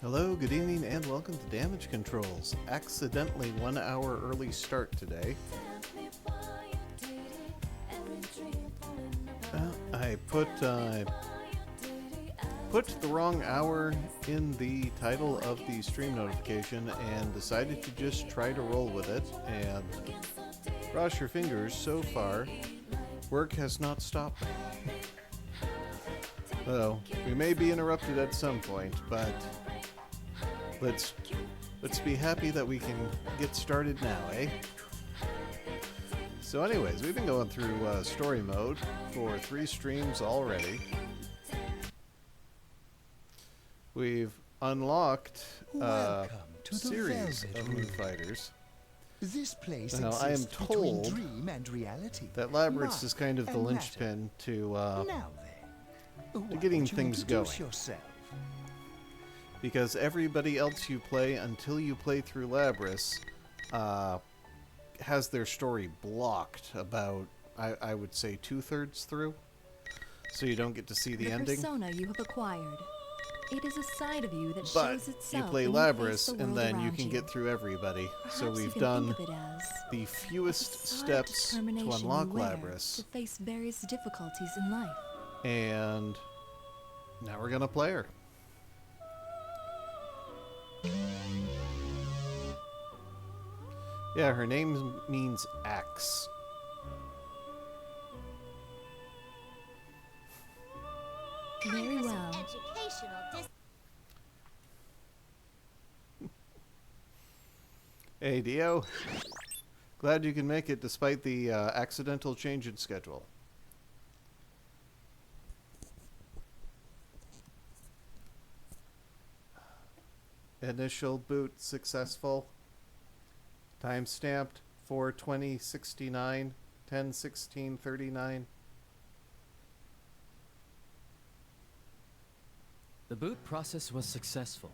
Hello, good evening, and welcome to Damage Controls. Accidentally 1 hour early start today. I put the wrong hour in the title of the stream notification and decided to just try to roll with it. And cross your fingers, so far, work has not stopped me. Well, we may be interrupted at some point, but let's be happy that we can get started now, eh? So anyways, we've been going through story mode for 3 streams already. We've unlocked a series of new fighters. This place now, I am told dream and reality. that Labrys is kind of the linchpin to getting things going. Yourself? Because everybody else you play until you play through Labrys has their story blocked about, I would say, 2/3 through. So you don't get to see the ending. Persona you have acquired. It is a side of you that But shows itself you play when Labrys, face the and world then you around can get through everybody. So Perhaps you we've can done think of it as the fewest the solid steps to determination unlock you wear Labrys. to face various difficulties in life. And now we're gonna play her. Yeah, her name means axe. Very well. Hey, Dio. Glad you can make it despite the accidental change in schedule. Initial boot successful. Time stamped 4/20/69, 10/16/39. The boot process was successful.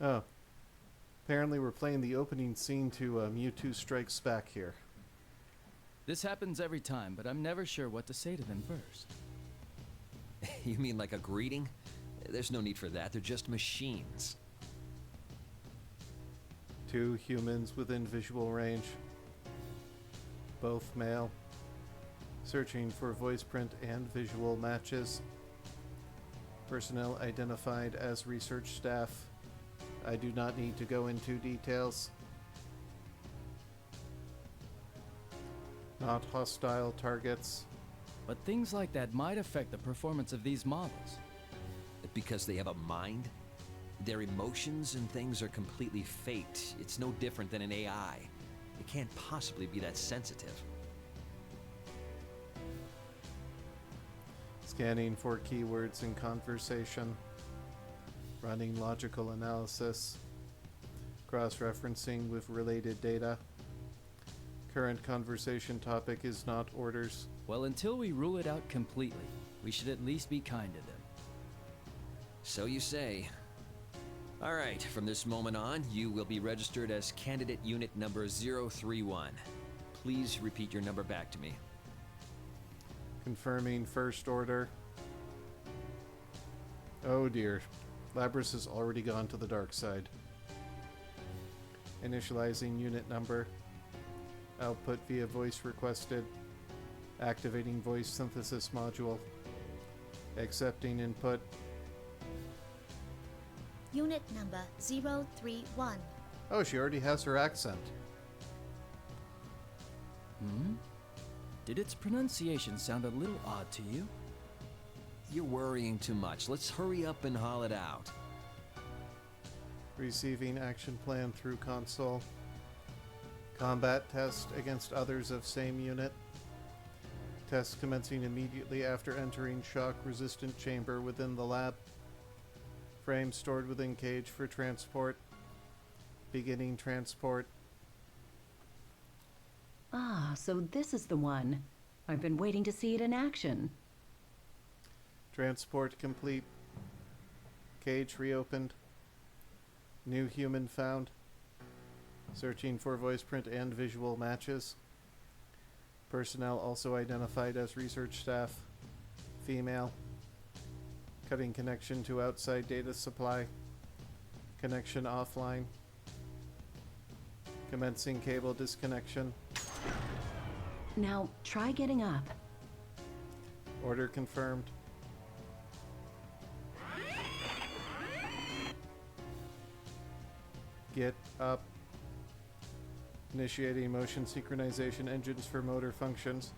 Oh. Apparently we're playing the opening scene to Mewtwo Strikes Back here. This happens every time, but I'm never sure what to say to them first. You mean like a greeting? There's no need for that, they're just machines. 2 humans within visual range. Both male. Searching for voice print and visual matches. Personnel identified as research staff. I do not need to go into details. Not hostile targets. But things like that might affect the performance of these models. Because they have a mind? Their emotions and things are completely faked. It's no different than an AI. It can't possibly be that sensitive. Scanning for keywords in conversation. Running logical analysis. Cross-referencing with related data. Current conversation topic is not orders. Well, until we rule it out completely, we should at least be kind to them. So you say. Alright, from this moment on, you will be registered as candidate unit number 031. Please repeat your number back to me. Confirming first order. Oh dear. Labrys has already gone to the dark side. Initializing unit number. Output via voice requested. Activating voice synthesis module. Accepting input. Unit number 031. Oh, she already has her accent. Did its pronunciation sound a little odd to you? You're worrying too much. Let's hurry up and haul it out. Receiving action plan through console. Combat test against others of same unit. Test commencing immediately after entering shock-resistant chamber within the lab. Frame stored within cage for transport. Beginning transport. Ah, so this is the one. I've been waiting to see it in action. Transport complete. Cage reopened. New human found. Searching for voice print and visual matches. Personnel also identified as research staff. Female. Cutting connection to outside data supply. Connection offline. Commencing cable disconnection. Now, try getting up. Order confirmed. Get up. Initiating motion synchronization engines for motor functions.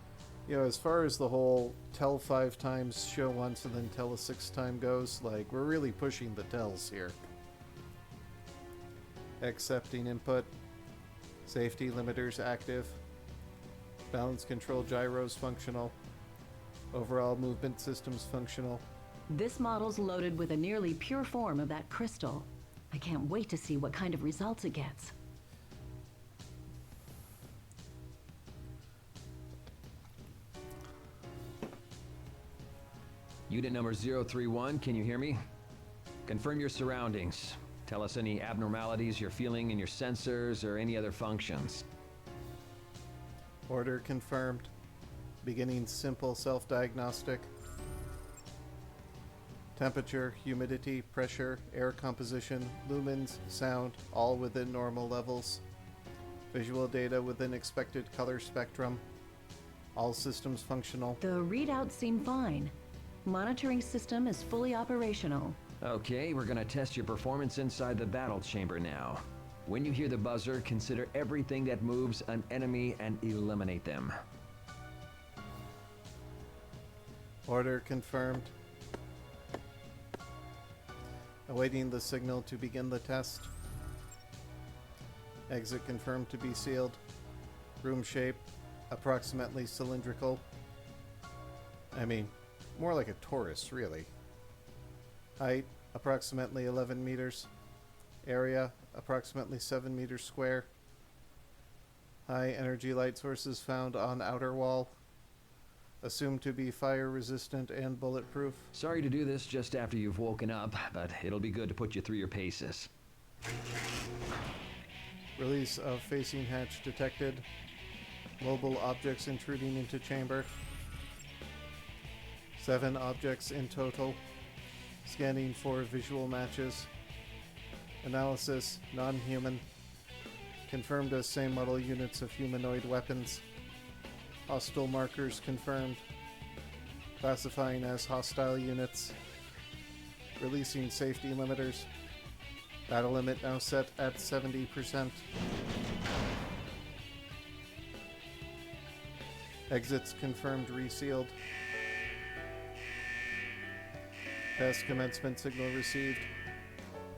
You know, as far as the whole tell 5 times, show once, and then tell a 6th time goes, like, we're really pushing the tells here. Accepting input. Safety limiters active. Balance control gyros functional. Overall movement systems functional. This model's loaded with a nearly pure form of that crystal. I can't wait to see what kind of results it gets. Unit number 031, can you hear me? Confirm your surroundings. Tell us any abnormalities you're feeling in your sensors or any other functions. Order confirmed. Beginning simple self-diagnostic. Temperature, humidity, pressure, air composition, lumens, sound, all within normal levels. Visual data within expected color spectrum. All systems functional. The readouts seem fine. Monitoring system is fully operational. Okay, we're gonna test your performance inside the battle chamber now. When you hear the buzzer, consider everything that moves an enemy and eliminate them. Order confirmed. Awaiting the signal to begin the test. Exit confirmed to be sealed. Room shape, approximately cylindrical. I mean, more like a torus, really. Height, approximately 11 meters. Area, approximately 7 meters square. High energy light sources found on outer wall. Assumed to be fire resistant and bulletproof. Sorry to do this just after you've woken up, but it'll be good to put you through your paces. Release of facing hatch detected. Mobile objects intruding into chamber. 7 objects in total. Scanning for visual matches. Analysis, non-human. Confirmed as same model units of humanoid weapons. Hostile markers confirmed. Classifying as hostile units. Releasing safety limiters. Battle limit now set at 70%. Exits confirmed resealed. Test commencement signal received.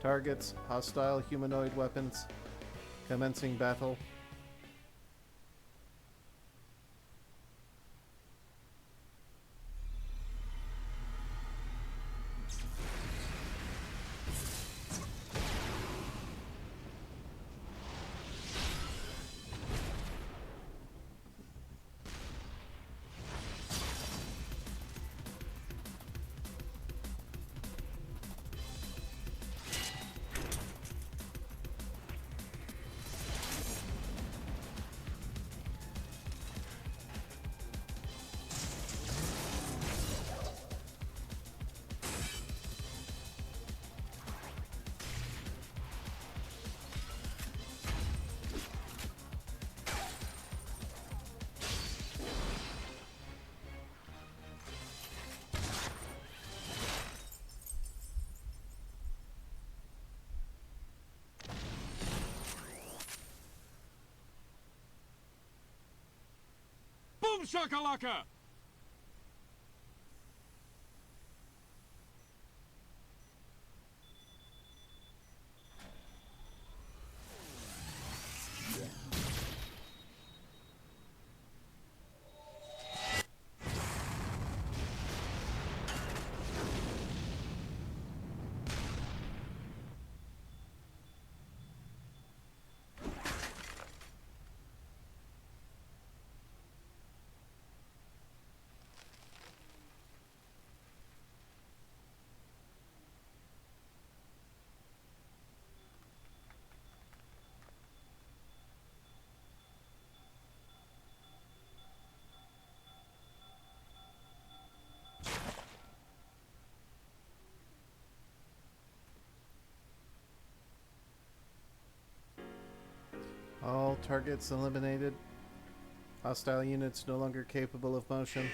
Targets, hostile humanoid weapons. Commencing battle. Boom shakalaka! All targets eliminated. Hostile units no longer capable of motion.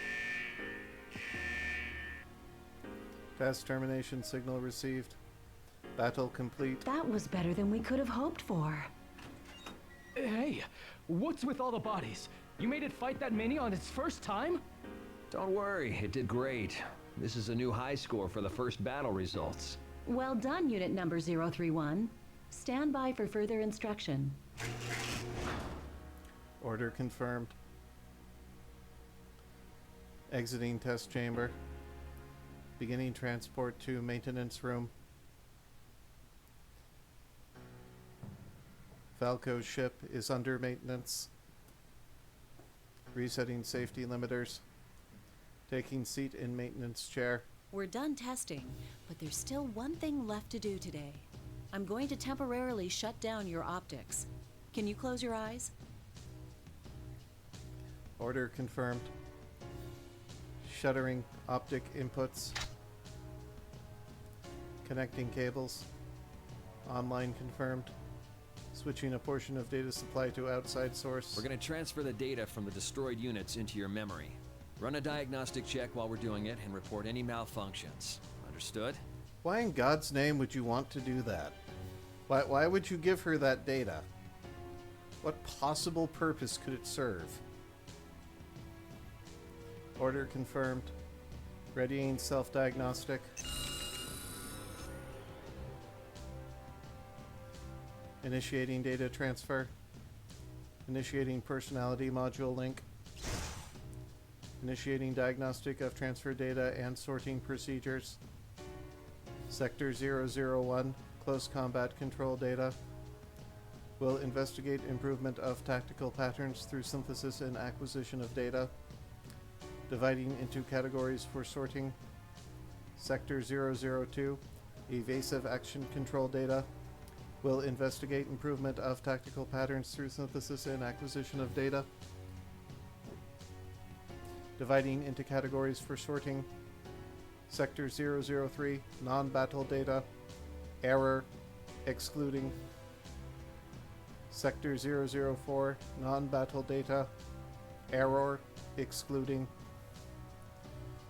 Task termination signal received. Battle complete. That was better than we could have hoped for. Hey, what's with all the bodies? You made it fight that many on its first time? Don't worry, it did great. This is a new high score for the first battle results. Well done, Unit Number 031. Stand by for further instruction. Order confirmed. Exiting test chamber. Beginning transport to maintenance room. Falco's ship is under maintenance. Resetting safety limiters. Taking seat in maintenance chair. We're done testing, but there's still one thing left to do today. I'm going to temporarily shut down your optics. Can you close your eyes? Order confirmed. Shuttering optic inputs. Connecting cables. Online confirmed. Switching a portion of data supply to outside source. We're going to transfer the data from the destroyed units into your memory. Run a diagnostic check while we're doing it and report any malfunctions. Understood? Why in God's name would you want to do that? Why would you give her that data? What possible purpose could it serve? Order confirmed. Readying self-diagnostic. Initiating data transfer. Initiating personality module link. Initiating diagnostic of transfer data and sorting procedures. Sector 001, close combat control data. Will investigate improvement of tactical patterns through synthesis and acquisition of data. Dividing into categories for sorting. Sector 002, evasive action control data. Will investigate improvement of tactical patterns through synthesis and acquisition of data. Dividing into categories for sorting. Sector 003, non-battle data. Error, excluding. Sector 004, non-battle data. Error, excluding.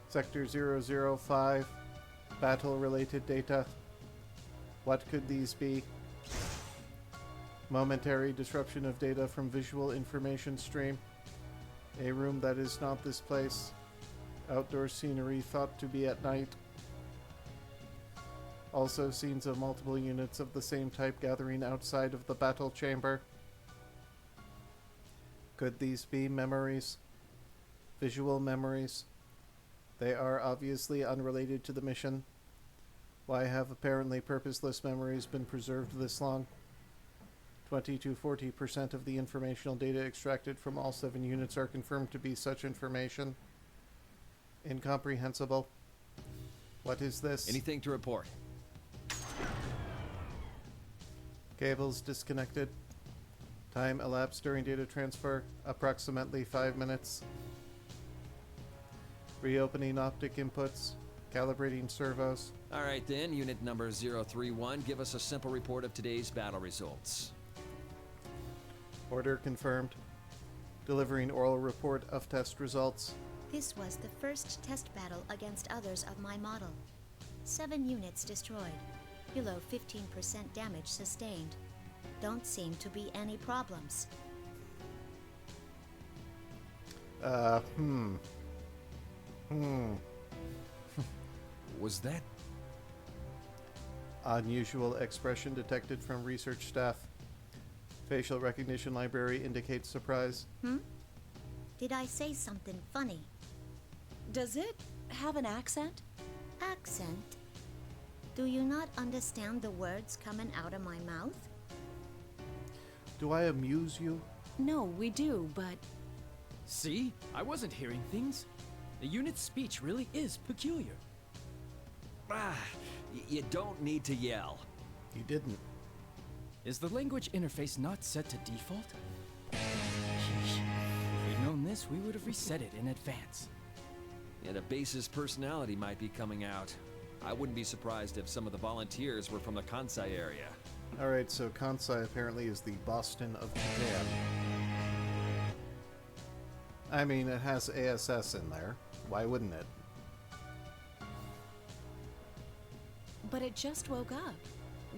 Sector 005, battle-related data. What could these be? Momentary disruption of data from visual information stream. A room that is not this place. Outdoor scenery thought to be at night. Also scenes of multiple units of the same type gathering outside of the battle chamber. Could these be memories? Visual memories? They are obviously unrelated to the mission. Why have apparently purposeless memories been preserved this long? 20 to 40% of the informational data extracted from all 7 units are confirmed to be such information. Incomprehensible. What is this? Anything to report? Cables disconnected. Time elapsed during data transfer, approximately 5 minutes. Reopening optic inputs. Calibrating servos. All right then, unit number 031, give us a simple report of today's battle results. Order confirmed. Delivering oral report of test results. This was the first test battle against others of my model. 7 units destroyed. Below 15% damage sustained. Don't seem to be any problems. Was that? Unusual expression detected from research staff. Facial recognition library indicates surprise. Did I say something funny? Does it have an accent? Accent? Do you not understand the words coming out of my mouth? Do I amuse you? No, we do, but See? I wasn't hearing things. The unit's speech really is peculiar. You don't need to yell. You didn't. Is the language interface not set to default? Sheesh. If we'd known this, we would have reset it in advance. Yeah, the base's personality might be coming out. I wouldn't be surprised if some of the volunteers were from the Kansai area. Alright, so Kansai apparently is the Boston of Japan. I mean, it has ASS in there. Why wouldn't it? But it just woke up.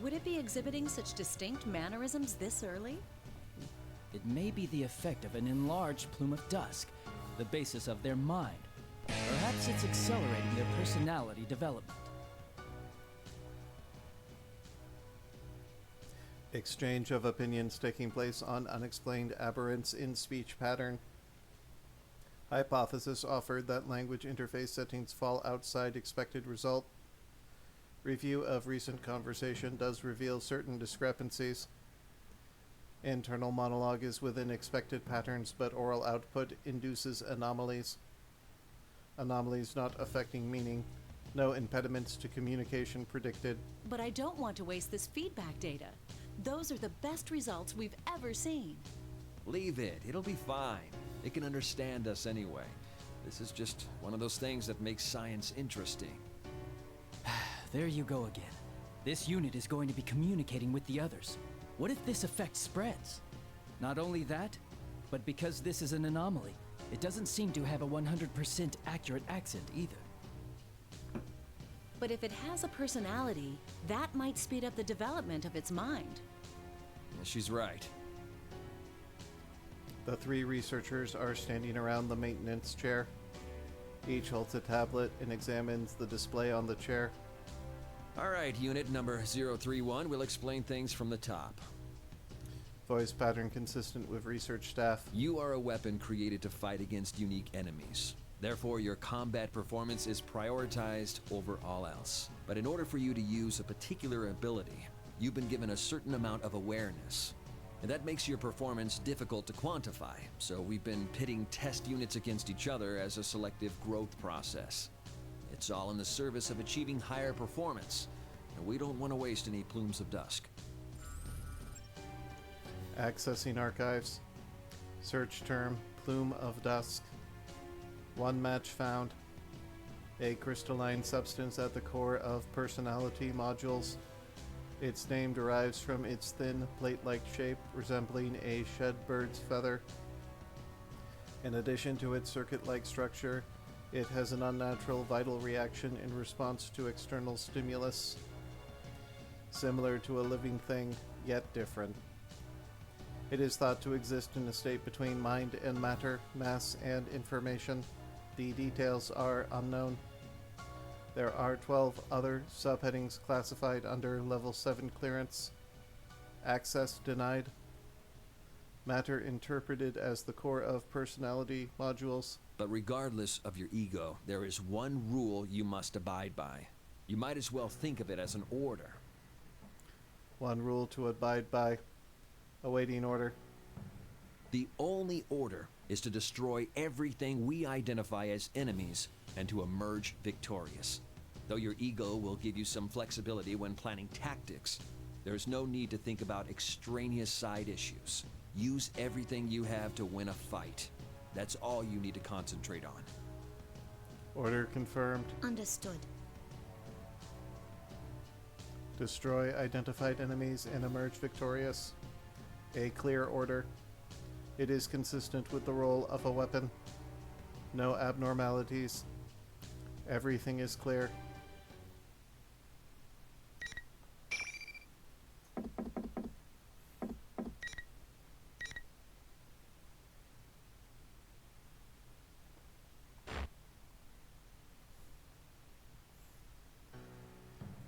Would it be exhibiting such distinct mannerisms this early? It may be the effect of an enlarged plume of dusk, the basis of their mind. Perhaps it's accelerating their personality development. Exchange of opinions taking place on unexplained aberrance in speech pattern. Hypothesis offered that language interface settings fall outside expected result. Review of recent conversation does reveal certain discrepancies. Internal monologue is within expected patterns, but oral output induces anomalies. Anomalies not affecting meaning. No impediments to communication predicted. But I don't want to waste this feedback data. Those are the best results we've ever seen. Leave it. It'll be fine. It can understand us anyway. This is just one of those things that makes science interesting. There you go again. This unit is going to be communicating with the others. What if this effect spreads? Not only that, but because this is an anomaly, it doesn't seem to have a 100% accurate accent either. But if it has a personality, that might speed up the development of its mind. She's right. The three researchers are standing around the maintenance chair. Each holds a tablet and examines the display on the chair. All right, unit number 031, we'll explain things from the top. Voice pattern consistent with research staff. You are a weapon created to fight against unique enemies. Therefore, your combat performance is prioritized over all else. But in order for you to use a particular ability, you've been given a certain amount of awareness. And that makes your performance difficult to quantify, so we've been pitting test units against each other as a selective growth process. It's all in the service of achieving higher performance, and we don't want to waste any plumes of dusk. Accessing archives. Search term, Plume of Dusk. One match found. A crystalline substance at the core of personality modules. Its name derives from its thin, plate-like shape resembling a shed bird's feather. In addition to its circuit-like structure, it has an unnatural vital reaction in response to external stimulus. Similar to a living thing, yet different. It is thought to exist in a state between mind and matter, mass and information. The details are unknown. There are 12 other subheadings classified under Level 7 clearance. Access denied. Matter interpreted as the core of personality modules. But regardless of your ego, there is one rule you must abide by. You might as well think of it as an order. One rule to abide by. Awaiting order. The only order is to destroy everything we identify as enemies and to emerge victorious. Though your ego will give you some flexibility when planning tactics, there's no need to think about extraneous side issues. Use everything you have to win a fight. That's all you need to concentrate on. Order confirmed. Understood. Destroy identified enemies and emerge victorious. A clear order. It is consistent with the role of a weapon. No abnormalities. Everything is clear.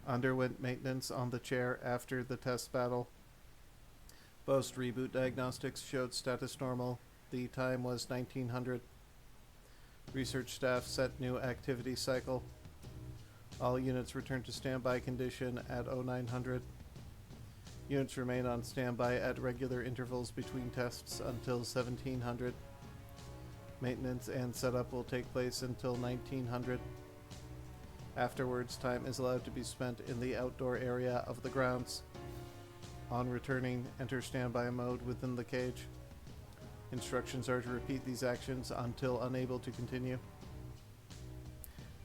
Underwent maintenance on the chair after the test battle. Post-reboot diagnostics showed status normal. The time was 1900. Research staff set new activity cycle. All units return to standby condition at 0900. Units remain on standby at regular intervals between tests until 1700. Maintenance and setup will take place until 1900. Afterwards, time is allowed to be spent in the outdoor area of the grounds. On returning, enter standby mode within the cage. Instructions are to repeat these actions until unable to continue.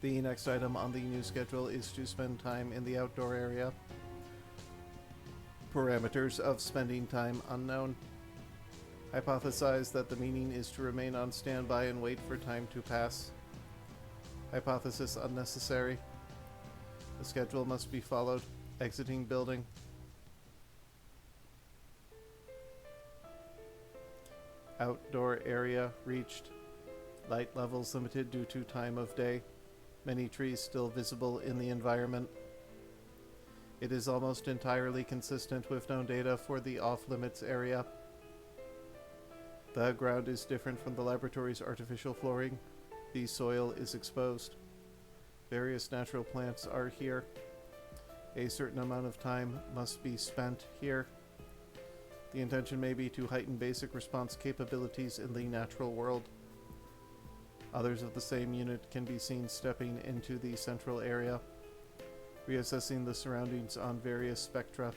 The next item on the new schedule is to spend time in the outdoor area. Parameters of spending time unknown. Hypothesize that the meaning is to remain on standby and wait for time to pass. Hypothesis unnecessary. The schedule must be followed. Exiting building. Outdoor area reached. Light levels limited due to time of day. Many trees still visible in the environment. It is almost entirely consistent with known data for the off-limits area. The ground is different from the laboratory's artificial flooring. The soil is exposed. Various natural plants are here. A certain amount of time must be spent here. The intention may be to heighten basic response capabilities in the natural world. Others of the same unit can be seen stepping into the central area, reassessing the surroundings on various spectra.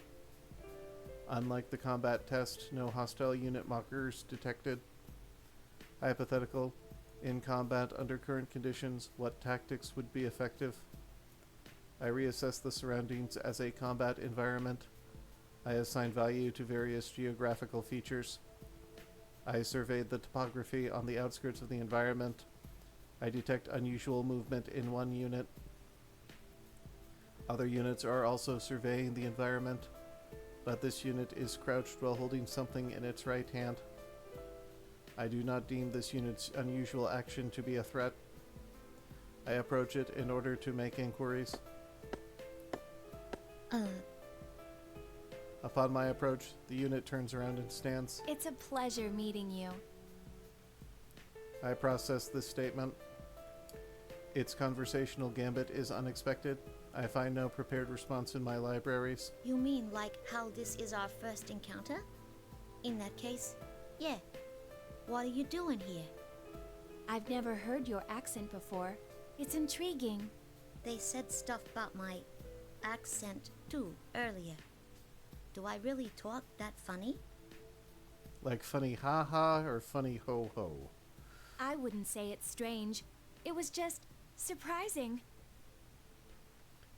Unlike the combat test, no hostile unit markers detected. Hypothetical. In combat under current conditions, what tactics would be effective? I reassess the surroundings as a combat environment. I assign value to various geographical features. I surveyed the topography on the outskirts of the environment. I detect unusual movement in one unit. Other units are also surveying the environment, but this unit is crouched while holding something in its right hand. I do not deem this unit's unusual action to be a threat. I approach it in order to make inquiries. Upon my approach, the unit turns around and stands. It's a pleasure meeting you. I process this statement. Its conversational gambit is unexpected. I find no prepared response in my libraries. You mean like how this is our first encounter? In that case, yeah. What are you doing here? I've never heard your accent before. It's intriguing. They said stuff about my accent too earlier. Do I really talk that funny? Like funny ha-ha or funny ho-ho? I wouldn't say it's strange. It was just surprising.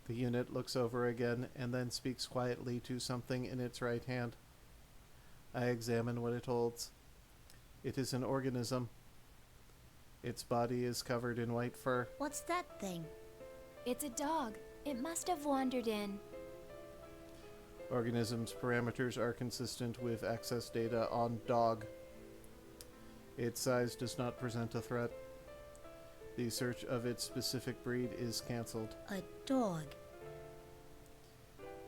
The unit looks over again and then speaks quietly to something in its right hand. I examine what it holds. It is an organism. Its body is covered in white fur. What's that thing? It's a dog. It must have wandered in. Organism's parameters are consistent with access data on dog. Its size does not present a threat. The search of its specific breed is cancelled. A dog.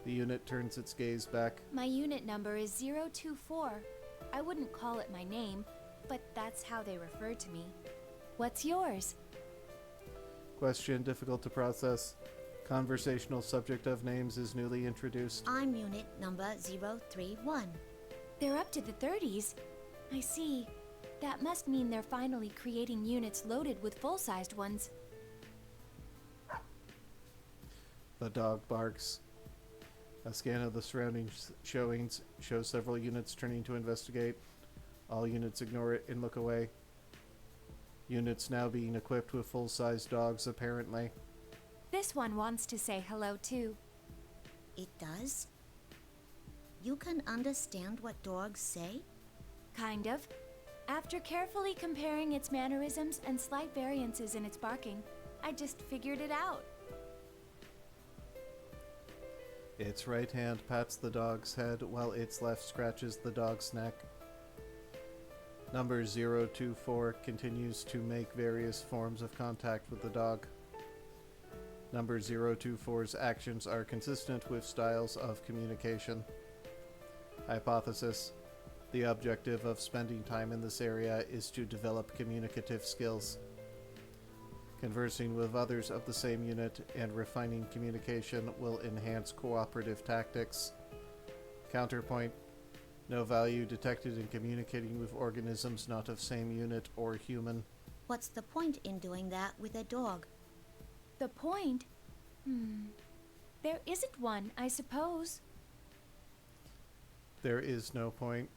The unit turns its gaze back. My unit number is 024. I wouldn't call it my name, but that's how they refer to me. What's yours? Question difficult to process. Conversational subject of names is newly introduced. I'm unit number 031. They're up to the 30s. I see. That must mean they're finally creating units loaded with full-sized ones. The dog barks. A scan of the surrounding showings shows several units turning to investigate. All units ignore it and look away. Units now being equipped with full-sized dogs, apparently. This one wants to say hello, too. It does? You can understand what dogs say? Kind of. After carefully comparing its mannerisms and slight variances in its barking, I just figured it out. Its right hand pats the dog's head while its left scratches the dog's neck. Number 024 continues to make various forms of contact with the dog. Number 024's actions are consistent with styles of communication. Hypothesis: the objective of spending time in this area is to develop communicative skills. Conversing with others of the same unit and refining communication will enhance cooperative tactics. Counterpoint: no value detected in communicating with organisms not of same unit or human. What's the point in doing that with a dog? The point? There isn't one, I suppose. There is no point.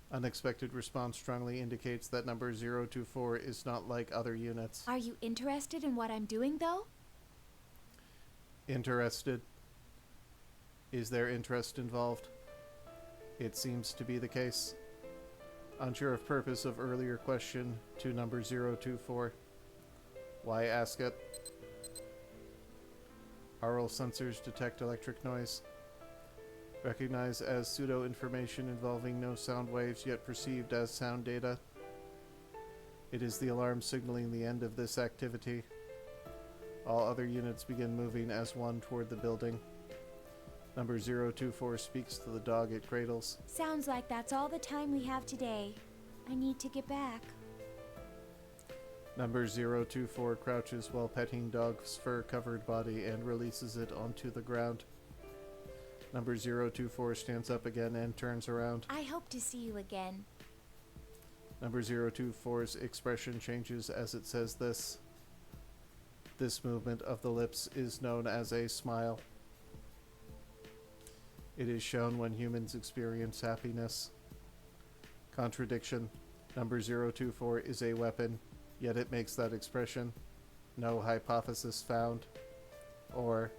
Unexpected response strongly indicates that number 024 is not like other units. Are you interested in what I'm doing, though? Interested? Is there interest involved? It seems to be the case. Unsure of purpose of earlier question to number 024. Why ask it? Aural sensors detect electric noise. Recognize as pseudo-information involving no sound waves yet perceived as sound data. It is the alarm signaling the end of this activity. All other units begin moving as one toward the building. Number 024 speaks to the dog it cradles. Sounds like that's all the time we have today. I need to get back. Number 024 crouches while petting dog's fur-covered body and releases it onto the ground. Number 024 stands up again and turns around. I hope to see you again. Number 024's expression changes as it says this. This movement of the lips is known as a smile. It is shown when humans experience happiness. Contradiction. Number 024 is a weapon, yet it makes that expression. No hypothesis found. Or,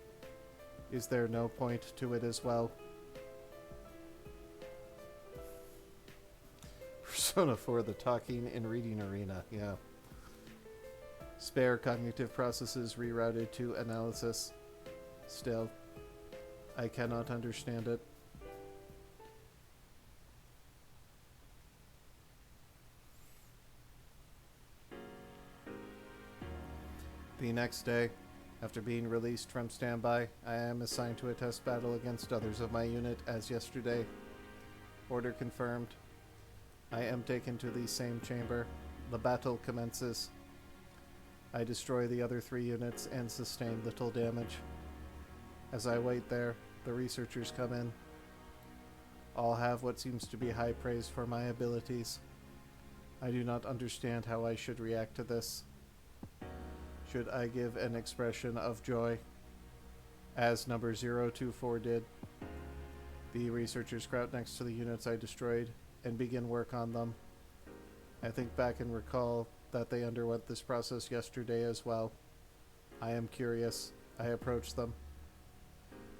is there no point to it as well? Persona 4, the talking and reading arena, yeah. Spare cognitive processes rerouted to analysis. Still, I cannot understand it. The next day, after being released from standby, I am assigned to a test battle against others of my unit as yesterday. Order confirmed. I am taken to the same chamber. The battle commences. I destroy the other 3 units and sustain little damage. As I wait there, the researchers come in. All have what seems to be high praise for my abilities. I do not understand how I should react to this. Should I give an expression of joy, as number 024 did? The researchers crowd next to the units I destroyed and begin work on them. I think back and recall that they underwent this process yesterday as well. I am curious. I approach them.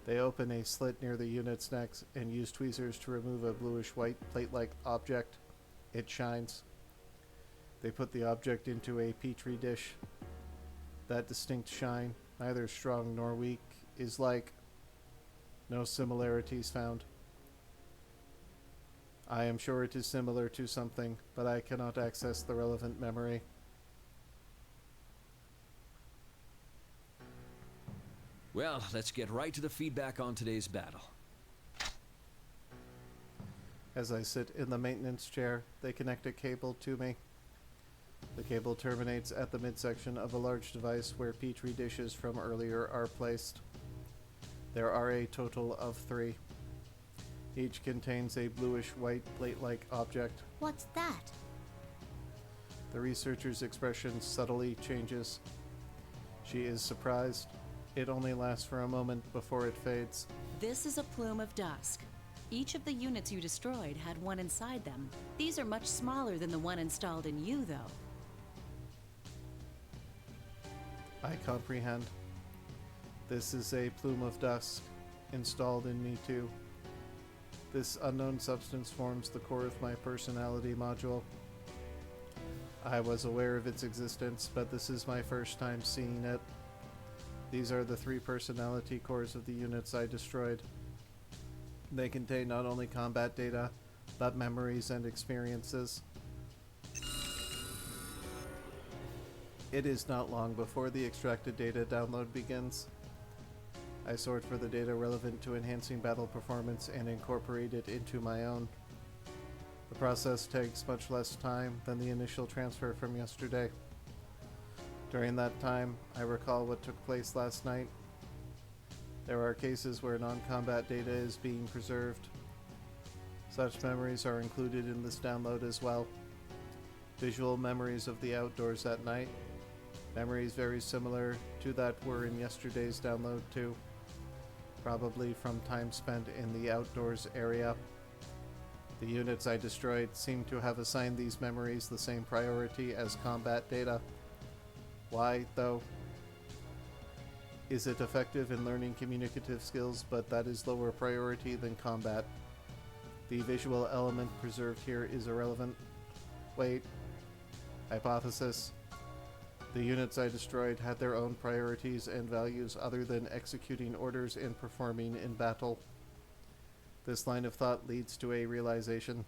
They open a slit near the unit's necks and use tweezers to remove a bluish-white plate-like object. It shines. They put the object into a petri dish. That distinct shine, neither strong nor weak, is like. No similarities found. I am sure it is similar to something, but I cannot access the relevant memory. Well, let's get right to the feedback on today's battle. As I sit in the maintenance chair, they connect a cable to me. The cable terminates at the midsection of a large device where petri dishes from earlier are placed. There are a total of 3. Each contains a bluish-white plate-like object. What's that? The researcher's expression subtly changes. She is surprised. It only lasts for a moment before it fades. This is a plume of dusk. Each of the units you destroyed had one inside them. These are much smaller than the one installed in you, though. I comprehend. This is a plume of dust, installed in me too. This unknown substance forms the core of my personality module. I was aware of its existence, but this is my first time seeing it. These are the 3 personality cores of the units I destroyed. They contain not only combat data, but memories and experiences. It is not long before the extracted data download begins. I sort for the data relevant to enhancing battle performance and incorporate it into my own. The process takes much less time than the initial transfer from yesterday. During that time, I recall what took place last night. There are cases where non-combat data is being preserved. Such memories are included in this download as well. Visual memories of the outdoors at night. Memories very similar to that were in yesterday's download too. Probably from time spent in the outdoors area. The units I destroyed seem to have assigned these memories the same priority as combat data. Why, though? Is it effective in learning communicative skills, but that is lower priority than combat? The visual element preserved here is irrelevant. Wait. Hypothesis. The units I destroyed had their own priorities and values other than executing orders and performing in battle. This line of thought leads to a realization.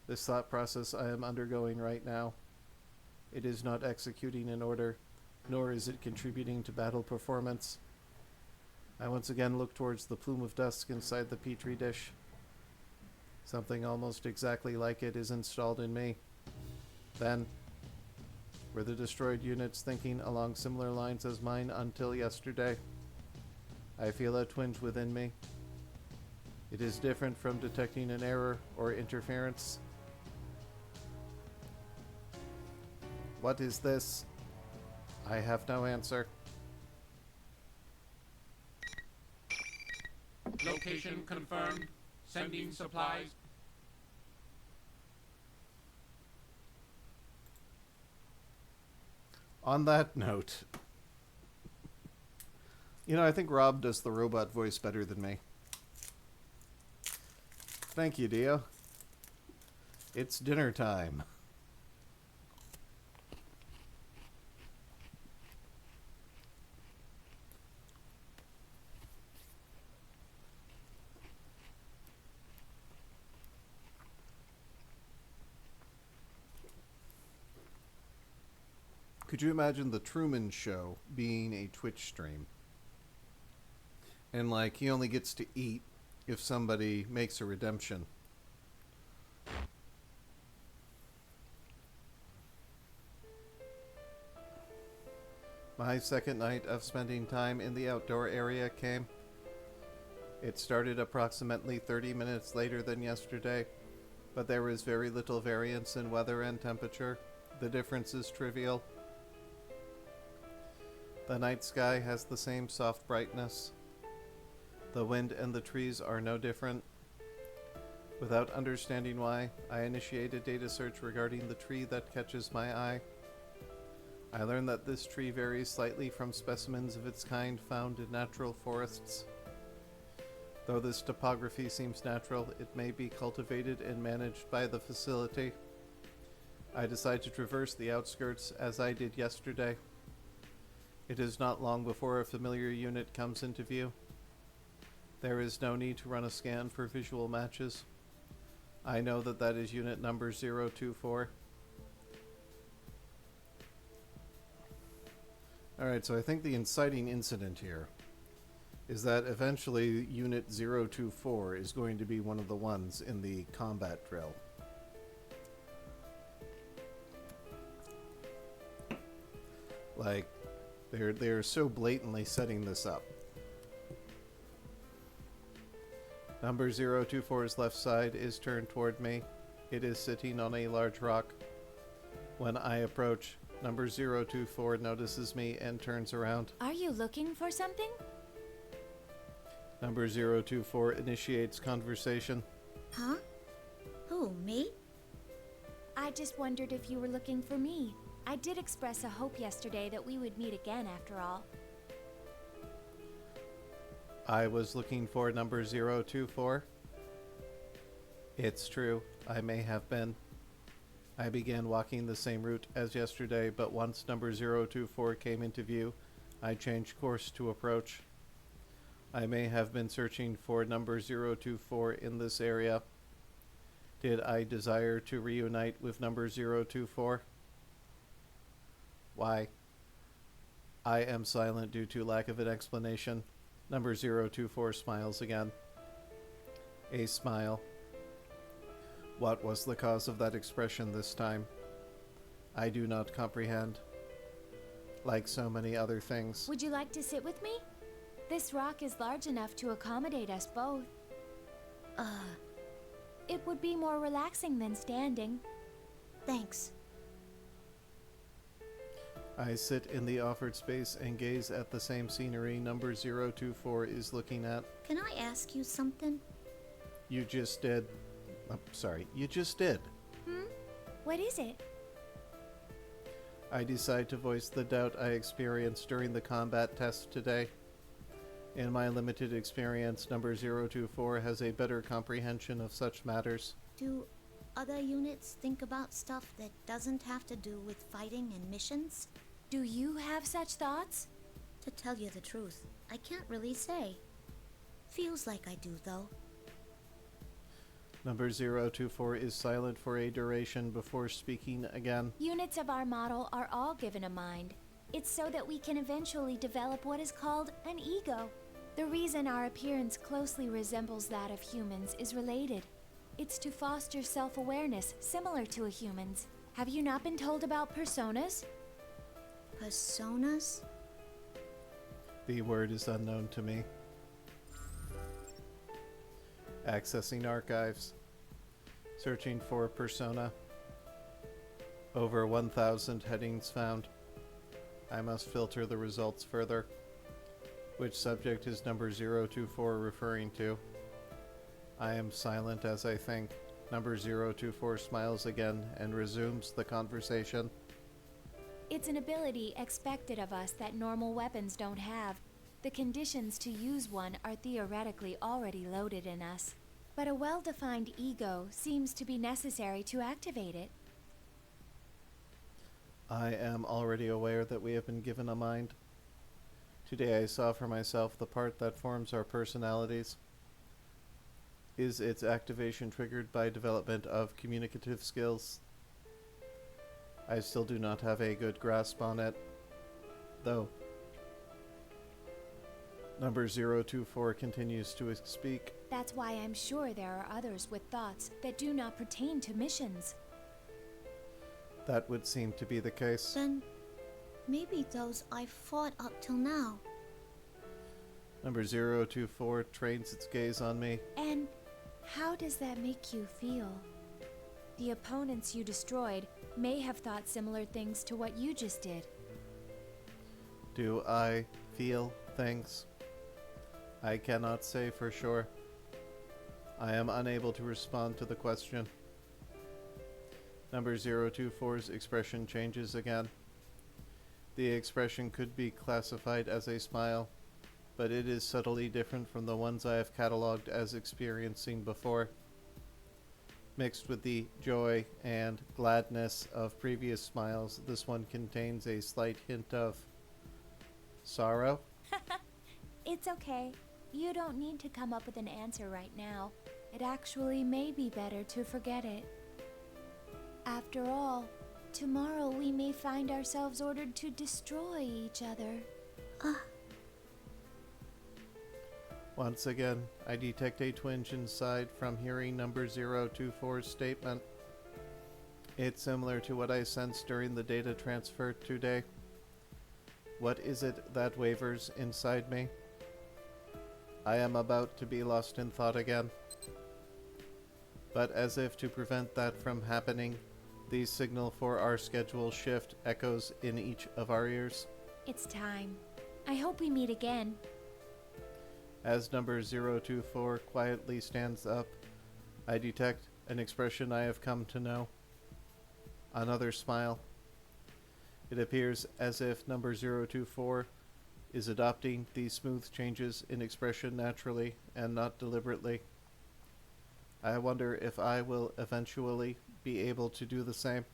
This thought process I am undergoing right now. It is not executing an order, nor is it contributing to battle performance. I once again look towards the plume of dust inside the petri dish. Something almost exactly like it is installed in me. Then, were the destroyed units thinking along similar lines as mine until yesterday? I feel a twinge within me. It is different from detecting an error or interference. What is this? I have no answer. Location confirmed. Sending supplies. On that note, I think Rob does the robot voice better than me. Thank you, Dio. It's dinner time. Could you imagine the Truman Show being a Twitch stream? And he only gets to eat if somebody makes a redemption. My second night of spending time in the outdoor area came. It started approximately 30 minutes later than yesterday, but there is very little variance in weather and temperature. The difference is trivial. The night sky has the same soft brightness. The wind and the trees are no different. Without understanding why, I initiate a data search regarding the tree that catches my eye. I learn that this tree varies slightly from specimens of its kind found in natural forests. Though this topography seems natural, it may be cultivated and managed by the facility. I decide to traverse the outskirts as I did yesterday. It is not long before a familiar unit comes into view. There is no need to run a scan for visual matches. I know that is unit number 024. Alright, so I think the inciting incident here is that eventually Unit 024 is going to be one of the ones in the combat drill. They're so blatantly setting this up. Number 024's left side is turned toward me. It is sitting on a large rock. When I approach, number 024 notices me and turns around. Are you looking for something? Number 024 initiates conversation. Huh? Who, me? I just wondered if you were looking for me. I did express a hope yesterday that we would meet again after all. I was looking for number 024. It's true, I may have been. I began walking the same route as yesterday, but once number 024 came into view, I changed course to approach. I may have been searching for number 024 in this area. Did I desire to reunite with number 024? Why? I am silent due to lack of an explanation. Number 024 smiles again. A smile. What was the cause of that expression this time? I do not comprehend. Like so many other things. Would you like to sit with me? This rock is large enough to accommodate us both. It would be more relaxing than standing. Thanks. I sit in the offered space and gaze at the same scenery number 024 is looking at. Can I ask you something? You just did. You just did. What is it? I decide to voice the doubt I experienced during the combat test today. In my limited experience, number 024 has a better comprehension of such matters. Do other units think about stuff that doesn't have to do with fighting and missions? Do you have such thoughts? To tell you the truth, I can't really say. Feels like I do, though. Number 024 is silent for a duration before speaking again. Units of our model are all given a mind. It's so that we can eventually develop what is called an ego. The reason our appearance closely resembles that of humans is related. It's to foster self-awareness similar to a human's. Have you not been told about personas? Personas? The word is unknown to me. Accessing archives. Searching for persona. Over 1,000 headings found. I must filter the results further. Which subject is number 024 referring to? I am silent as I think. Number 024 smiles again and resumes the conversation. It's an ability expected of us that normal weapons don't have. The conditions to use one are theoretically already loaded in us. But a well-defined ego seems to be necessary to activate it. I am already aware that we have been given a mind. Today I saw for myself the part that forms our personalities. Is its activation triggered by development of communicative skills? I still do not have a good grasp on it, though. Number 024 continues to speak. That's why I'm sure there are others with thoughts that do not pertain to missions. That would seem to be the case. Then maybe those I've fought up till now. Number 024 trains its gaze on me. And how does that make you feel? The opponents you destroyed may have thought similar things to what you just did. Do I feel things? I cannot say for sure. I am unable to respond to the question. Number 024's expression changes again. The expression could be classified as a smile, but it is subtly different from the ones I have catalogued as experiencing before. Mixed with the joy and gladness of previous smiles, this one contains a slight hint of sorrow. It's okay. You don't need to come up with an answer right now. It actually may be better to forget it. After all, tomorrow we may find ourselves ordered to destroy each other. Once again, I detect a twinge inside from hearing number 024's statement. It's similar to what I sensed during the data transfer today. What is it that wavers inside me? I am about to be lost in thought again. But as if to prevent that from happening, the signal for our schedule shift echoes in each of our ears. It's time. I hope we meet again. As number 024 quietly stands up, I detect an expression I have come to know. Another smile. It appears as if number 024 is adopting these smooth changes in expression naturally and not deliberately. I wonder if I will eventually be able to do the same.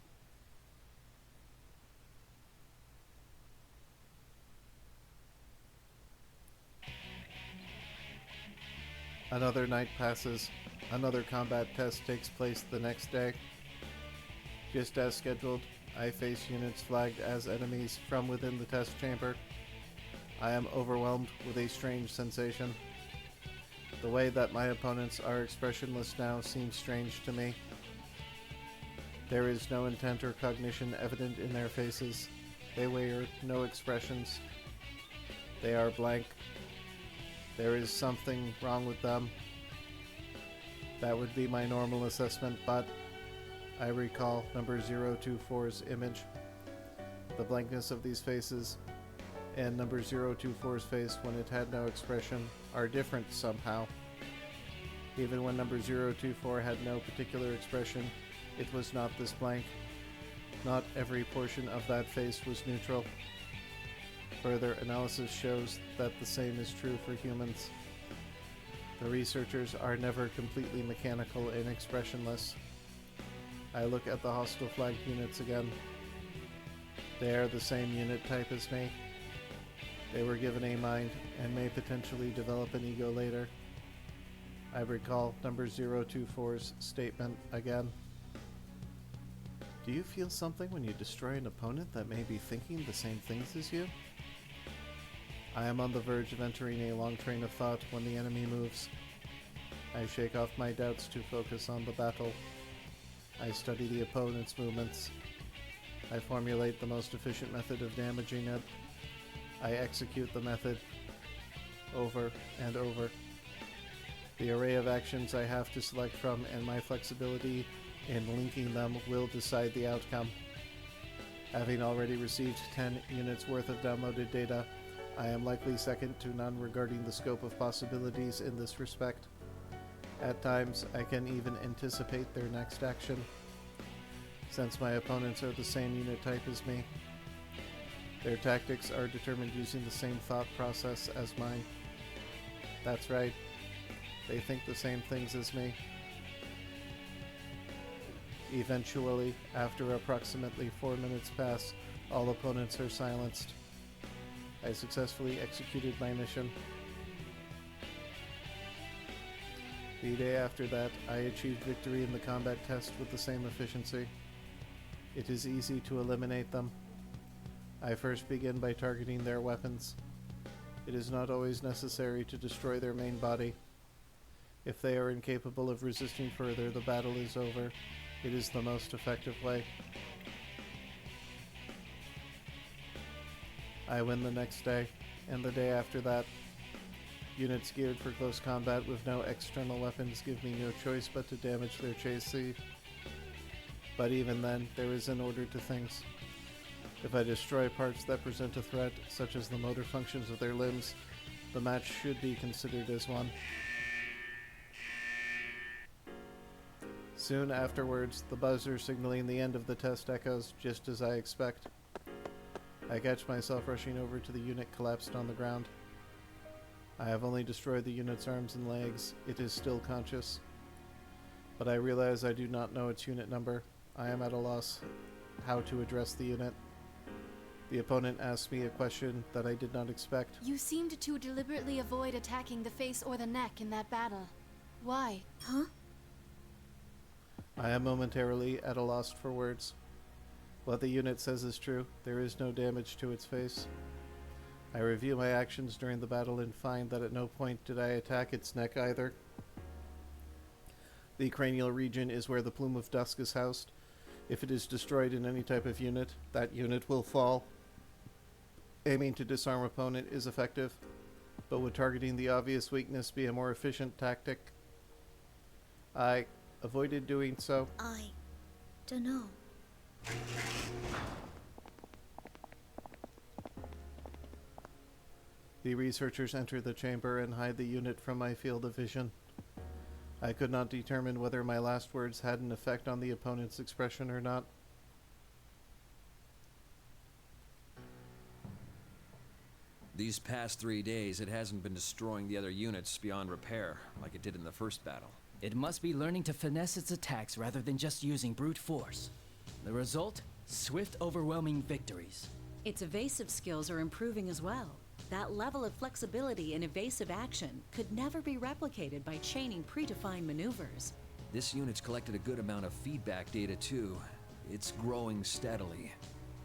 Another night passes. Another combat test takes place the next day. Just as scheduled, I face units flagged as enemies from within the test chamber. I am overwhelmed with a strange sensation. The way that my opponents are expressionless now seems strange to me. There is no intent or cognition evident in their faces. They wear no expressions. They are blank. There is something wrong with them. That would be my normal assessment, but I recall number 024's image. The blankness of these faces and number 024's face when it had no expression are different somehow. Even when number 024 had no particular expression, it was not this blank. Not every portion of that face was neutral. Further analysis shows that the same is true for humans. The researchers are never completely mechanical and expressionless. I look at the hostile flagged units again. They are the same unit type as me. They were given a mind and may potentially develop an ego later. I recall number 024's statement again. Do you feel something when you destroy an opponent that may be thinking the same things as you? I am on the verge of entering a long train of thought when the enemy moves. I shake off my doubts to focus on the battle. I study the opponent's movements. I formulate the most efficient method of damaging it. I execute the method over and over. The array of actions I have to select from and my flexibility in linking them will decide the outcome. Having already received 10 units worth of downloaded data, I am likely second to none regarding the scope of possibilities in this respect. At times, I can even anticipate their next action, since my opponents are the same unit type as me. Their tactics are determined using the same thought process as mine. That's right, they think the same things as me. Eventually, after approximately 4 minutes pass, all opponents are silenced. I successfully executed my mission. The day after that, I achieved victory in the combat test with the same efficiency. It is easy to eliminate them. I first begin by targeting their weapons. It is not always necessary to destroy their main body. If they are incapable of resisting further, the battle is over. It is the most effective way. I win the next day, and the day after that. Units geared for close combat with no external weapons give me no choice but to damage their chassis. But even then, there is an order to things. If I destroy parts that present a threat, such as the motor functions of their limbs, the match should be considered as won. Soon afterwards, the buzzer signaling the end of the test echoes, just as I expect. I catch myself rushing over to the unit collapsed on the ground. I have only destroyed the unit's arms and legs. It is still conscious. But I realize I do not know its unit number. I am at a loss how to address the unit. The opponent asks me a question that I did not expect. You seemed to deliberately avoid attacking the face or the neck in that battle. Why? Huh? I am momentarily at a loss for words. What the unit says is true. There is no damage to its face. I review my actions during the battle and find that at no point did I attack its neck either. The cranial region is where the Plume of Dusk is housed. If it is destroyed in any type of unit, that unit will fall. Aiming to disarm opponent is effective, but would targeting the obvious weakness be a more efficient tactic? I avoided doing so. I don't know. The researchers enter the chamber and hide the unit from my field of vision. I could not determine whether my last words had an effect on the opponent's expression or not. These past 3 days, it hasn't been destroying the other units beyond repair, like it did in the first battle. It must be learning to finesse its attacks rather than just using brute force. The result? Swift, overwhelming victories. Its evasive skills are improving as well. That level of flexibility and evasive action could never be replicated by chaining predefined maneuvers. This unit's collected a good amount of feedback data too. It's growing steadily,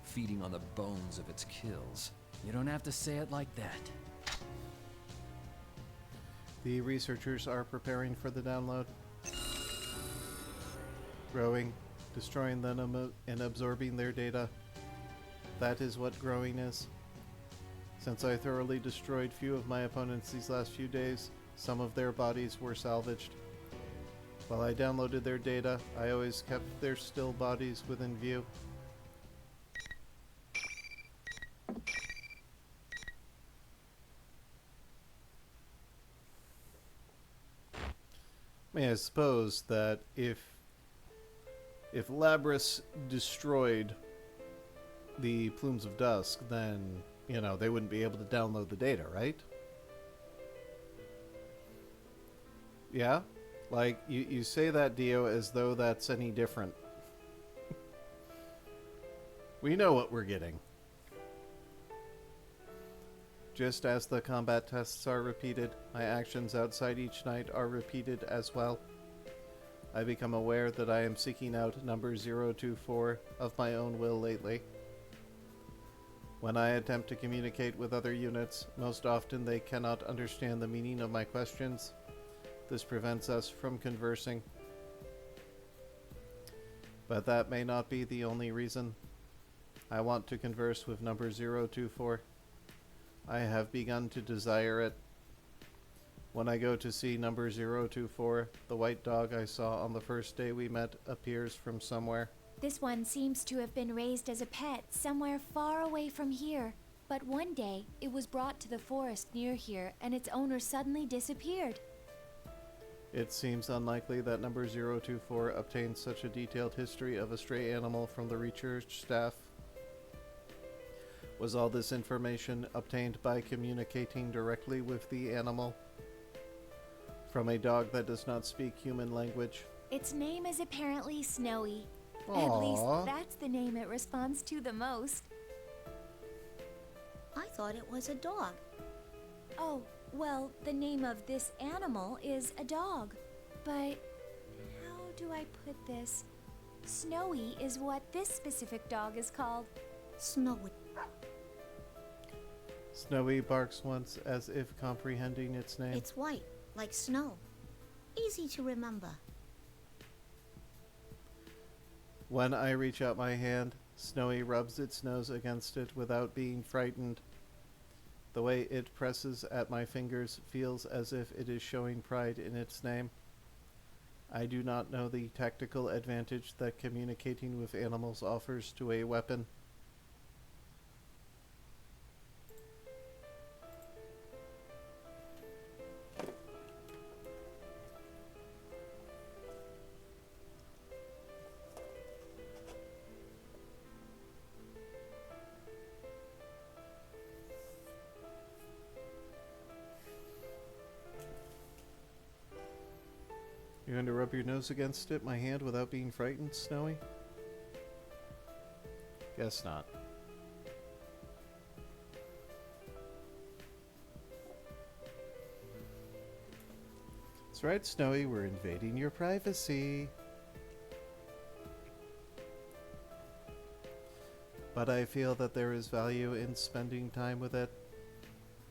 feeding on the bones of its kills. You don't have to say it like that. The researchers are preparing for the download. Growing, destroying them and absorbing their data. That is what growing is. Since I thoroughly destroyed few of my opponents these last few days, some of their bodies were salvaged. While I downloaded their data, I always kept their still bodies within view. I suppose that if Labrys destroyed the Plumes of Dusk, then you know, they wouldn't be able to download the data, right? Yeah? Like, you say that, Dio, as though that's any different. We know what we're getting. Just as the combat tests are repeated, my actions outside each night are repeated as well. I become aware that I am seeking out number 024 of my own will lately. When I attempt to communicate with other units, most often they cannot understand the meaning of my questions. This prevents us from conversing. But that may not be the only reason. I want to converse with number 024. I have begun to desire it. When I go to see number 024, the white dog I saw on the first day we met appears from somewhere. This one seems to have been raised as a pet somewhere far away from here. But one day, it was brought to the forest near here, and its owner suddenly disappeared. It seems unlikely that number 024 obtained such a detailed history of a stray animal from the research staff. Was all this information obtained by communicating directly with the animal? From a dog that does not speak human language? Its name is apparently Snowy. Aww. At least that's the name it responds to the most. I thought it was a dog. Oh, well, the name of this animal is a dog. But how do I put this? Snowy is what this specific dog is called. Snowy. Snowy barks once as if comprehending its name. It's white, like snow. Easy to remember. When I reach out my hand, Snowy rubs its nose against it without being frightened. The way it presses at my fingers feels as if it is showing pride in its name. I do not know the tactical advantage that communicating with animals offers to a weapon. You're going to rub your nose against it, my hand, without being frightened, Snowy? Guess not. That's right, Snowy, we're invading your privacy. But I feel that there is value in spending time with it.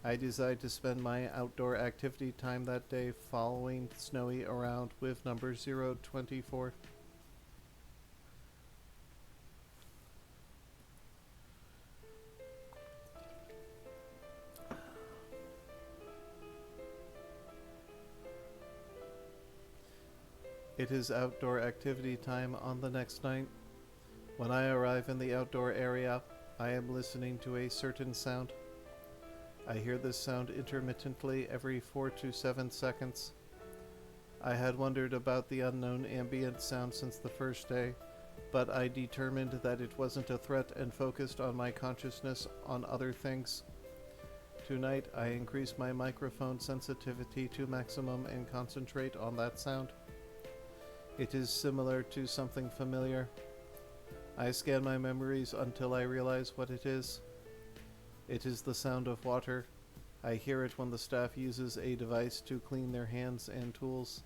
I decide to spend my outdoor activity time that day following Snowy around with number 024. It is outdoor activity time on the next night. When I arrive in the outdoor area, I am listening to a certain sound. I hear this sound intermittently every 4 to 7 seconds. I had wondered about the unknown ambient sound since the first day, but I determined that it wasn't a threat and focused on my consciousness on other things. Tonight, I increase my microphone sensitivity to maximum and concentrate on that sound. It is similar to something familiar. I scan my memories until I realize what it is. It is the sound of water. I hear it when the staff uses a device to clean their hands and tools.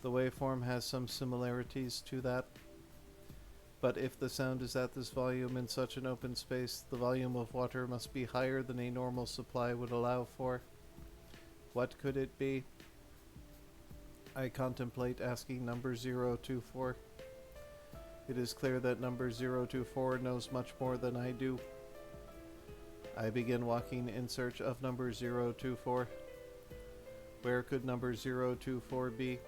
The waveform has some similarities to that. But if the sound is at this volume in such an open space, the volume of water must be higher than a normal supply would allow for. What could it be? I contemplate asking number 024. It is clear that number 024 knows much more than I do. I begin walking in search of number 024. Where could number 024 be?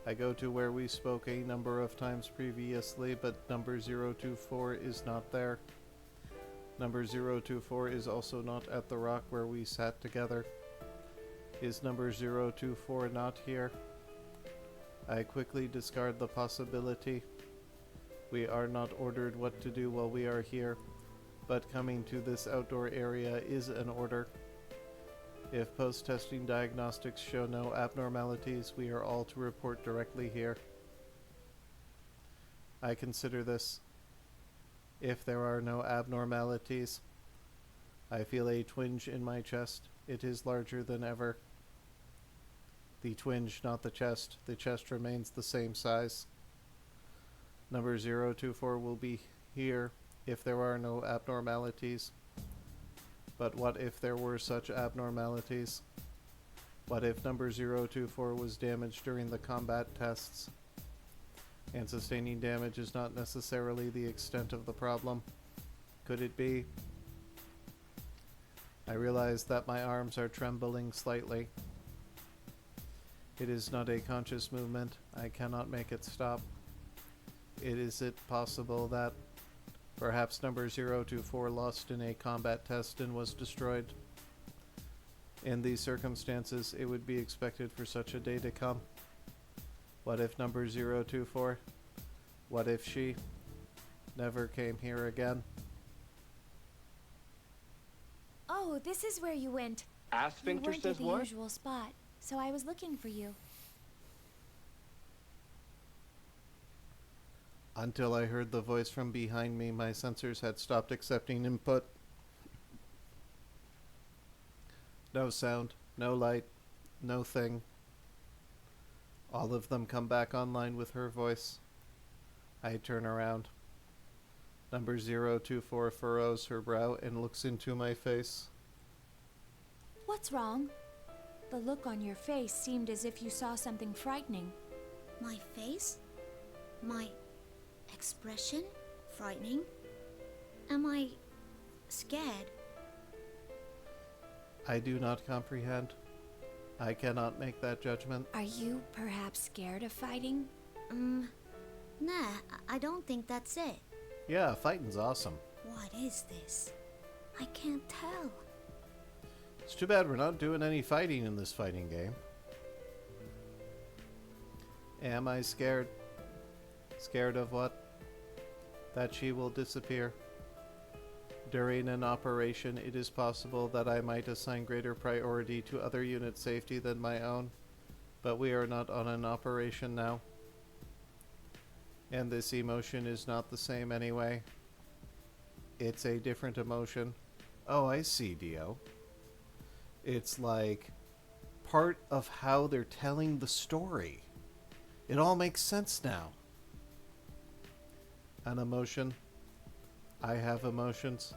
I go to where we spoke a number of times previously, but number 024 is not there. Number 024 is also not at the rock where we sat together. Is number 024 not here? I quickly discard the possibility. We are not ordered what to do while we are here, but coming to this outdoor area is an order. If post-testing diagnostics show no abnormalities, we are all to report directly here. I consider this. If there are no abnormalities, I feel a twinge in my chest. It is larger than ever. The twinge, not the chest. The chest remains the same size. Number 024 will be here if there are no abnormalities. But what if there were such abnormalities? What if number 024 was damaged during the combat tests? And sustaining damage is not necessarily the extent of the problem. Could it be? I realize that my arms are trembling slightly. It is not a conscious movement. I cannot make it stop. Is it possible that perhaps number 024 lost in a combat test and was destroyed? In these circumstances, it would be expected for such a day to come. What if number 024? What if she never came here again? Oh, this is where you went. You Asphincter weren't says at the what? usual spot, so I was looking for you. Until I heard the voice from behind me, my sensors had stopped accepting input. No sound, no light, no thing. All of them come back online with her voice. I turn around. Number 024 furrows her brow and looks into my face. What's wrong? The look on your face seemed as if you saw something frightening. My face? My expression? Frightening? Am I scared? I do not comprehend. I cannot make that judgment. Are you perhaps scared of fighting? Nah, I don't think that's it. Yeah, fighting's awesome. What is this? I can't tell. It's too bad we're not doing any fighting in this fighting game. Am I scared? Scared of what? That she will disappear. During an operation, it is possible that I might assign greater priority to other unit safety than my own, but we are not on an operation now. And this emotion is not the same anyway. It's a different emotion. Oh, I see, Dio. It's like part of how they're telling the story. It all makes sense now. An emotion. I have emotions.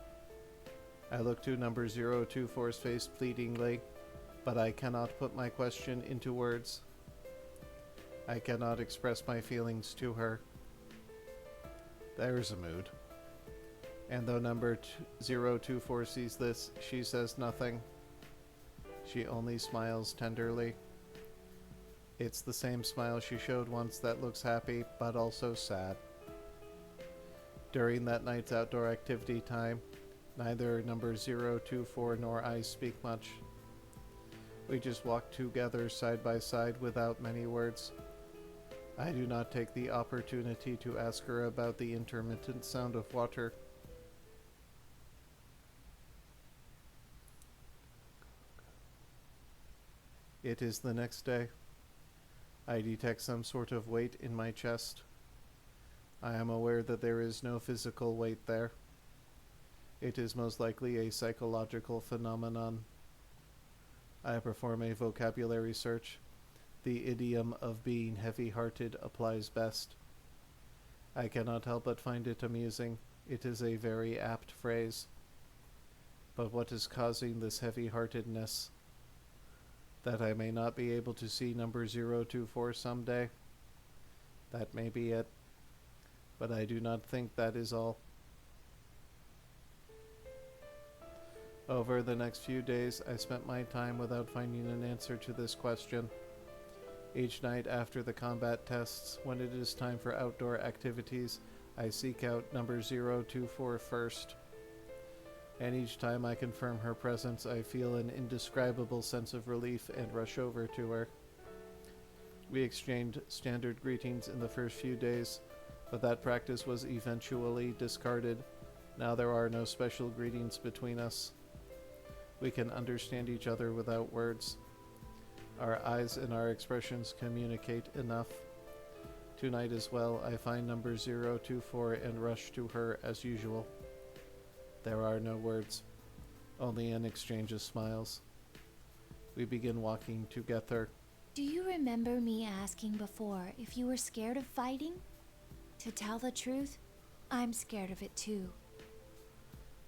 I look to number 024's face pleadingly, but I cannot put my question into words. I cannot express my feelings to her. There's a mood. And though number 024 sees this, she says nothing. She only smiles tenderly. It's the same smile she showed once that looks happy, but also sad. During that night's outdoor activity time, neither number 024 nor I speak much. We just walk together side by side without many words. I do not take the opportunity to ask her about the intermittent sound of water. It is the next day. I detect some sort of weight in my chest. I am aware that there is no physical weight there. It is most likely a psychological phenomenon. I perform a vocabulary search. The idiom of being heavy-hearted applies best. I cannot help but find it amusing. It is a very apt phrase. But what is causing this heavy-heartedness? That I may not be able to see number 024 someday? That may be it. But I do not think that is all. Over the next few days, I spent my time without finding an answer to this question. Each night after the combat tests, when it is time for outdoor activities, I seek out number 024 first. And each time I confirm her presence, I feel an indescribable sense of relief and rush over to her. We exchanged standard greetings in the first few days, but that practice was eventually discarded Now there are no special greetings between us. We can understand each other without words. Our eyes and our expressions communicate enough. Tonight as well, I find number 024 and rush to her as usual. There are no words, only an exchange of smiles. We begin walking together. Do you remember me asking before if you were scared of fighting? To tell the truth, I'm scared of it too.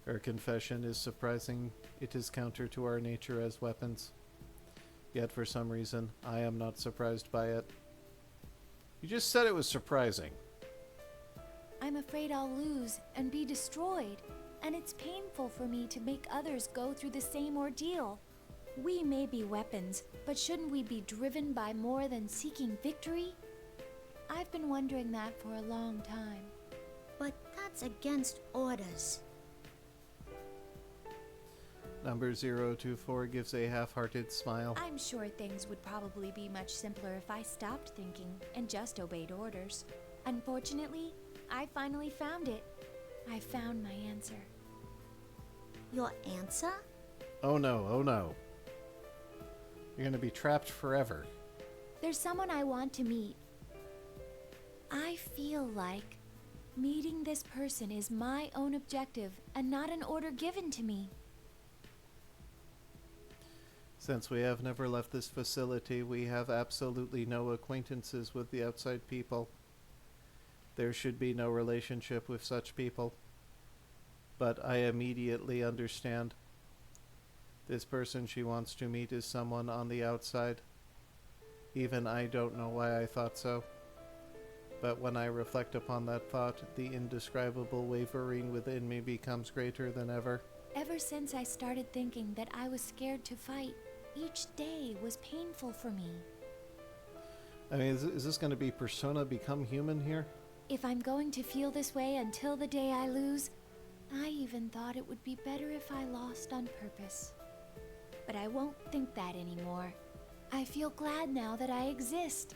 Her confession is surprising. It is counter to our nature as weapons. Yet for some reason, I am not surprised by it. You just said it was surprising. I'm afraid I'll lose and be destroyed, and it's painful for me to make others go through the same ordeal. We may be weapons, but shouldn't we be driven by more than seeking victory? I've been wondering that for a long time. But that's against orders. Number 024 gives a half-hearted smile. I'm sure things would probably be much simpler if I stopped thinking and just obeyed orders. Unfortunately, I finally found it. I found my answer. Your answer? Oh no, oh no. You're gonna be trapped forever. There's someone I want to meet. I feel like meeting this person is my own objective and not an order given to me. Since we have never left this facility, we have absolutely no acquaintances with the outside people. There should be no relationship with such people. But I immediately understand. This person she wants to meet is someone on the outside. Even I don't know why I thought so. But when I reflect upon that thought, the indescribable wavering within me becomes greater than ever. Ever since I started thinking that I was scared to fight, each day was painful for me. I mean, is this going to be Persona Become Human here? If I'm going to feel this way until the day I lose, I even thought it would be better if I lost on purpose. But I won't think that anymore. I feel glad now that I exist.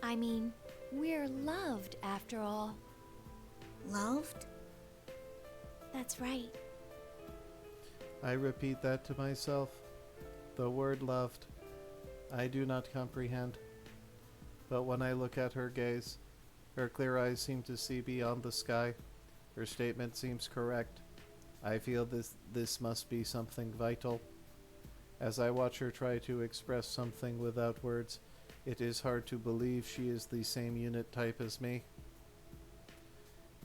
I mean, we're loved after all. Loved? That's right. I repeat that to myself. The word loved. I do not comprehend. But when I look at her gaze, her clear eyes seem to see beyond the sky. Her statement seems correct. I feel this must be something vital. As I watch her try to express something without words, it is hard to believe she is the same unit type as me.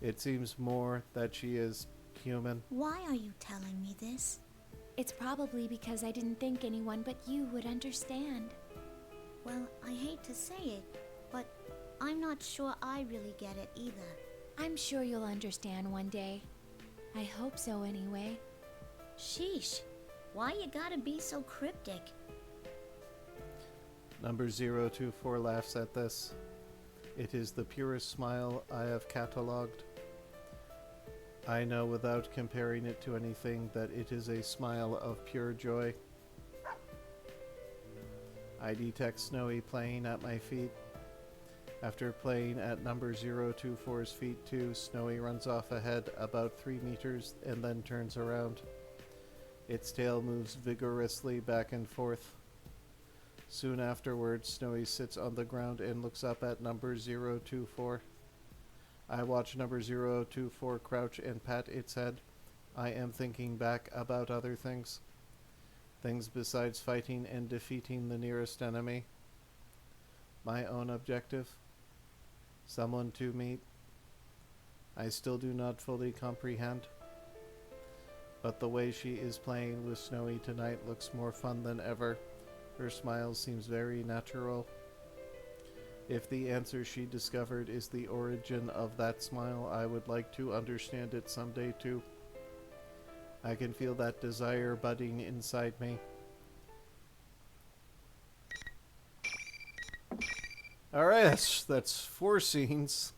It seems more that she is human. Why are you telling me this? It's probably because I didn't think anyone but you would understand. Well, I hate to say it, but I'm not sure I really get it either. I'm sure you'll understand one day. I hope so anyway. Sheesh. Why you gotta be so cryptic? Number 024 laughs at this. It is the purest smile I have catalogued. I know without comparing it to anything that it is a smile of pure joy. I detect Snowy playing at my feet. After playing at number 024's feet too, Snowy runs off ahead about 3 meters and then turns around. Its tail moves vigorously back and forth. Soon afterwards, Snowy sits on the ground and looks up at number 024. I watch number 024 crouch and pat its head. I am thinking back about other things. Things besides fighting and defeating the nearest enemy. My own objective. Someone to meet. I still do not fully comprehend. But the way she is playing with Snowy tonight looks more fun than ever. Her smile seems very natural. If the answer she discovered is the origin of that smile, I would like to understand it someday too. I can feel that desire budding inside me. Alright, that's 4 scenes.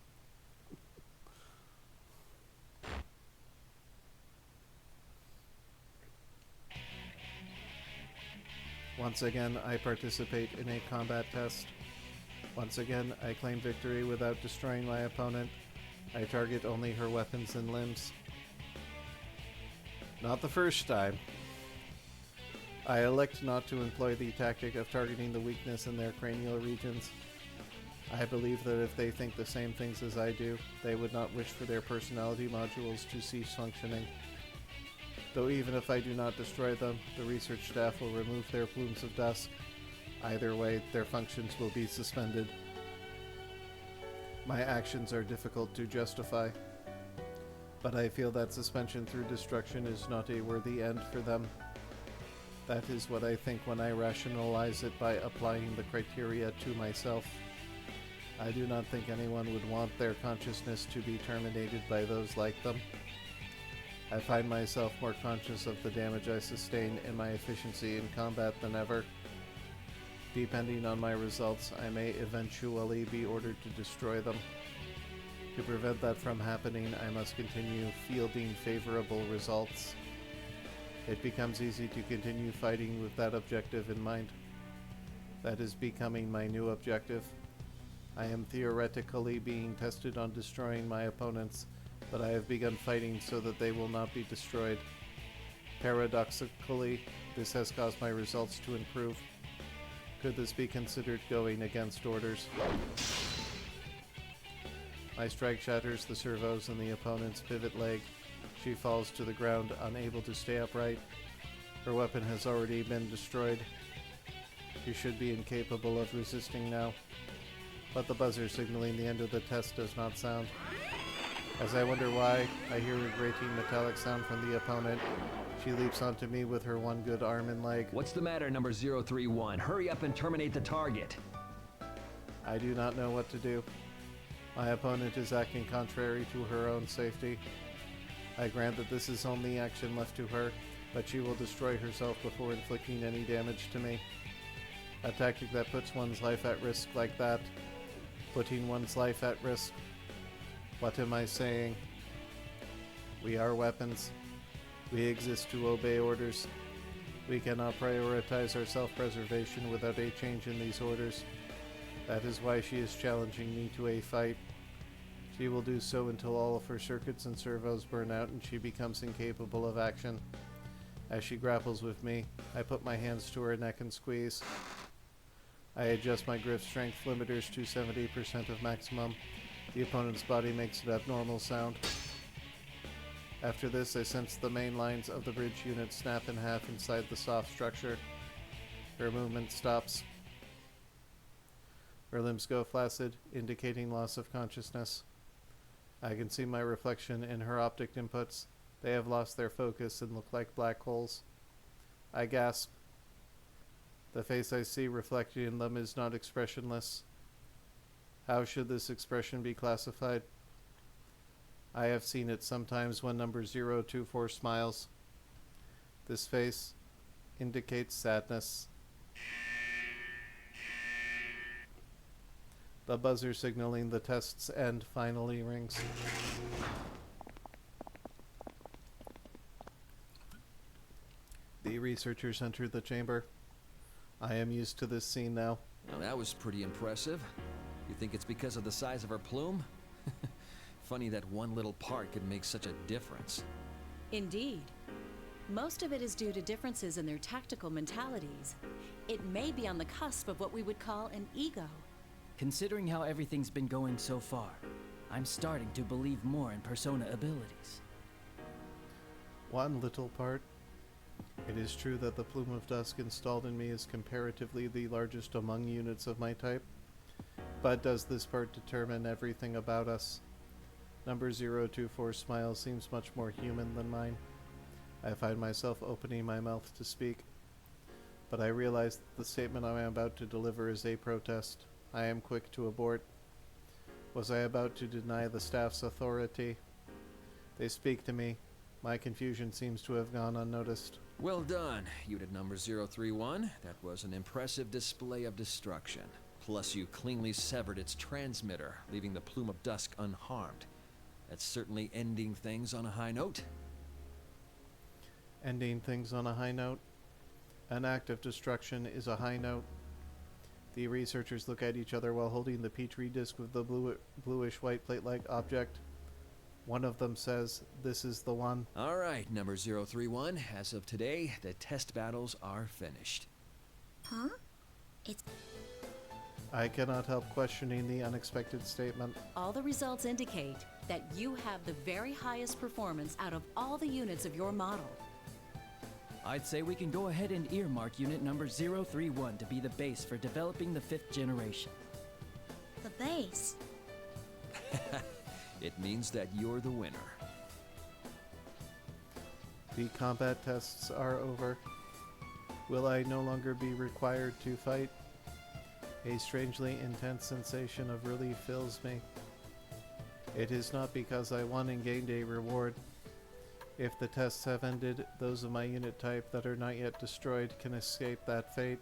Once again, I participate in a combat test. Once again, I claim victory without destroying my opponent. I target only her weapons and limbs. Not the first time. I elect not to employ the tactic of targeting the weakness in their cranial regions. I believe that if they think the same things as I do, they would not wish for their personality modules to cease functioning. Though even if I do not destroy them, the research staff will remove their plumes of dust. Either way, their functions will be suspended. My actions are difficult to justify, but I feel that suspension through destruction is not a worthy end for them. That is what I think when I rationalize it by applying the criteria to myself. I do not think anyone would want their consciousness to be terminated by those like them. I find myself more conscious of the damage I sustain and my efficiency in combat than ever. Depending on my results, I may eventually be ordered to destroy them. To prevent that from happening, I must continue fielding favorable results. It becomes easy to continue fighting with that objective in mind. That is becoming my new objective. I am theoretically being tested on destroying my opponents, but I have begun fighting so that they will not be destroyed. Paradoxically, this has caused my results to improve. Could this be considered going against orders? My strike shatters the servos in the opponent's pivot leg. She falls to the ground, unable to stay upright. Her weapon has already been destroyed. She should be incapable of resisting now. But the buzzer signaling the end of the test does not sound. As I wonder why, I hear a grating metallic sound from the opponent. She leaps onto me with her one good arm and leg. What's the matter, number 031? Hurry up and terminate the target. I do not know what to do. My opponent is acting contrary to her own safety. I grant that this is only action left to her, but she will destroy herself before inflicting any damage to me. A tactic that puts one's life at risk like that. Putting one's life at risk. What am I saying? We are weapons. We exist to obey orders. We cannot prioritize our self-preservation without a change in these orders. That is why she is challenging me to a fight. She will do so until all of her circuits and servos burn out and she becomes incapable of action. As she grapples with me, I put my hands to her neck and squeeze. I adjust my grip strength limiters to 70% of maximum. The opponent's body makes an abnormal sound. After this, I sense the main lines of the bridge unit snap in half inside the soft structure. Her movement stops. Her limbs go flaccid, indicating loss of consciousness. I can see my reflection in her optic inputs. They have lost their focus and look like black holes. I gasp. The face I see reflected in them is not expressionless. How should this expression be classified? I have seen it sometimes when number 024 smiles. This face indicates sadness. The buzzer signaling the test's end finally rings. The researchers enter the chamber. I am used to this scene now. Well, that was pretty impressive. You think it's because of the size of her plume? Funny that one little part could make such a difference. Indeed. Most of it is due to differences in their tactical mentalities. It may be on the cusp of what we would call an ego. Considering how everything's been going so far, I'm starting to believe more in persona abilities. One little part. It is true that the plume of dusk installed in me is comparatively the largest among units of my type. But does this part determine everything about us? Number 024's smile seems much more human than mine. I find myself opening my mouth to speak. But I realize that the statement I am about to deliver is a protest. I am quick to abort. Was I about to deny the staff's authority? They speak to me. My confusion seems to have gone unnoticed. Well done, unit number 031. That was an impressive display of destruction. Plus, you cleanly severed its transmitter, leaving the plume of dusk unharmed. That's certainly ending things on a high note. Ending things on a high note? An act of destruction is a high note. The researchers look at each other while holding the petri disk with the bluish-white plate-like object. One of them says, "This is the one." All right, number 031. As of today, the test battles are finished. Huh? It's... I cannot help questioning the unexpected statement. All the results indicate that you have the very highest performance out of all the units of your model. I'd say we can go ahead and earmark unit number 031 to be the base for developing the 5th generation. The base? It means that you're the winner. The combat tests are over. Will I no longer be required to fight? A strangely intense sensation of relief fills me. It is not because I won and gained a reward. If the tests have ended, those of my unit type that are not yet destroyed can escape that fate.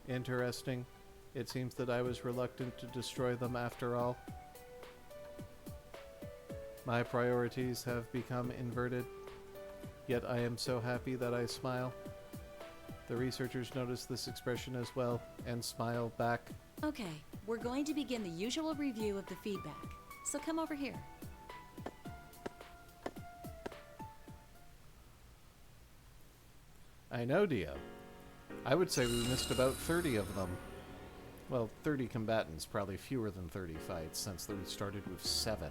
Interesting. It seems that I was reluctant to destroy them after all. My priorities have become inverted, yet I am so happy that I smile. The researchers notice this expression as well and smile back. Okay, we're going to begin the usual review of the feedback. So come over here. I know, Dio. I would say we missed about 30 of them. Well, 30 combatants, probably fewer than 30 fights, since we started with 7.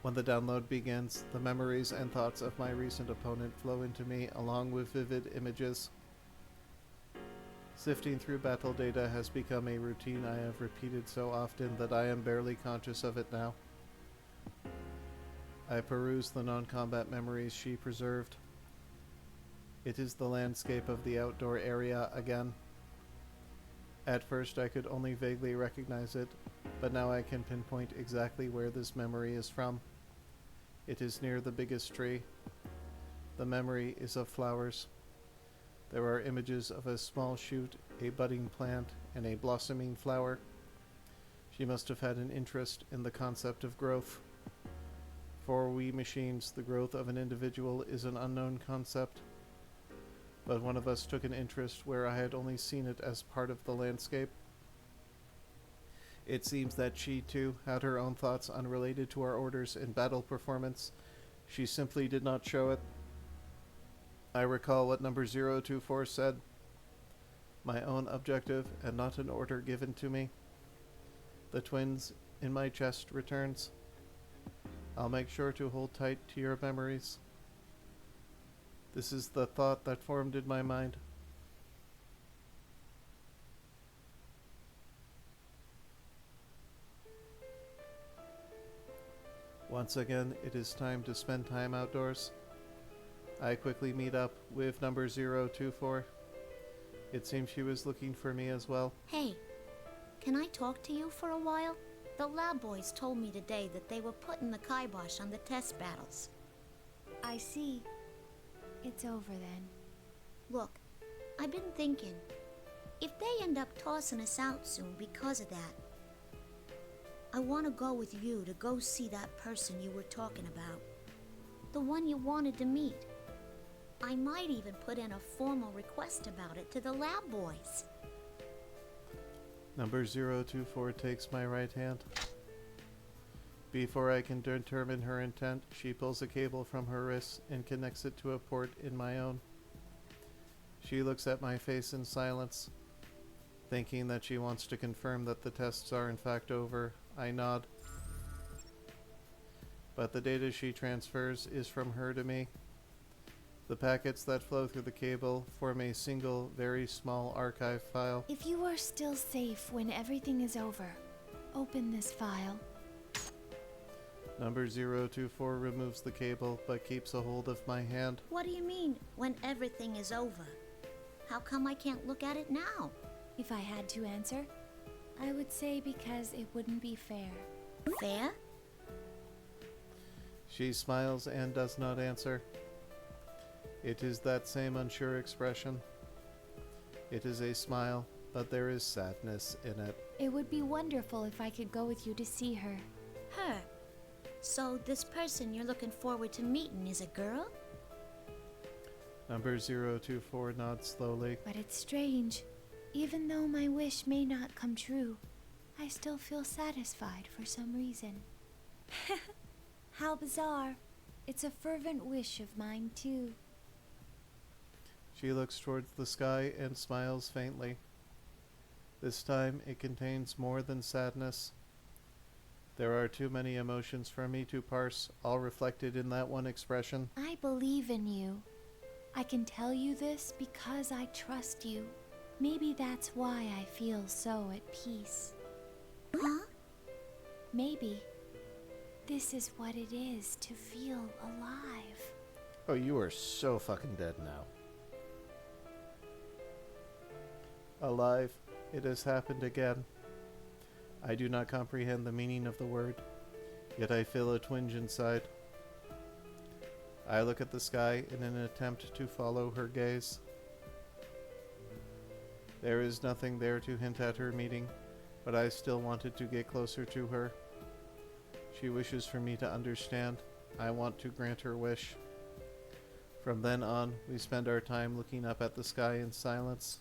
When the download begins, the memories and thoughts of my recent opponent flow into me along with vivid images. Sifting through battle data has become a routine I have repeated so often that I am barely conscious of it now. I peruse the non-combat memories she preserved. It is the landscape of the outdoor area again. At first I could only vaguely recognize it, but now I can pinpoint exactly where this memory is from. It is near the biggest tree. The memory is of flowers. There are images of a small shoot, a budding plant, and a blossoming flower. She must have had an interest in the concept of growth. For we machines, the growth of an individual is an unknown concept. But one of us took an interest where I had only seen it as part of the landscape. It seems that she, too, had her own thoughts unrelated to our orders and battle performance. She simply did not show it. I recall what number 024 said. My own objective and not an order given to me. The twins in my chest returns. I'll make sure to hold tight to your memories. This is the thought that formed in my mind. Once again, it is time to spend time outdoors. I quickly meet up with number 024. It seems she was looking for me as well. Hey, can I talk to you for a while? The lab boys told me today that they were putting the kibosh on the test battles. I see. It's over then. Look, I've been thinking, if they end up tossing us out soon because of that, I want to go with you to go see that person you were talking about. The one you wanted to meet. I might even put in a formal request about it to the lab boys. Number 024 takes my right hand. Before I can determine her intent, she pulls a cable from her wrist and connects it to a port in my own. She looks at my face in silence. Thinking that she wants to confirm that the tests are in fact over, I nod. But the data she transfers is from her to me. The packets that flow through the cable form a single, very small archive file. If you are still safe when everything is over, open this file. Number 024 removes the cable but keeps a hold of my hand. What do you mean, when everything is over? How come I can't look at it now? If I had to answer, I would say because it wouldn't be fair. Fair? She smiles and does not answer. It is that same unsure expression. It is a smile, but there is sadness in it. It would be wonderful if I could go with you to see her. Her? So this person you're looking forward to meeting is a girl? Number 024 nods slowly. But it's strange. Even though my wish may not come true, I still feel satisfied for some reason. How bizarre. It's a fervent wish of mine, too. She looks towards the sky and smiles faintly. This time it contains more than sadness. There are too many emotions for me to parse, all reflected in that one expression. I believe in you. I can tell you this because I trust you. Maybe that's why I feel so at peace. Huh? Maybe this is what it is to feel alive. Oh, you are so fucking dead now. Alive. It has happened again. I do not comprehend the meaning of the word, yet I feel a twinge inside. I look at the sky in an attempt to follow her gaze. There is nothing there to hint at her meeting, but I still wanted to get closer to her. She wishes for me to understand. I want to grant her wish. From then on, we spend our time looking up at the sky in silence.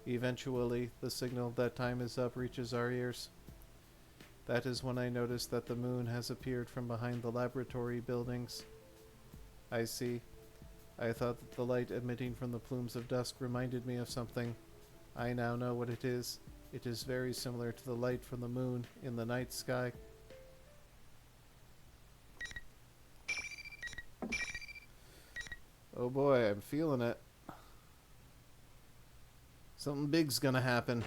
Eventually, the signal that time is up reaches our ears. That is when I notice that the moon has appeared from behind the laboratory buildings. I see. I thought that the light emitting from the plumes of dusk reminded me of something. I now know what it is. It is very similar to the light from the moon in the night sky. Oh boy, I'm feeling it. Something big's gonna happen.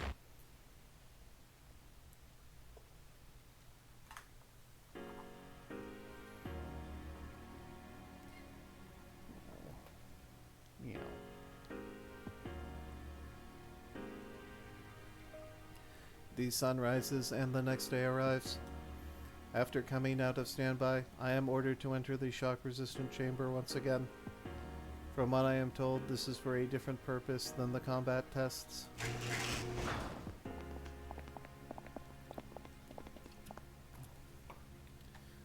Meow. The sun rises and the next day arrives. After coming out of standby, I am ordered to enter the shock-resistant chamber once again. From what I am told, this is for a different purpose than the combat tests.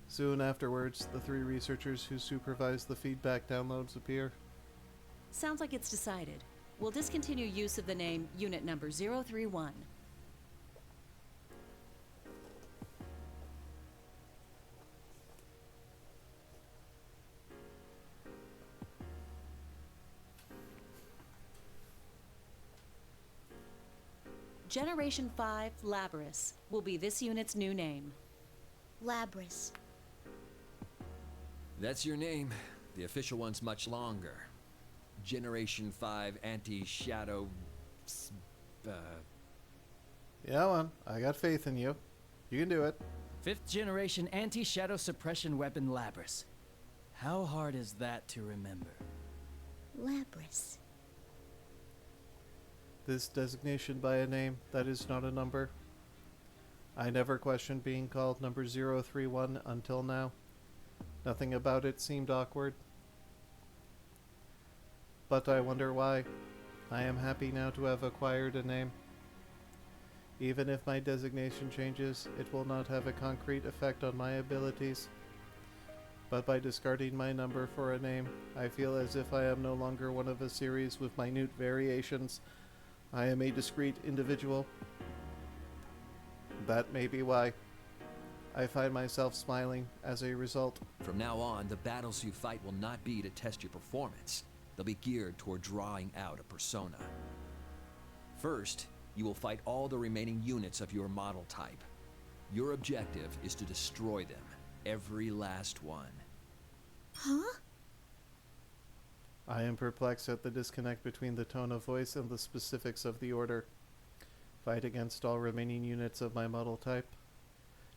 Soon afterwards, the 3 researchers who supervise the feedback downloads appear. Sounds like it's decided. We'll discontinue use of the name Unit Number 031. Generation 5 Labris will be this unit's new name. Labris. That's your name. The official one's much longer. Generation 5 Anti-Shadow... Yeah, man. I got faith in you. You can do it. 5th generation anti-shadow suppression weapon Labris. How hard is that to remember? Labris. This designation by a name that is not a number. I never questioned being called number 031 until now. Nothing about it seemed awkward. But I wonder why. I am happy now to have acquired a name. Even if my designation changes, it will not have a concrete effect on my abilities. But by discarding my number for a name, I feel as if I am no longer one of a series with minute variations. I am a discrete individual. That may be why. I find myself smiling as a result. From now on, the battles you fight will not be to test your performance. They'll be geared toward drawing out a persona. First, you will fight all the remaining units of your model type. Your objective is to destroy them, every last one. Huh? I am perplexed at the disconnect between the tone of voice and the specifics of the order. Fight against all remaining units of my model type.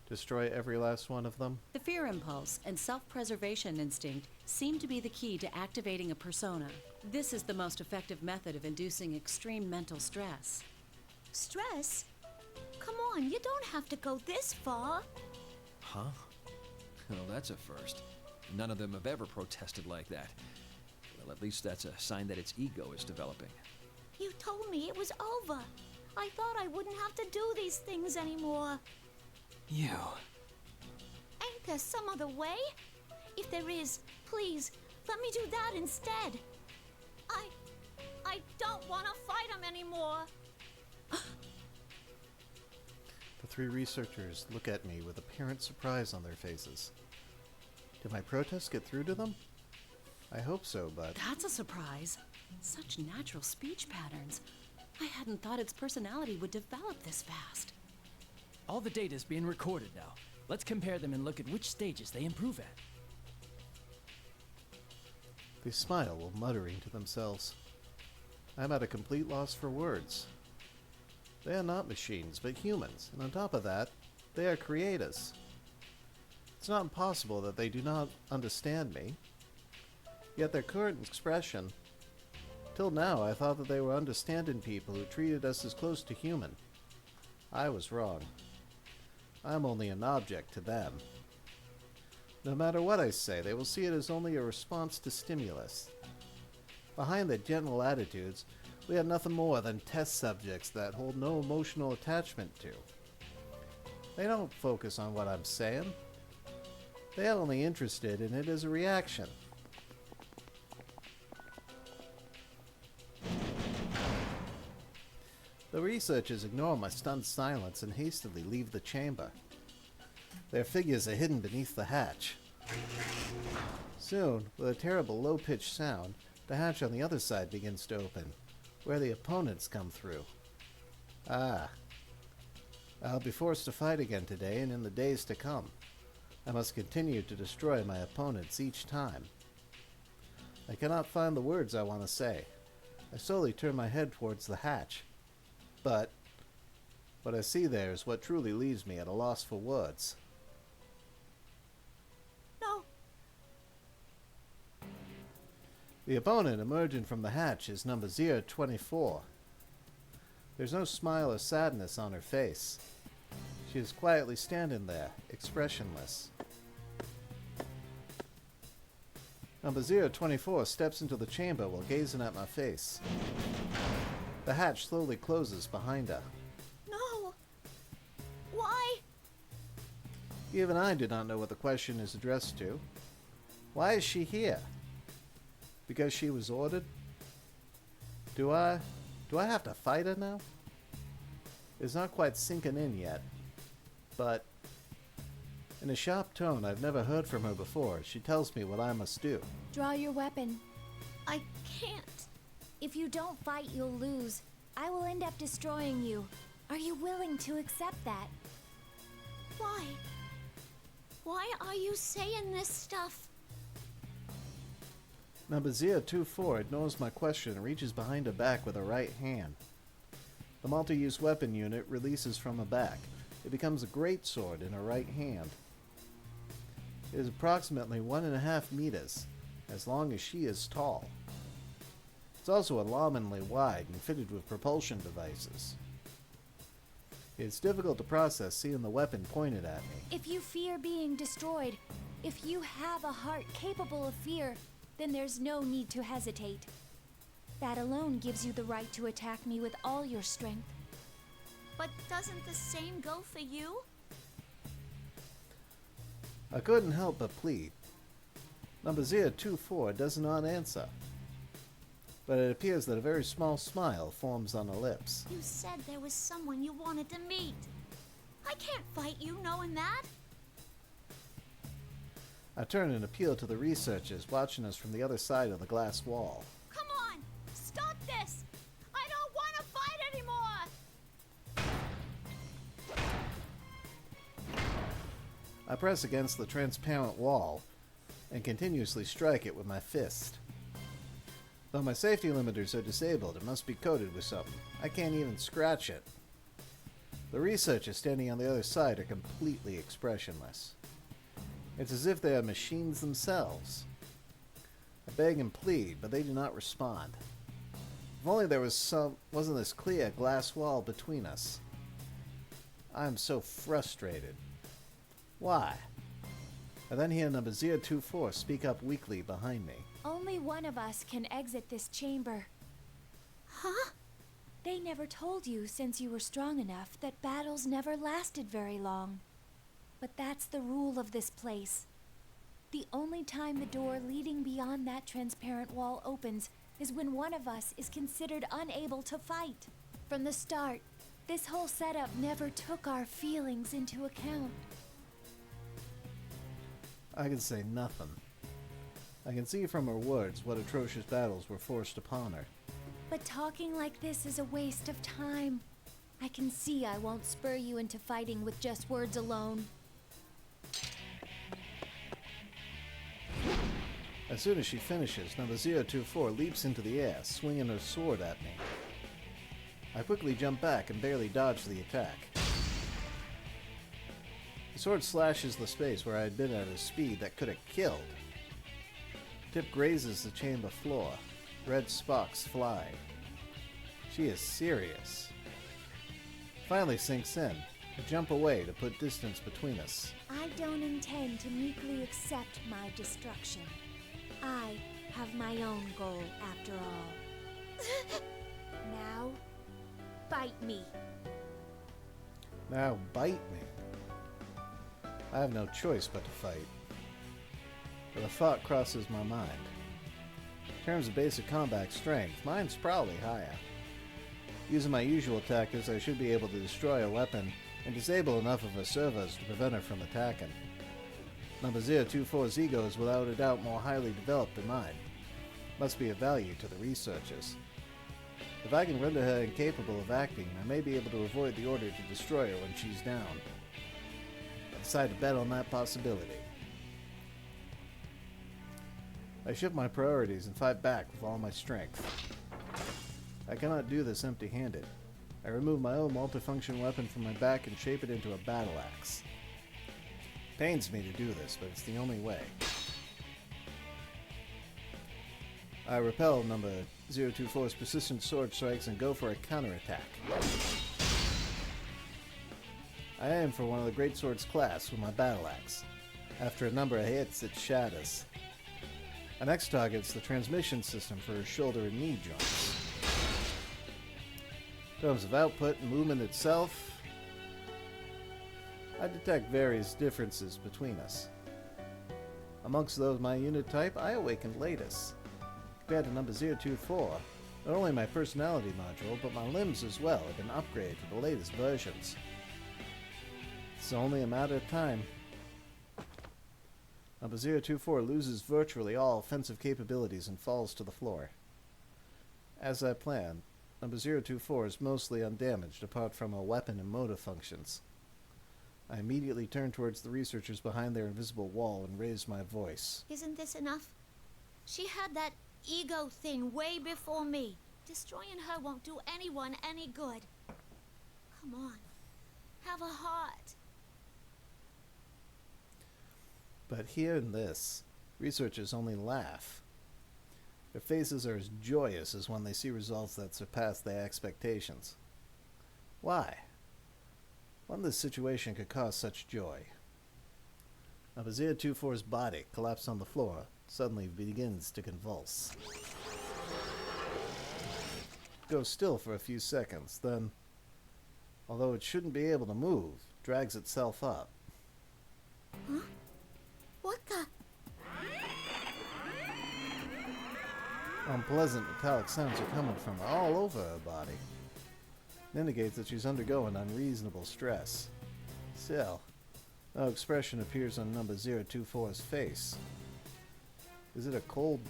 Destroy every last one of them. The fear impulse and self-preservation instinct seem to be the key to activating a persona. This is the most effective method of inducing extreme mental stress. Stress? Come on, you don't have to go this far. Huh? Well, that's a first. None of them have ever protested like that. Well, at least that's a sign that its ego is developing. You told me it was over. I thought I wouldn't have to do these things anymore. You. Ain't there some other way? If there is, please, let me do that instead. I don't want to fight him anymore. The three researchers look at me with apparent surprise on their faces. Did my protest get through to them? I hope so, but... That's a surprise. Such natural speech patterns. I hadn't thought its personality would develop this fast. All the data's being recorded now. Let's compare them and look at which stages they improve at. They smile while muttering to themselves. I'm at a complete loss for words. They are not machines, but humans, and on top of that, they are creators. It's not impossible that they do not understand me. Yet their current expression... Till now, I thought that they were understanding people who treated us as close to human. I was wrong. I'm only an object to them. No matter what I say, they will see it as only a response to stimulus. Behind their general attitudes, we have nothing more than test subjects that hold no emotional attachment to. They don't focus on what I'm saying. They are only interested in it as a reaction. The researchers ignore my stunned silence and hastily leave the chamber. Their figures are hidden beneath the hatch. Soon, with a terrible low-pitched sound, the hatch on the other side begins to open, where the opponents come through. Ah. I'll be forced to fight again today and in the days to come. I must continue to destroy my opponents each time. I cannot find the words I want to say. I slowly turn my head towards the hatch. But what I see there is what truly leaves me at a loss for words. No. The opponent emerging from the hatch is number 024. There's no smile or sadness on her face. She is quietly standing there, expressionless. Number 024 steps into the chamber while gazing at my face. The hatch slowly closes behind her. No! Why? Even I do not know what the question is addressed to. Why is she here? Because she was ordered? Do I have to fight her now? It's not quite sinking in yet. But in a sharp tone I've never heard from her before, she tells me what I must do. Draw your weapon. I can't. If you don't fight, you'll lose. I will end up destroying you. Are you willing to accept that? Why? Why are you saying this stuff? Number 024 ignores my question and reaches behind her back with her right hand. The multi-use weapon unit releases from her back. It becomes a greatsword in her right hand. It is approximately 1.5 meters, as long as she is tall. It's also alarmingly wide and fitted with propulsion devices. It's difficult to process seeing the weapon pointed at me. If you fear being destroyed, if you have a heart capable of fear, then there's no need to hesitate. That alone gives you the right to attack me with all your strength. But doesn't the same go for you? I couldn't help but plead. Number 024 does not answer. But it appears that a very small smile forms on her lips. You said there was someone you wanted to meet. I can't fight you knowing that. I turn and appeal to the researchers watching us from the other side of the glass wall. Come on! Stop this! I don't want to fight anymore! I press against the transparent wall and continuously strike it with my fist. Though my safety limiters are disabled, it must be coated with something. I can't even scratch it. The researchers standing on the other side are completely expressionless. It's as if they are machines themselves. I beg and plead, but they do not respond. If only there wasn't this clear glass wall between us. I am so frustrated. Why? I then hear number 024 speak up weakly behind me. Only one of us can exit this chamber. Huh? They never told you, since you were strong enough, that battles never lasted very long. But that's the rule of this place. The only time the door leading beyond that transparent wall opens is when one of us is considered unable to fight. From the start, This whole setup never took our feelings into account. I can say nothing. I can see from her words what atrocious battles were forced upon her. But talking like this is a waste of time. I can see I won't spur you into fighting with just words alone. As soon as she finishes, number 024 leaps into the air, swinging her sword at me. I quickly jump back and barely dodge the attack. The sword slashes the space where I had been at a speed that could have killed. Tip grazes the chamber floor. Red sparks fly. She is serious. Finally sinks in. I jump away to put distance between us. I don't intend to meekly accept my destruction. I have my own goal after all. Now, bite me. Now bite me. I have no choice but to fight. But a thought crosses my mind. In terms of basic combat strength, mine's probably higher. Using my usual tactics, I should be able to destroy a weapon and disable enough of her servos to prevent her from attacking. Number 024's ego is without a doubt more highly developed than mine. Must be of value to the researchers. If I can render her incapable of acting, I may be able to avoid the order to destroy her when she's down. I decide to bet on that possibility. I shift my priorities and fight back with all my strength. I cannot do this empty-handed. I remove my own multifunction weapon from my back and shape it into a battle axe. Pains me to do this, but it's the only way. I repel number 024's persistent sword strikes and go for a counterattack. I aim for one of the greatsword's class with my battle axe. After a number of hits, it shatters. I next targets the transmission system for her shoulder and knee joints. In terms of output and movement itself, I detect various differences between us. Amongst those my unit type, I awakened latest. Compared to number 024, not only my personality module, but my limbs as well have been upgraded to the latest versions. It's only a matter of time. Number 024 loses virtually all offensive capabilities and falls to the floor. As I planned, number 024 is mostly undamaged apart from a weapon and motor functions. I immediately turn towards the researchers behind their invisible wall and raise my voice. Isn't this enough? She had that ego thing way before me. Destroying her won't do anyone any good. Come on. Have a heart. But hearing this, researchers only laugh. Their faces are as joyous as when they see results that surpass their expectations. Why? What in this situation could cause such joy? Number 024's body, collapsed on the floor, suddenly begins to convulse. It goes still for a few seconds, then, although it shouldn't be able to move, drags itself up. Huh? What the? Unpleasant metallic sounds are coming from all over her body. It indicates that she's undergoing unreasonable stress. Still, no expression appears on number 024's face. Is it a cold,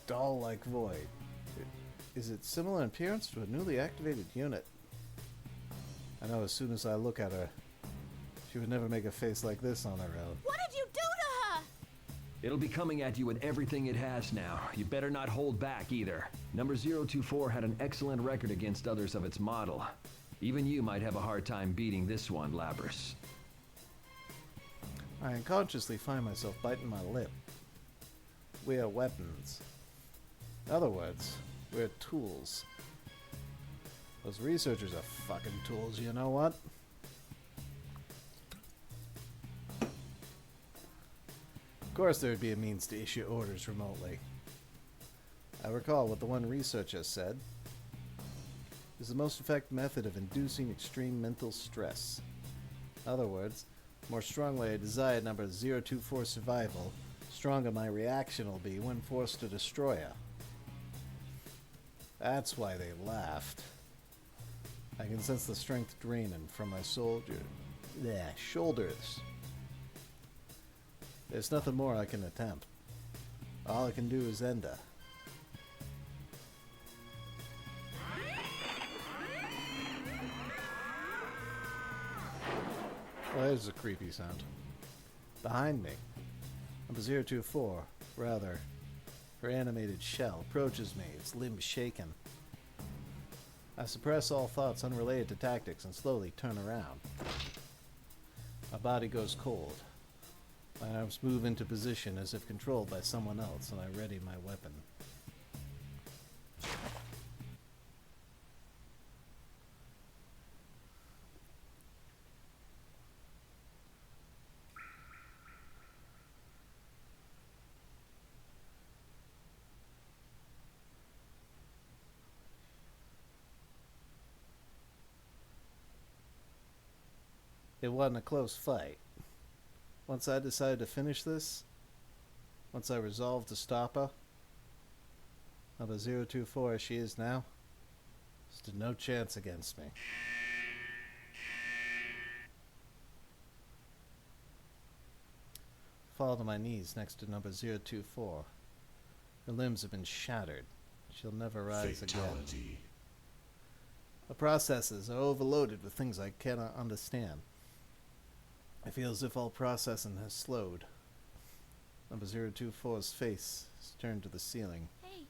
doll-like void? Is it similar in appearance to a newly activated unit? I know as soon as I look at her, she would never make a face like this on her own. What did you do to her? It'll be coming at you with everything it has now. You better not hold back either. Number 024 had an excellent record against others of its model. Even you might have a hard time beating this one, Labrys. I unconsciously find myself biting my lip. We are weapons. In other words, we're tools. Those researchers are fucking tools, you know what? Of course there would be a means to issue orders remotely. I recall what the one researcher said. Is the most effective method of inducing extreme mental stress. In other words, the more strongly I desire number 024 survival, stronger my reaction will be when forced to destroy her. That's why they laughed. I can sense the strength draining from my shoulders. There's nothing more I can attempt. All I can do is end her. Well, there's a creepy sound. Behind me, number 024, rather, her animated shell approaches me, its limbs shaken. I suppress all thoughts unrelated to tactics and slowly turn around. My body goes cold. My arms move into position as if controlled by someone else, and I ready my weapon. It wasn't a close fight. Once I decided to finish this, once I resolved to stop her, number 024 as she is now, stood no chance against me. Fall to my knees next to number 024. Her limbs have been shattered. She'll never rise again. The processes are overloaded with things I cannot understand. I feel as if all processing has slowed. Number 024's face is turned to the ceiling. Hey,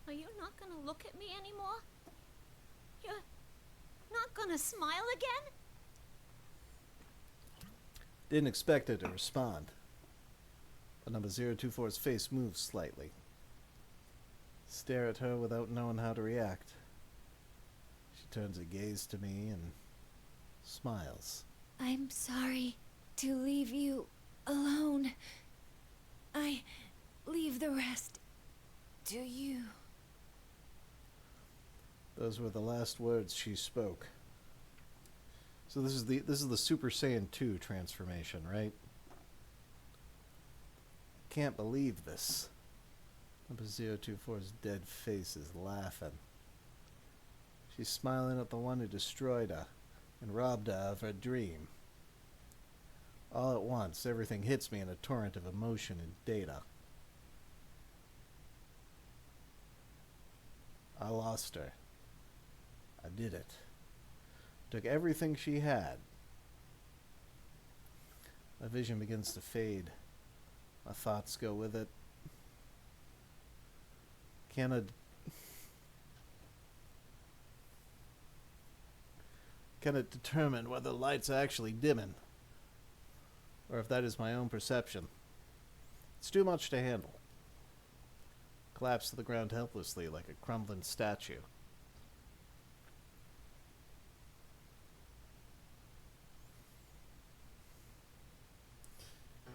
are you not gonna look at me anymore? You're not gonna smile again? Didn't expect her to respond. But number 024's face moves slightly. Stare at her without knowing how to react. She turns a gaze to me and smiles. I'm sorry to leave you alone. I leave the rest to you. Those were the last words she spoke. So this is the Super Saiyan 2 transformation, right? Can't believe this. Number 024's dead face is laughing. She's smiling at the one who destroyed her and robbed her of her dream. All at once, everything hits me in a torrent of emotion and data. I lost her. I did it. Took everything she had. My vision begins to fade. My thoughts go with it. Cannot determine whether the lights are actually dimming, or if that is my own perception. It's too much to handle. Collapse to the ground helplessly like a crumbling statue.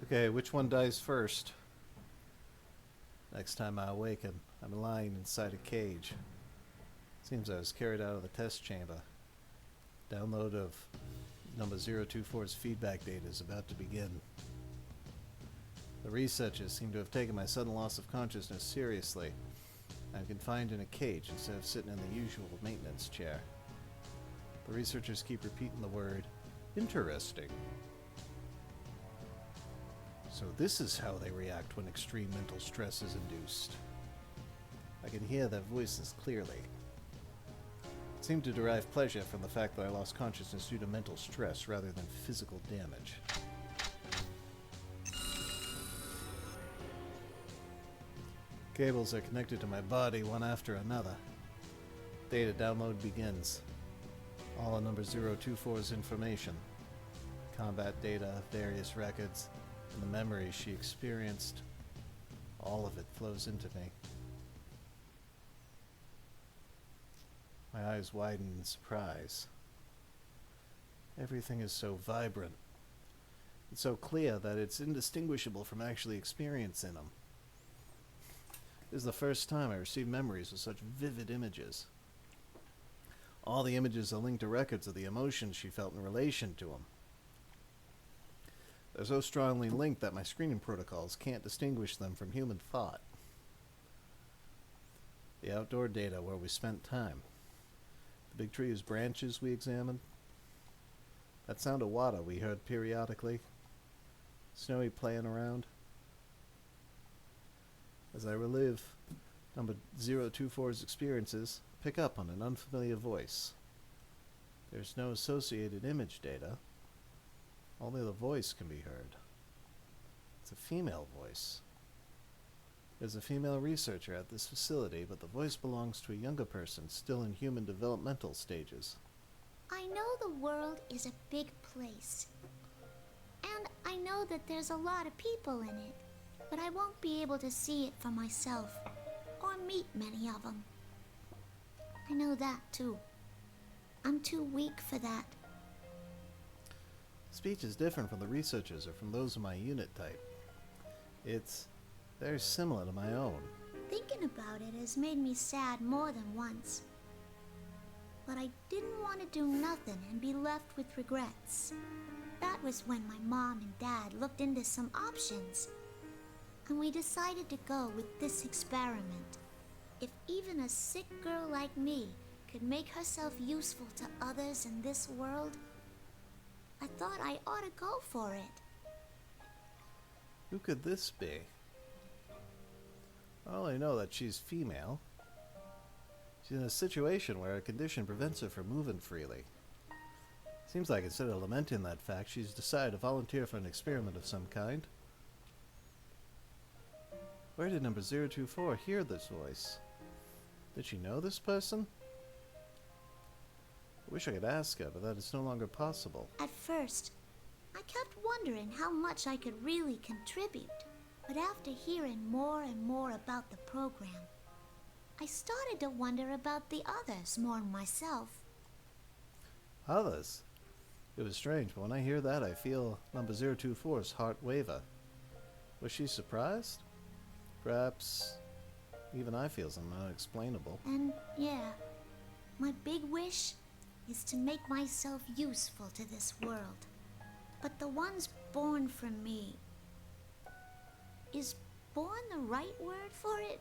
Okay, which one dies first? Next time I awaken, I'm lying inside a cage. Seems I was carried out of the test chamber. Download of number 024's feedback data is about to begin. The researchers seem to have taken my sudden loss of consciousness seriously. I'm confined in a cage instead of sitting in the usual maintenance chair. The researchers keep repeating the word, interesting. So this is how they react when extreme mental stress is induced. I can hear their voices clearly. Seem to derive pleasure from the fact that I lost consciousness due to mental stress rather than physical damage. Cables are connected to my body one after another. Data download begins. All on number 024's information. Combat data, various records, and the memories she experienced. All of it flows into me. My eyes widen in surprise. Everything is so vibrant. It's so clear that it's indistinguishable from actually experiencing them. This is the first time I received memories with such vivid images. All the images are linked to records of the emotions she felt in relation to them. They're so strongly linked that my screening protocols can't distinguish them from human thought. The outdoor data where we spent time. The big tree whose branches we examined? That sound of water we heard periodically. Snowy playing around. As I relive number 024's experiences, pick up on an unfamiliar voice. There's no associated image data. Only the voice can be heard. It's a female voice. There's a female researcher at this facility, but the voice belongs to a younger person still in human developmental stages. I know the world is a big place. And I know that there's a lot of people in it, but I won't be able to see it for myself, or meet many of them. I know that, too. I'm too weak for that. Speech is different from the researchers or from those of my unit type. It's very similar to my own. Thinking about it has made me sad more than once. But I didn't want to do nothing and be left with regrets. That was when my mom and dad looked into some options. And we decided to go with this experiment. If even a sick girl like me could make herself useful to others in this world, I thought I ought to go for it. Who could this be? I only know that she's female. She's in a situation where a condition prevents her from moving freely. Seems like instead of lamenting that fact, she's decided to volunteer for an experiment of some kind. Where did number 024 hear this voice? Did she know this person? I wish I could ask her, but that is no longer possible. At first, I kept wondering how much I could really contribute. But after hearing more and more about the program, I started to wonder about the others more than myself. Others? It was strange, but when I hear that, I feel number 024's heart waver. Was she surprised? Perhaps even I feel something unexplainable. And yeah, my big wish is to make myself useful to this world. But the ones born from me... Is born the right word for it?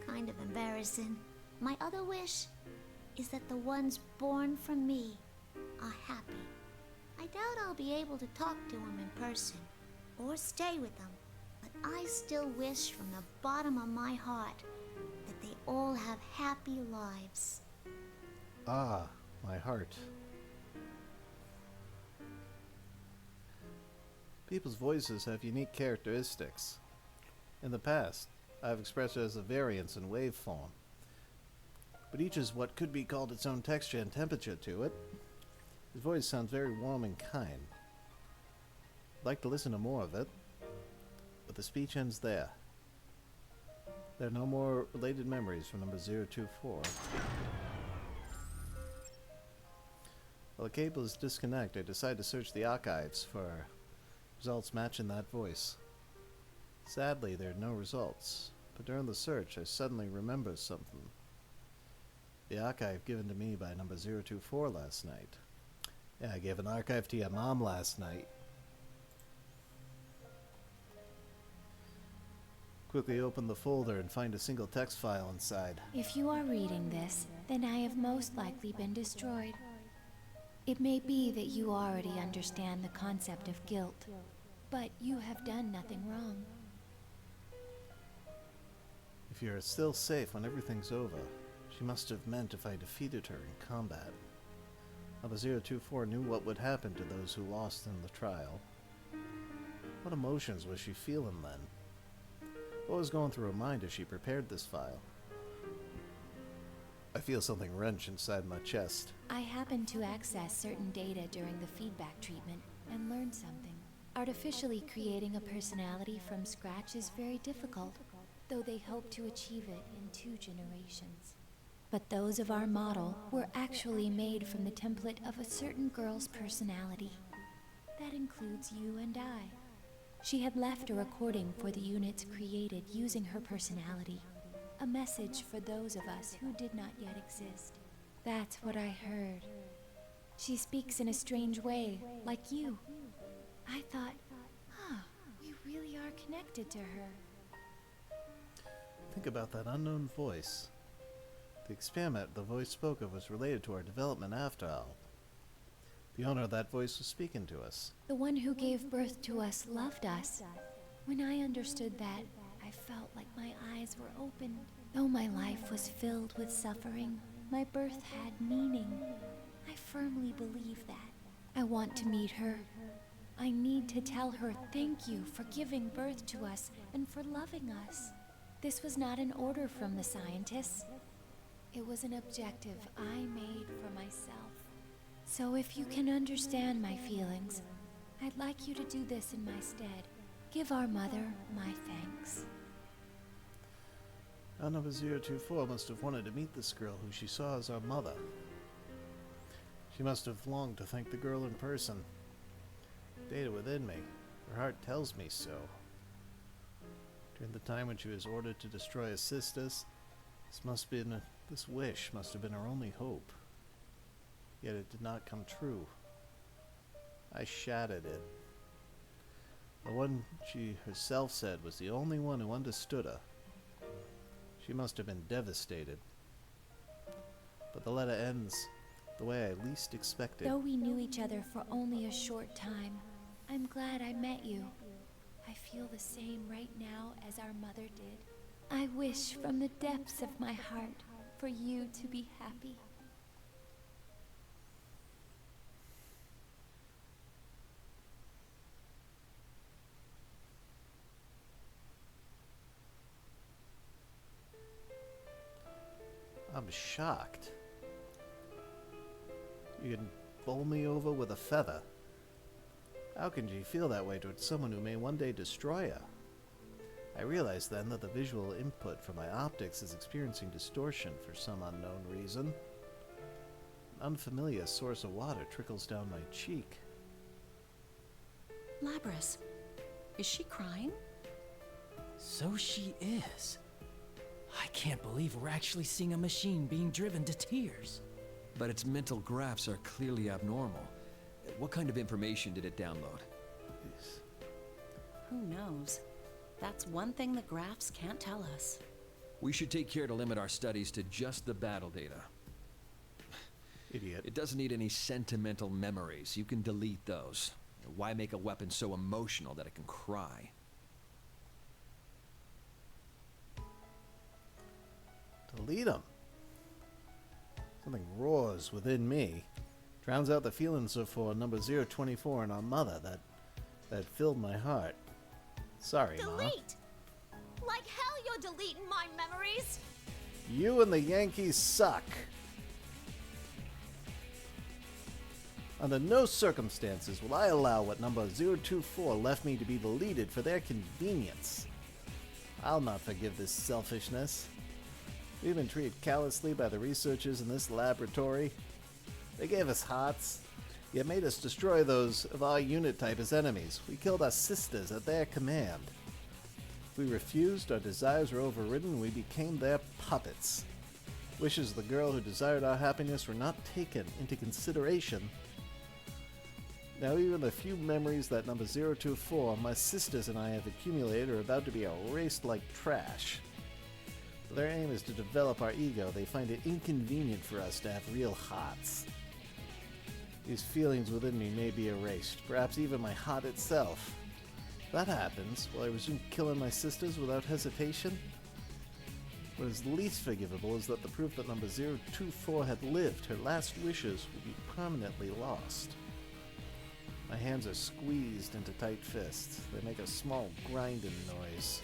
Kind of embarrassing. My other wish is that the ones born from me are happy. I doubt I'll be able to talk to them in person or stay with them, but I still wish from the bottom of my heart that they all have happy lives. Ah, my heart. People's voices have unique characteristics. In the past, I have expressed it as a variance in waveform, but each has what could be called its own texture and temperature to it. His voice sounds very warm and kind. I'd like to listen to more of it, but the speech ends there. There are no more related memories from number 024. While the cable is disconnected, I decide to search the archives for results matching that voice. Sadly, there are no results, but during the search I suddenly remember something. The archive given to me by number 024 last night. Yeah, I gave an archive to your mom last night. Quickly open the folder and find a single text file inside. If you are reading this, then I have most likely been destroyed. It may be that you already understand the concept of guilt, but you have done nothing wrong. If you're still safe when everything's over, she must have meant if I defeated her in combat. Number 024 knew what would happen to those who lost in the trial. What emotions was she feeling then? What was going through her mind as she prepared this file? I feel something wrench inside my chest. I happened to access certain data during the feedback treatment and learned something. Artificially creating a personality from scratch is very difficult, though they hope to achieve it in 2 generations. But those of our model were actually made from the template of a certain girl's personality. That includes you and I. She had left a recording for the units created using her personality. A message for those of us who did not yet exist. That's what I heard. She speaks in a strange way, like you. I thought, we really are connected to her. Think about that unknown voice. The experiment the voice spoke of was related to our development after all. The owner of that voice was speaking to us. The one who gave birth to us loved us. When I understood that, I felt like my eyes were opened. Though my life was filled with suffering, my birth had meaning. I firmly believe that. I want to meet her. I need to tell her thank you for giving birth to us and for loving us. This was not an order from the scientists. It was an objective I made for myself. So if you can understand my feelings, I'd like you to do this in my stead. Give our mother my thanks. Our number 024 must have wanted to meet this girl who she saw as our mother. She must have longed to thank the girl in person. Data within me. Her heart tells me so. During the time when she was ordered to destroy his sisters, this wish must have been her only hope. Yet it did not come true. I shattered it. The one she herself said was the only one who understood her. She must have been devastated. But the letter ends the way I least expected. Though we knew each other for only a short time, I'm glad I met you. I feel the same right now as our mother did. I wish from the depths of my heart for you to be happy. I'm shocked. You can bowl me over with a feather. How can she feel that way towards someone who may one day destroy her? I realize then that the visual input from my optics is experiencing distortion for some unknown reason. An unfamiliar source of water trickles down my cheek. Labrys, is she crying? So she is. I can't believe we're actually seeing a machine being driven to tears. But its mental graphs are clearly abnormal. What kind of information did it download? Who knows? That's one thing the graphs can't tell us. We should take care to limit our studies to just the battle data. Idiot. It doesn't need any sentimental memories. You can delete those. Why make a weapon so emotional that it can cry? Delete them. Something roars within me. Drowns out the feelings for number 024 and our mother that filled my heart. Sorry, Ma. Delete! Like hell you're deleting my memories! You and the Yankees suck. Under no circumstances will I allow what number 024 left me to be deleted for their convenience. I'll not forgive this selfishness. We've been treated callously by the researchers in this laboratory. They gave us hearts, yet made us destroy those of our unit type as enemies. We killed our sisters at their command. If we refused, our desires were overridden, we became their puppets. Wishes of the girl who desired our happiness were not taken into consideration. Now even the few memories that number 024, my sisters and I have accumulated are about to be erased like trash. Their aim is to develop our ego. They find it inconvenient for us to have real hearts. These feelings within me may be erased, perhaps even my heart itself. If that happens, will I resume killing my sisters without hesitation? What is least forgivable is that the proof that number 024 had lived, her last wishes, will be permanently lost. My hands are squeezed into tight fists. They make a small grinding noise.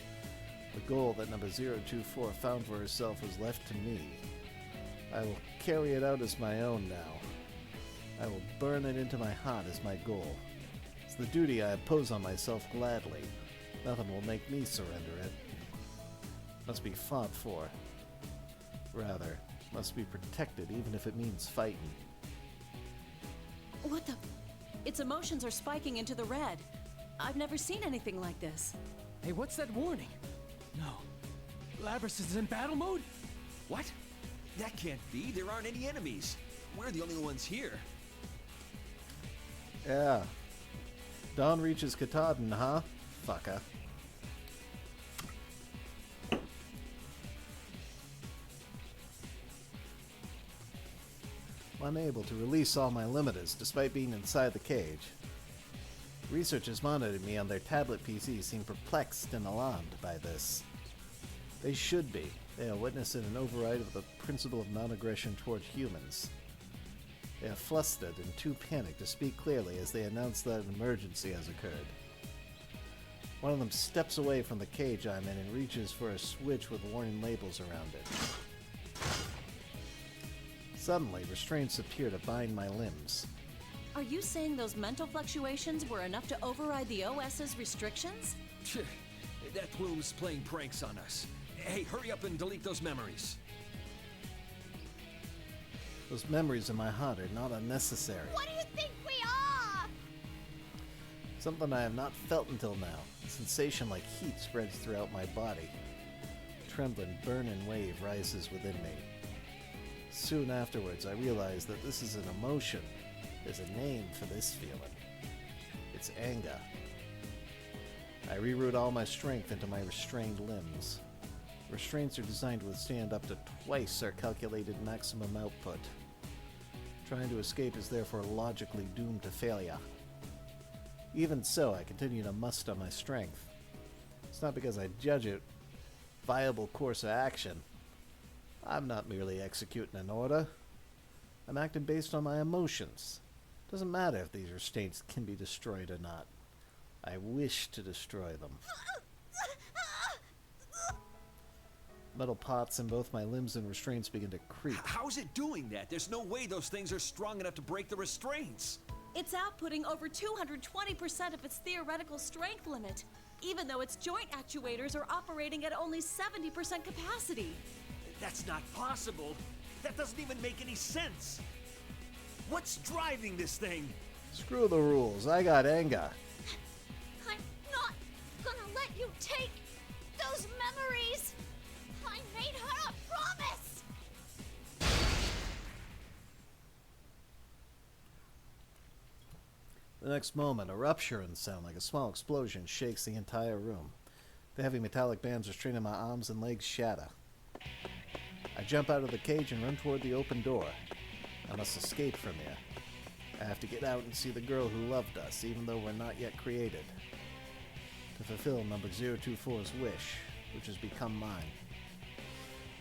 The goal that number 024 found for herself was left to me. I will carry it out as my own now. I will burn it into my heart as my goal. It's the duty I impose on myself gladly. Nothing will make me surrender it. Must be fought for. Rather, must be protected even if it means fighting. What the? Its emotions are spiking into the red. I've never seen anything like this. Hey, what's that warning? No. Labrys is in battle mode? What? That can't be. There aren't any enemies. We're the only ones here. Yeah. Dawn reaches Katahdin, huh? Fucker. unable to release all my limiters despite being inside the cage. Researchers monitoring me on their tablet PCs seem perplexed and alarmed by this. They should be. They are witnessing an override of the principle of non-aggression toward humans. They are flustered and too panicked to speak clearly as they announce that an emergency has occurred. One of them steps away from the cage I'm in and reaches for a switch with warning labels around it. Suddenly, restraints appear to bind my limbs. Are you saying those mental fluctuations were enough to override the OS's restrictions? That plume's playing pranks on us. Hey, hurry up and delete those memories. Those memories in my heart are not unnecessary. What do you think we are? Something I have not felt until now. A sensation like heat spreads throughout my body. A trembling, burning wave rises within me. Soon afterwards, I realize that this is an emotion. There's a name for this feeling. It's anger. I reroute all my strength into my restrained limbs. Restraints are designed to withstand up to twice our calculated maximum output. Trying to escape is therefore logically doomed to failure. Even so, I continue to muster my strength. It's not because I judge it viable course of action. I'm not merely executing an order. I'm acting based on my emotions. Doesn't matter if these restraints can be destroyed or not. I wish to destroy them. Metal pots in both my limbs and restraints begin to creak. How's it doing that? There's no way those things are strong enough to break the restraints. It's outputting over 220% of its theoretical strength limit, even though its joint actuators are operating at only 70% capacity. That's not possible. That doesn't even make any sense. What's driving this thing? Screw the rules. I got anger. I'm not gonna let you take those memories. I made her a promise. The next moment, a rupturing sound like a small explosion shakes the entire room. The heavy metallic bands restraining my arms and legs shatter. I jump out of the cage and run toward the open door. I must escape from here. I have to get out and see the girl who loved us, even though we're not yet created. To fulfill number 024's wish, which has become mine.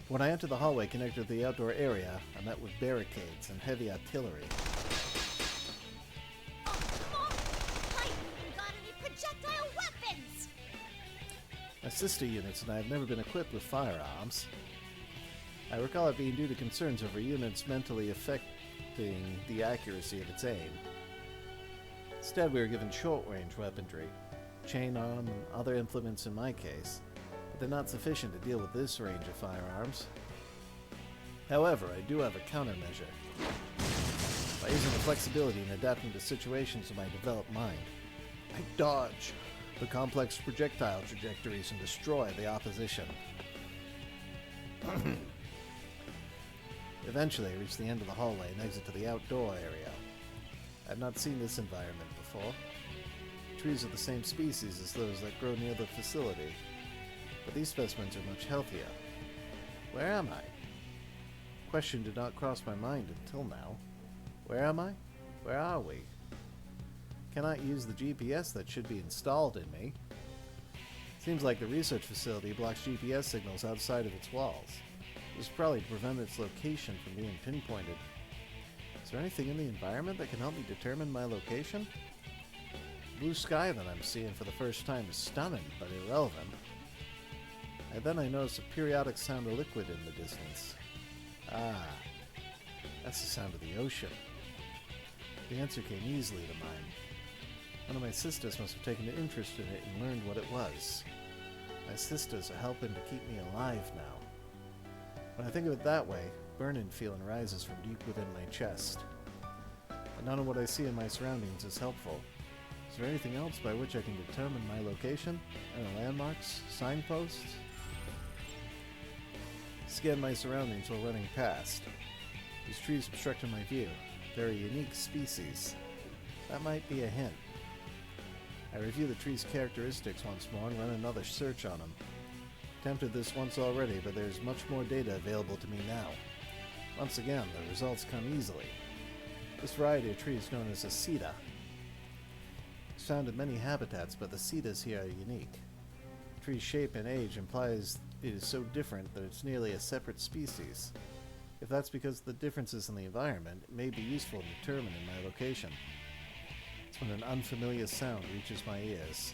When I entered the hallway connected to the outdoor area, I met with barricades and heavy artillery. My sister units and I have never been equipped with firearms. I recall it being due to concerns over units mentally affecting the accuracy of its aim. Instead, we were given short-range weaponry, chain arm, and other implements in my case, but they're not sufficient to deal with this range of firearms. However, I do have a countermeasure. By using the flexibility and adapting to situations of my developed mind, I dodge the complex projectile trajectories and destroy the opposition. Eventually, I reach the end of the hallway and exit to the outdoor area. I have not seen this environment before. Trees are the same species as those that grow near the facility, but these specimens are much healthier. Where am I? Question did not cross my mind until now. Where am I? Where are we? Cannot use the GPS that should be installed in me. Seems like the research facility blocks GPS signals outside of its walls. This is probably to prevent its location from being pinpointed. Is there anything in the environment that can help me determine my location? The blue sky that I'm seeing for the first time is stunning, but irrelevant. And then I notice a periodic sound of liquid in the distance. Ah, that's the sound of the ocean. The answer came easily to mind. One of my sisters must have taken an interest in it and learned what it was. My sisters are helping to keep me alive now. When I think of it that way, burning feeling rises from deep within my chest. But none of what I see in my surroundings is helpful. Is there anything else by which I can determine my location? Any landmarks? Signposts? Scan my surroundings while running past. These trees obstructing my view. They're a unique species. That might be a hint. I review the tree's characteristics once more and run another search on them. Attempted this once already, but there's much more data available to me now. Once again, the results come easily. This variety of tree is known as a cedar. It's found in many habitats, but the cedars here are unique. The tree's shape and age implies it is so different that it's nearly a separate species. If that's because of the differences in the environment, it may be useful in determining my location. It's when an unfamiliar sound reaches my ears.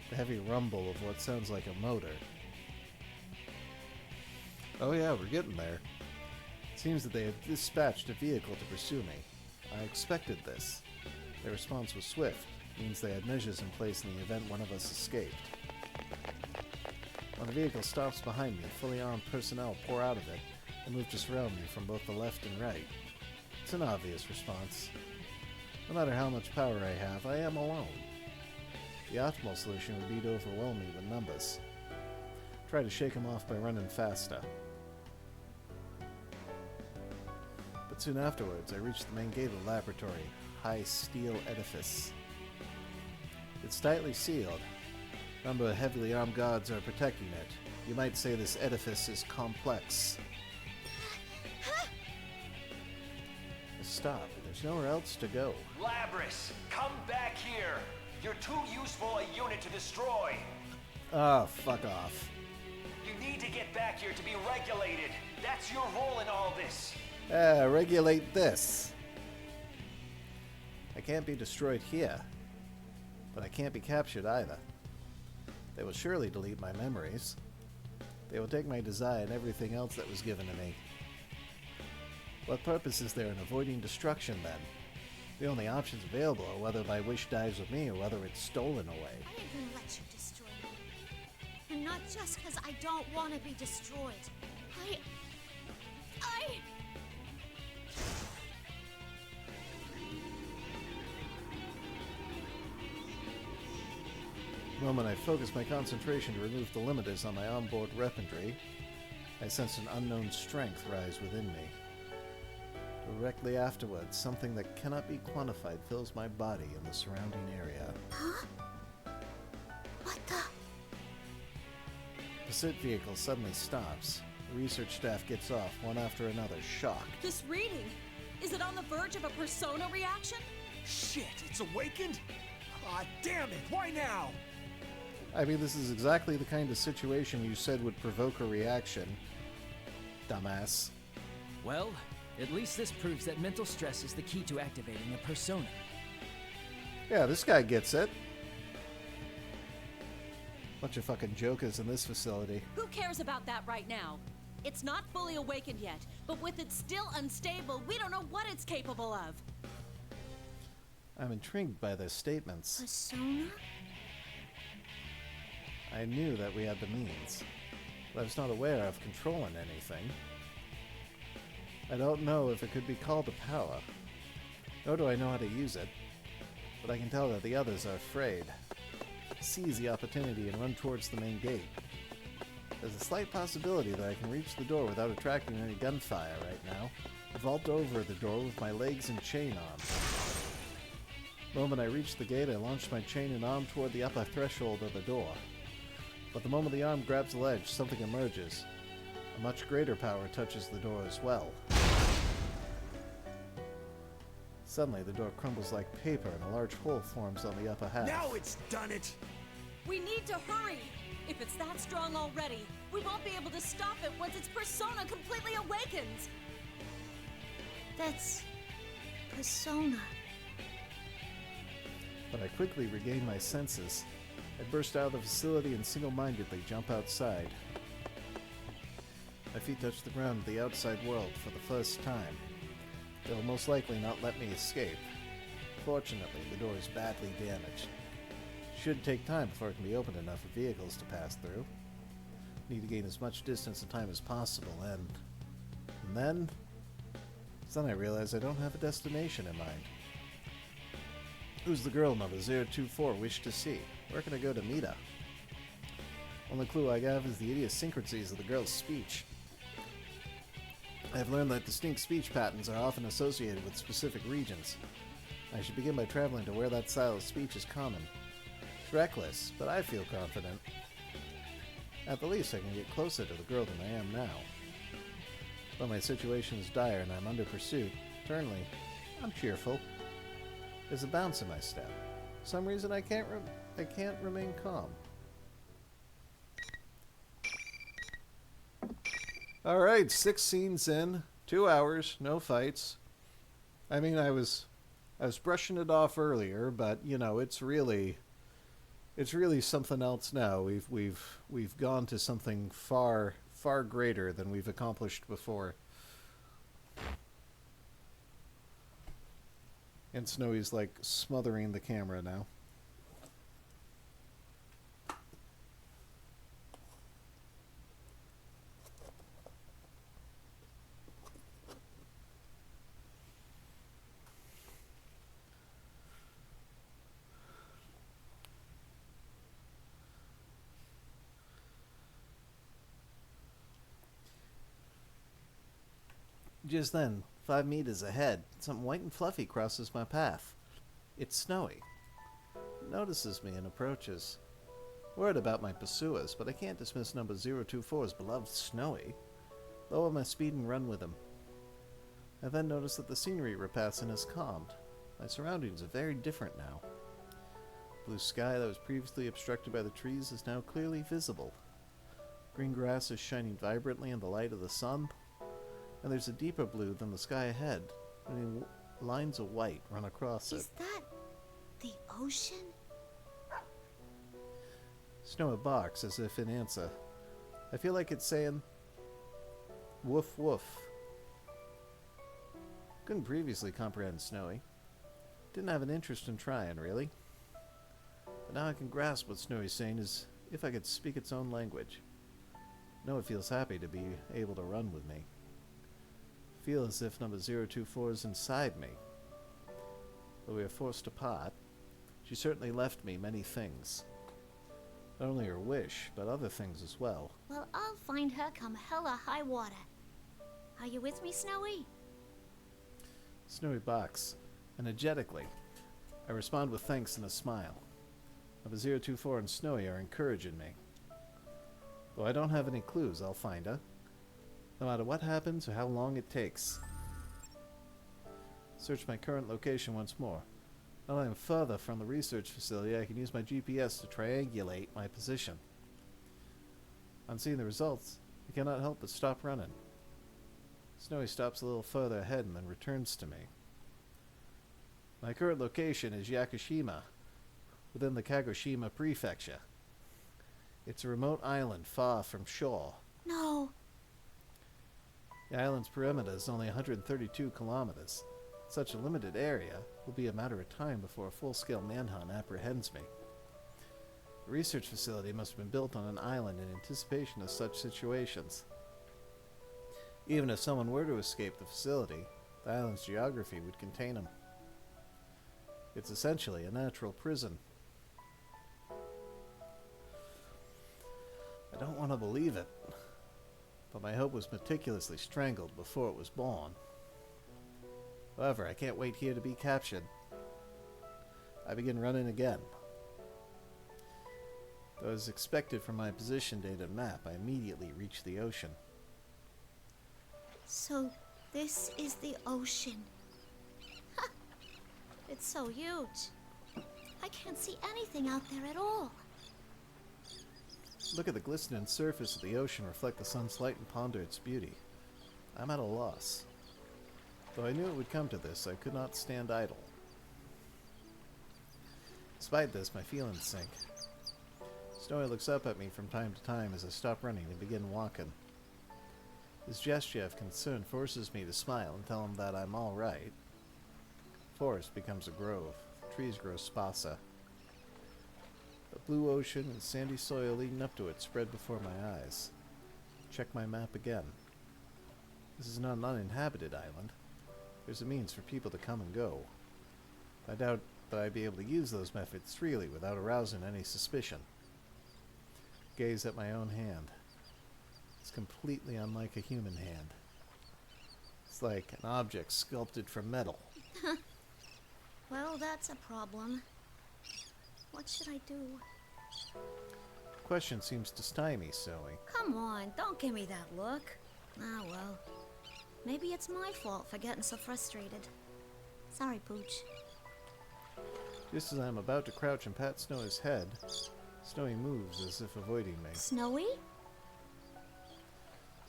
The heavy rumble of what sounds like a motor. Oh yeah, we're getting there. It seems that they have dispatched a vehicle to pursue me. I expected this. Their response was swift. It means they had measures in place in the event one of us escaped. When the vehicle stops behind me, fully armed personnel pour out of it and move to surround me from both the left and right. It's an obvious response. No matter how much power I have, I am alone. The optimal solution would be to overwhelm me with numbers. Try to shake them off by running faster. But soon afterwards, I reached the main gate of the laboratory, high steel edifice. It's tightly sealed. A number of heavily armed guards are protecting it. You might say this edifice is complex. Stop. There's nowhere else to go. Labrys, come back here. You're too useful a unit to destroy. Oh, fuck off. You need to get back here to be regulated. That's your role in all this. Regulate this. I can't be destroyed here. But I can't be captured either. They will surely delete my memories. They will take my desire and everything else that was given to me. What purpose is there in avoiding destruction, then? The only options available are whether my wish dies with me or whether it's stolen away. I ain't gonna let you destroy me. And not just because I don't want to be destroyed. The moment I focus my concentration to remove the limiters on my onboard weaponry, I sense an unknown strength rise within me. Directly afterwards, something that cannot be quantified fills my body and the surrounding area. Huh? What the? The pursuit vehicle suddenly stops. The research staff gets off, one after another, shocked. This reading! Is it on the verge of a persona reaction? Shit, it's awakened? Ah, damn it, why now? I mean, this is exactly the kind of situation you said would provoke a reaction. Dumbass. Well, at least this proves that mental stress is the key to activating a persona. Yeah, this guy gets it. Bunch of fucking jokers in this facility. Who cares about that right now? It's not fully awakened yet, but with it still unstable, we don't know what it's capable of. I'm intrigued by their statements. Persona? I knew that we had the means, but I was not aware of controlling anything. I don't know if it could be called a power, nor do I know how to use it, but I can tell that the others are afraid. Seize the opportunity and run towards the main gate. There's a slight possibility that I can reach the door without attracting any gunfire right now. I vault over the door with my legs and chain on. The moment I reach the gate, I launch my chain and arm toward the upper threshold of the door. But the moment the arm grabs the ledge, something emerges. A much greater power touches the door as well. Suddenly, the door crumbles like paper and a large hole forms on the upper half. Now it's done it! We need to hurry! If it's that strong already, we won't be able to stop it once its persona completely awakens! That's... persona. But I quickly regain my senses. I burst out of the facility and single-mindedly jump outside. My feet touch the ground of the outside world for the first time. They will most likely not let me escape. Fortunately, the door is badly damaged. It should take time before it can be opened enough for vehicles to pass through. Need to gain as much distance and time as possible, and then I realize I don't have a destination in mind. Who's the girl number 024 wish to see? Where can I go to meet her? Only clue I have is the idiosyncrasies of the girl's speech. I have learned that distinct speech patterns are often associated with specific regions. I should begin by traveling to where that style of speech is common. It's reckless, but I feel confident. At the least, I can get closer to the girl than I am now. Though my situation is dire and I'm under pursuit, internally, I'm cheerful. There's a bounce in my step. For some reason I can't remain calm. Alright, 6 scenes in, 2 hours, no fights. I mean, I was brushing it off earlier, but you know, it's really something else now. We've gone to something far greater than we've accomplished before. And Snowy's like smothering the camera now. Just then, 5 meters ahead, something white and fluffy crosses my path. It's Snowy. It notices me and approaches. Worried about my pursuers, but I can't dismiss number 024's beloved Snowy. Lower my speed and run with him. I then notice that the scenery we're passing has calmed. My surroundings are very different now. Blue sky that was previously obstructed by the trees is now clearly visible. Green grass is shining vibrantly in the light of the sun, and there's a deeper blue than the sky ahead. I mean, lines of white run across it. Is that the ocean? Snowy barks as if in answer. I feel like it's saying, woof woof. Couldn't previously comprehend Snowy. Didn't have an interest in trying, really. But now I can grasp what Snowy's saying as if I could speak its own language. I know it feels happy to be able to run with me. Feel as if number 024 is inside me. Though we are forced apart, she certainly left me many things. Not only her wish, but other things as well. Well, I'll find her come hella high water. Are you with me, Snowy? Snowy barks, energetically. I respond with thanks and a smile. Number 024 and Snowy are encouraging me. Though I don't have any clues, I'll find her. No matter what happens or how long it takes. Search my current location once more. Now that I'm further from the research facility, I can use my GPS to triangulate my position. On seeing the results, I cannot help but stop running. Snowy stops a little further ahead and then returns to me. My current location is Yakushima, within the Kagoshima Prefecture. It's a remote island far from shore. No. The island's perimeter is only 132 kilometers. Such a limited area will be a matter of time before a full-scale manhunt apprehends me. The research facility must have been built on an island in anticipation of such situations. Even if someone were to escape the facility, the island's geography would contain him. It's essentially a natural prison. I don't want to believe it, but my hope was meticulously strangled before it was born. However, I can't wait here to be captured. I begin running again. Though as expected from my position data map, I immediately reach the ocean. So, this is the ocean. Ha! It's so huge. I can't see anything out there at all. Look at the glistening surface of the ocean reflect the sun's light and ponder its beauty. I'm at a loss. Though I knew it would come to this, I could not stand idle. Despite this, my feelings sink. Snowy looks up at me from time to time as I stop running and begin walking. His gesture of concern forces me to smile and tell him that I'm all right. Forest becomes a grove. Trees grow sparser. The blue ocean and sandy soil leading up to it spread before my eyes. Check my map again. This is not an uninhabited island. There's a means for people to come and go. I doubt that I'd be able to use those methods freely without arousing any suspicion. Gaze at my own hand. It's completely unlike a human hand. It's like an object sculpted from metal. Well, that's a problem. What should I do? The question seems to stymie Snowy. Come on, don't give me that look. Ah, well. Maybe it's my fault for getting so frustrated. Sorry, Pooch. Just as I'm about to crouch and pat Snowy's head, Snowy moves as if avoiding me. Snowy?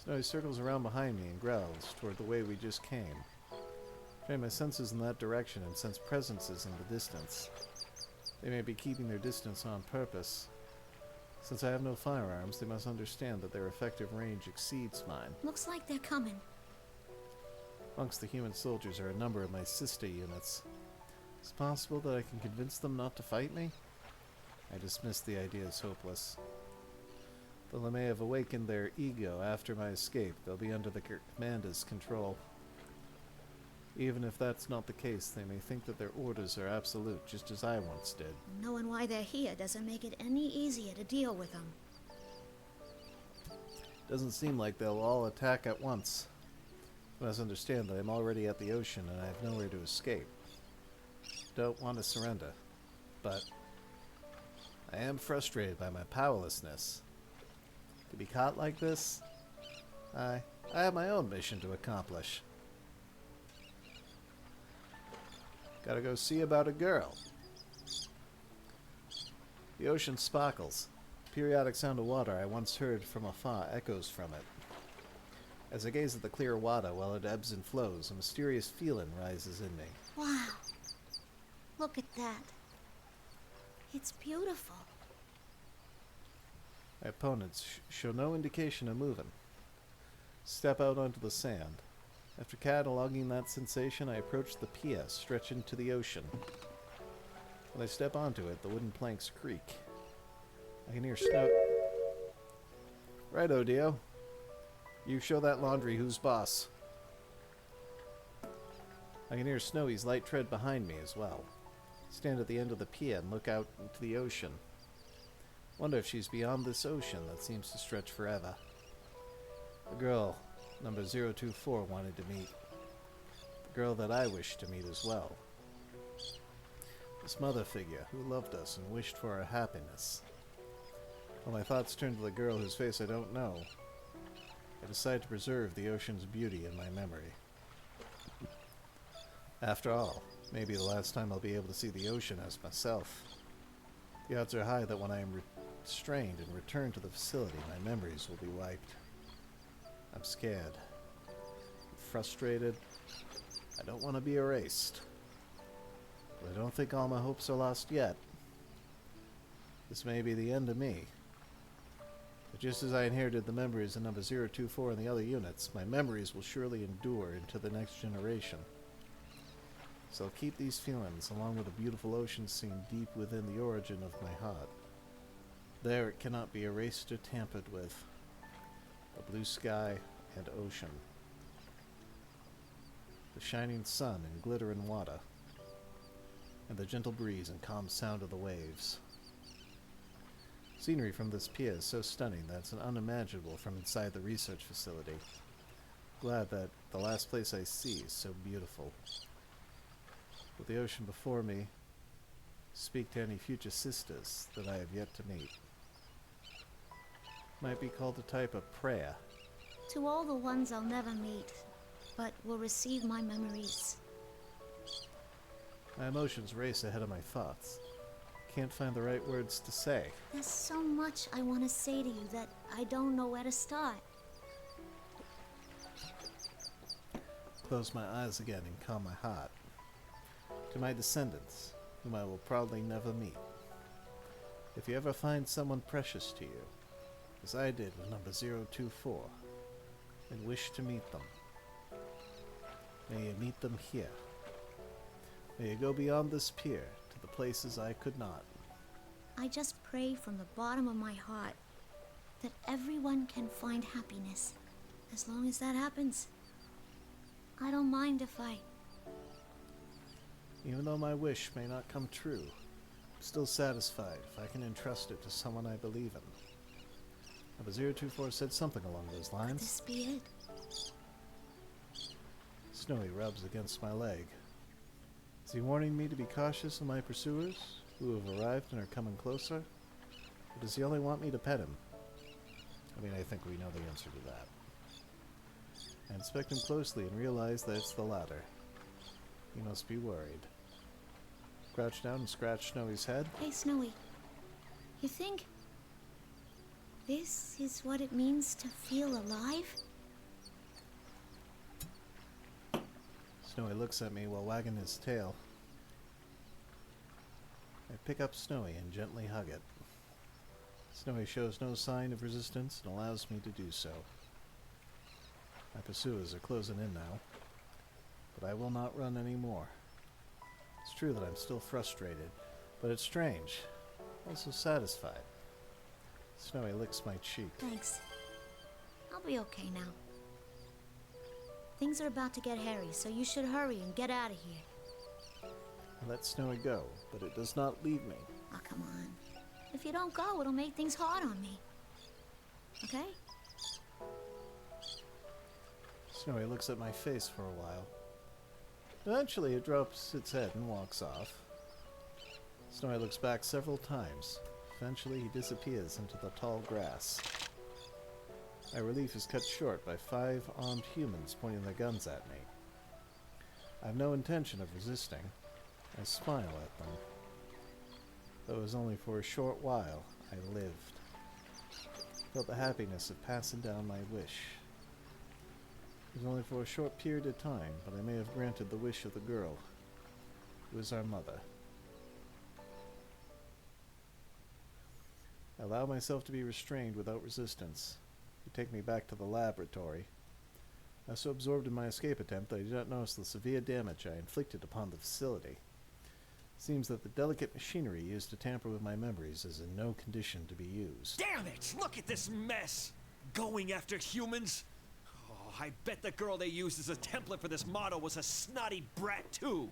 Snowy circles around behind me and growls toward the way we just came. Train my senses in that direction and sense presences in the distance. They may be keeping their distance on purpose. Since I have no firearms, they must understand that their effective range exceeds mine. Looks like they're coming. Amongst the human soldiers are a number of my sister units. Is it possible that I can convince them not to fight me? I dismiss the idea as hopeless. Though they may have awakened their ego after my escape, they'll be under the commander's control. Even if that's not the case, they may think that their orders are absolute, just as I once did. Knowing why they're here doesn't make it any easier to deal with them. Doesn't seem like they'll all attack at once. You must understand that I'm already at the ocean and I have nowhere to escape. Don't want to surrender, but I am frustrated by my powerlessness. To be caught like this, I have my own mission to accomplish. Gotta go see about a girl. The ocean sparkles. Periodic sound of water I once heard from afar echoes from it. As I gaze at the clear water while it ebbs and flows, a mysterious feeling rises in me. Wow. Look at that. It's beautiful. My opponents show no indication of moving. Step out onto the sand. After cataloging that sensation, I approach the pier stretching to the ocean. When I step onto it, the wooden planks creak. I can hear Snow... Righto, Dio. You show that laundry who's boss. I can hear Snowy's light tread behind me as well. Stand at the end of the pier and look out into the ocean. Wonder if she's beyond this ocean that seems to stretch forever. The girl number 024 wanted to meet. The girl that I wished to meet as well. This mother figure who loved us and wished for our happiness. While my thoughts turn to the girl whose face I don't know, I decide to preserve the ocean's beauty in my memory. After all, maybe the last time I'll be able to see the ocean as myself. The odds are high that when I am restrained and return to the facility, my memories will be wiped. I'm scared. I'm frustrated. I don't want to be erased. But I don't think all my hopes are lost yet. This may be the end of me. But just as I inherited the memories of number 024 and the other units, my memories will surely endure into the next generation. So I'll keep these feelings, along with a beautiful ocean scene deep within the origin of my heart. There it cannot be erased or tampered with. The blue sky and ocean. The shining sun and glittering water. And the gentle breeze and calm sound of the waves. Scenery from this pier is so stunning that it's unimaginable from inside the research facility. Glad that the last place I see is so beautiful. With the ocean before me, speak to any future sisters that I have yet to meet. Might be called a type of prayer. To all the ones I'll never meet, but will receive my memories. My emotions race ahead of my thoughts. Can't find the right words to say. There's so much I want to say to you that I don't know where to start. Close my eyes again and calm my heart. To my descendants, whom I will probably never meet. If you ever find someone precious to you, as I did with number 024, and wish to meet them, may you meet them here. May you go beyond this pier to the places I could not. I just pray from the bottom of my heart that everyone can find happiness. As long as that happens, I don't mind if I... Even though my wish may not come true, I'm still satisfied if I can entrust it to someone I believe in. Number 024 said something along those lines. Could this be it? Snowy rubs against my leg. Is he warning me to be cautious of my pursuers, who have arrived and are coming closer? Or does he only want me to pet him? I mean, I think we know the answer to that. I inspect him closely and realize that it's the latter. He must be worried. Crouch down and scratch Snowy's head. Hey, Snowy. You think this is what it means to feel alive? Snowy looks at me while wagging his tail. I pick up Snowy and gently hug it. Snowy shows no sign of resistance and allows me to do so. My pursuers are closing in now, but I will not run anymore. It's true that I'm still frustrated, but it's strange, also satisfied. Snowy licks my cheek. Thanks. I'll be okay now. Things are about to get hairy, so you should hurry and get out of here. I let Snowy go, but it does not leave me. Oh, come on. If you don't go, it'll make things hard on me. Okay? Snowy looks at my face for a while. Eventually, it drops its head and walks off. Snowy looks back several times. Eventually, he disappears into the tall grass. My relief is cut short by 5 armed humans pointing their guns at me. I have no intention of resisting. I smile at them. Though it was only for a short while, I lived. Felt the happiness of passing down my wish. It was only for a short period of time, but I may have granted the wish of the girl, who is our mother. I allow myself to be restrained without resistance. You take me back to the laboratory. I was so absorbed in my escape attempt that I did not notice the severe damage I inflicted upon the facility. It seems that the delicate machinery used to tamper with my memories is in no condition to be used. Damn it! Look at this mess! Going after humans? Oh, I bet the girl they used as a template for this model was a snotty brat too!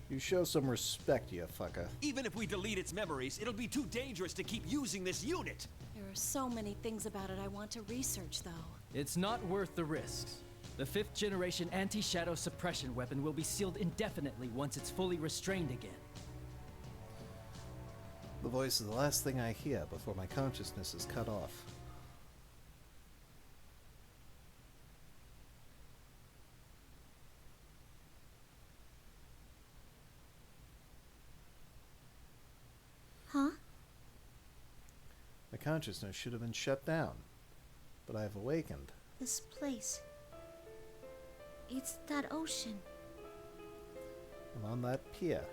You show some respect, you fucker. Even if we delete its memories, it'll be too dangerous to keep using this unit! There are so many things about it I want to research, though. It's not worth the risks. The 5th generation anti-shadow suppression weapon will be sealed indefinitely once it's fully restrained again. The voice is the last thing I hear before my consciousness is cut off. Huh? My consciousness should have been shut down, but I have awakened. This place. It's that ocean. I'm on that pier.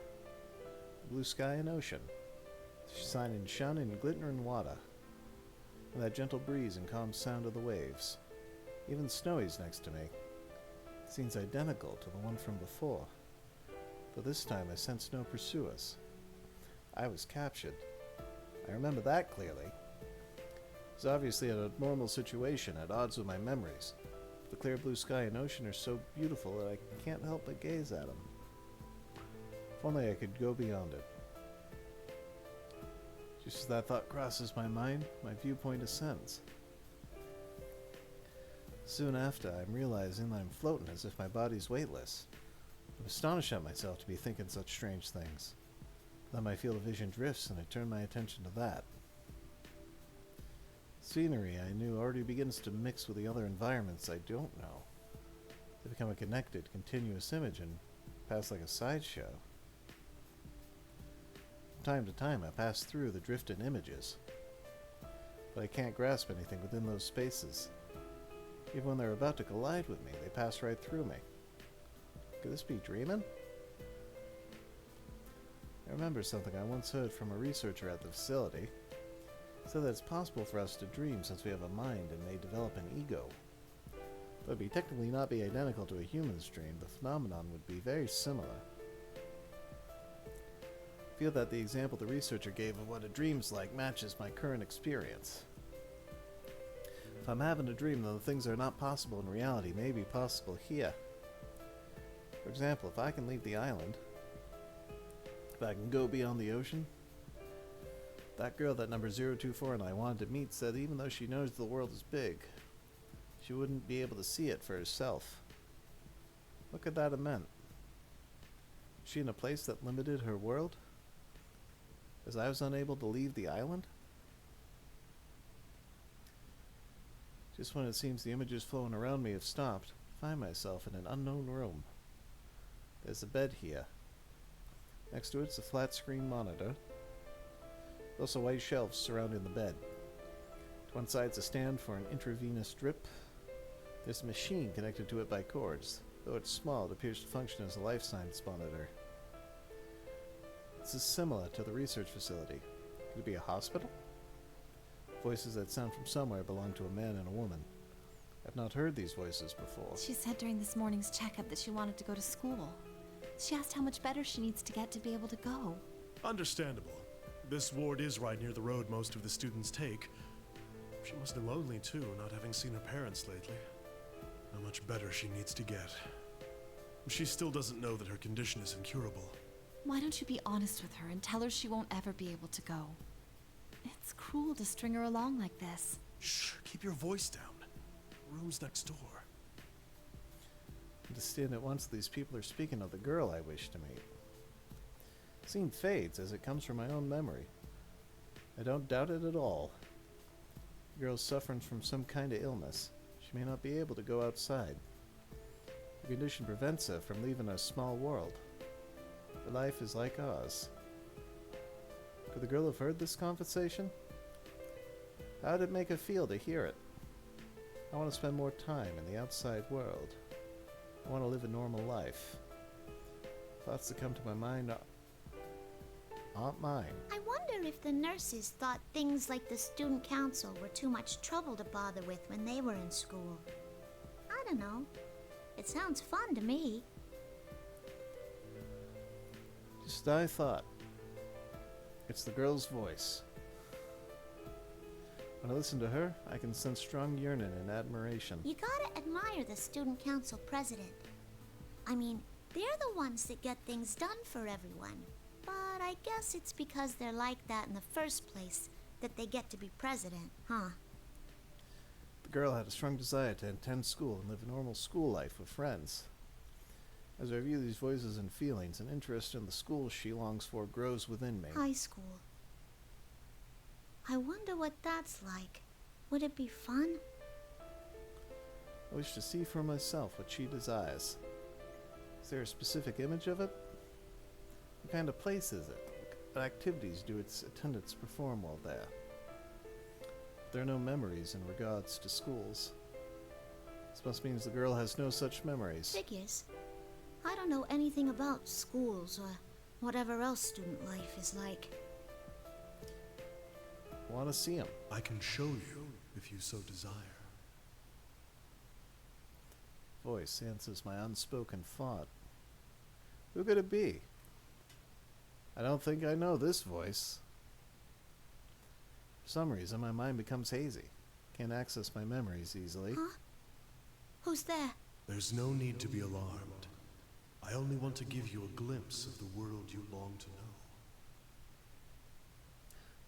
Blue sky and ocean. Shining shun and glittering water. And that gentle breeze and calm sound of the waves. Even Snowy's next to me. It seems identical to the one from before. But this time I sensed no pursuers. I was captured. I remember that clearly. It was obviously an abnormal situation at odds with my memories. The clear blue sky and ocean are so beautiful that I can't help but gaze at them. If only I could go beyond it. Just as that thought crosses my mind, my viewpoint ascends. Soon after, I'm realizing that I'm floating as if my body's weightless. I'm astonished at myself to be thinking such strange things. Then my field of vision drifts and I turn my attention to that. Scenery I knew already begins to mix with the other environments I don't know. They become a connected, continuous image and pass like a sideshow. From time to time I pass through the drifted images, but I can't grasp anything within those spaces. Even when they're about to collide with me, they pass right through me. Could this be dreaming? I remember something I once heard from a researcher at the facility. He said that it's possible for us to dream since we have a mind and may develop an ego. Though it would technically not be identical to a human's dream, the phenomenon would be very similar. I feel that the example the researcher gave of what a dream's like matches my current experience. If I'm having a dream, then the things that are not possible in reality may be possible here. For example, if I can leave the island, if I can go beyond the ocean, that girl that number 024 and I wanted to meet said even though she knows the world is big, she wouldn't be able to see it for herself. What could that have meant? Was she in a place that limited her world? As I was unable to leave the island? Just when it seems the images flowing around me have stopped, Find myself in an unknown room. There's a bed here. Next to it's a flat screen monitor. Also white shelves surrounding the bed. To one side's a stand for an intravenous drip. There's a machine connected to it by cords. Though it's small, it appears to function as a life science monitor. This is similar to the research facility. Could it be a hospital? Voices that sound from somewhere belong to a man and a woman. I've not heard these voices before. She said during this morning's checkup that she wanted to go to school. She asked how much better she needs to get to be able to go. Understandable. This ward is right near the road most of the students take. She must be lonely too, not having seen her parents lately. How much better she needs to get. She still doesn't know that her condition is incurable. Why don't you be honest with her and tell her she won't ever be able to go? It's cruel to string her along like this. Shh, keep your voice down. Room's next door. I understand at once these people are speaking of the girl I wish to meet. The scene fades as it comes from my own memory. I don't doubt it at all. The girl's suffering from some kind of illness. She may not be able to go outside. The condition prevents her from leaving her small world. Her life is like ours. Could the girl have heard this conversation? How did it make her feel to hear it? I want to spend more time in the outside world. I want to live a normal life. Thoughts that come to my mind aren't mine. I wonder if the nurses thought things like the student council were too much trouble to bother with when they were in school. I don't know. It sounds fun to me. Just I thought. It's the girl's voice. When I listen to her, I can sense strong yearning and admiration. You gotta admire the student council president. I mean, they're the ones that get things done for everyone. But I guess it's because they're like that in the first place that they get to be president, huh? The girl had a strong desire to attend school and live a normal school life with friends. As I view these voices and feelings, an interest in the school she longs for grows within me. High school. I wonder what that's like. Would it be fun? I wish to see for myself what she desires. Is there a specific image of it? What kind of place is it? What activities do its attendants perform while there? There are no memories in regards to schools. This must mean the girl has no such memories. Figures. I don't know anything about schools or whatever else student life is like. Want to see him? I can show you if you so desire. Voice answers my unspoken thought. Who could it be? I don't think I know this voice. For some reason, my mind becomes hazy. Can't access my memories easily. Huh? Who's there? There's no need to be alarmed. I only want to give you a glimpse of the world you long to know.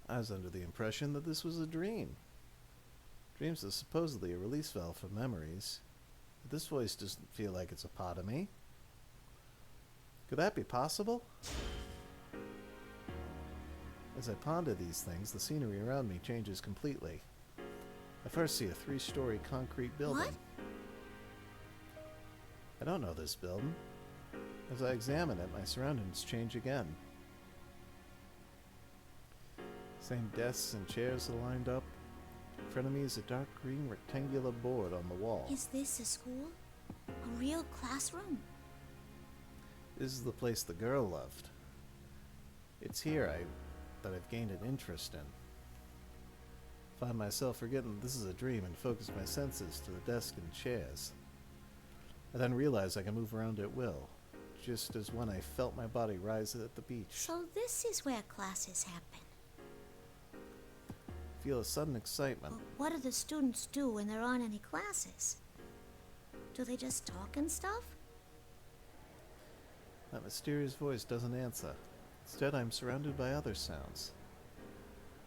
I was under the impression that this was a dream. Dreams are supposedly a release valve for memories, but this voice doesn't feel like it's a part of me. Could that be possible? As I ponder these things, the scenery around me changes completely. I first see a 3-story concrete building. What? I don't know this building. As I examine it, my surroundings change again. Same desks and chairs are lined up. In front of me is a dark green rectangular board on the wall. Is this a school? A real classroom? This is the place the girl loved. It's here that I've gained an interest in. Find myself forgetting that this is a dream and focus my senses to the desk and chairs. I then realize I can move around at will, just as when I felt my body rise at the beach. So this is where classes happen. Feel a sudden excitement. But what do the students do when there aren't any classes? Do they just talk and stuff? That mysterious voice doesn't answer. Instead, I'm surrounded by other sounds.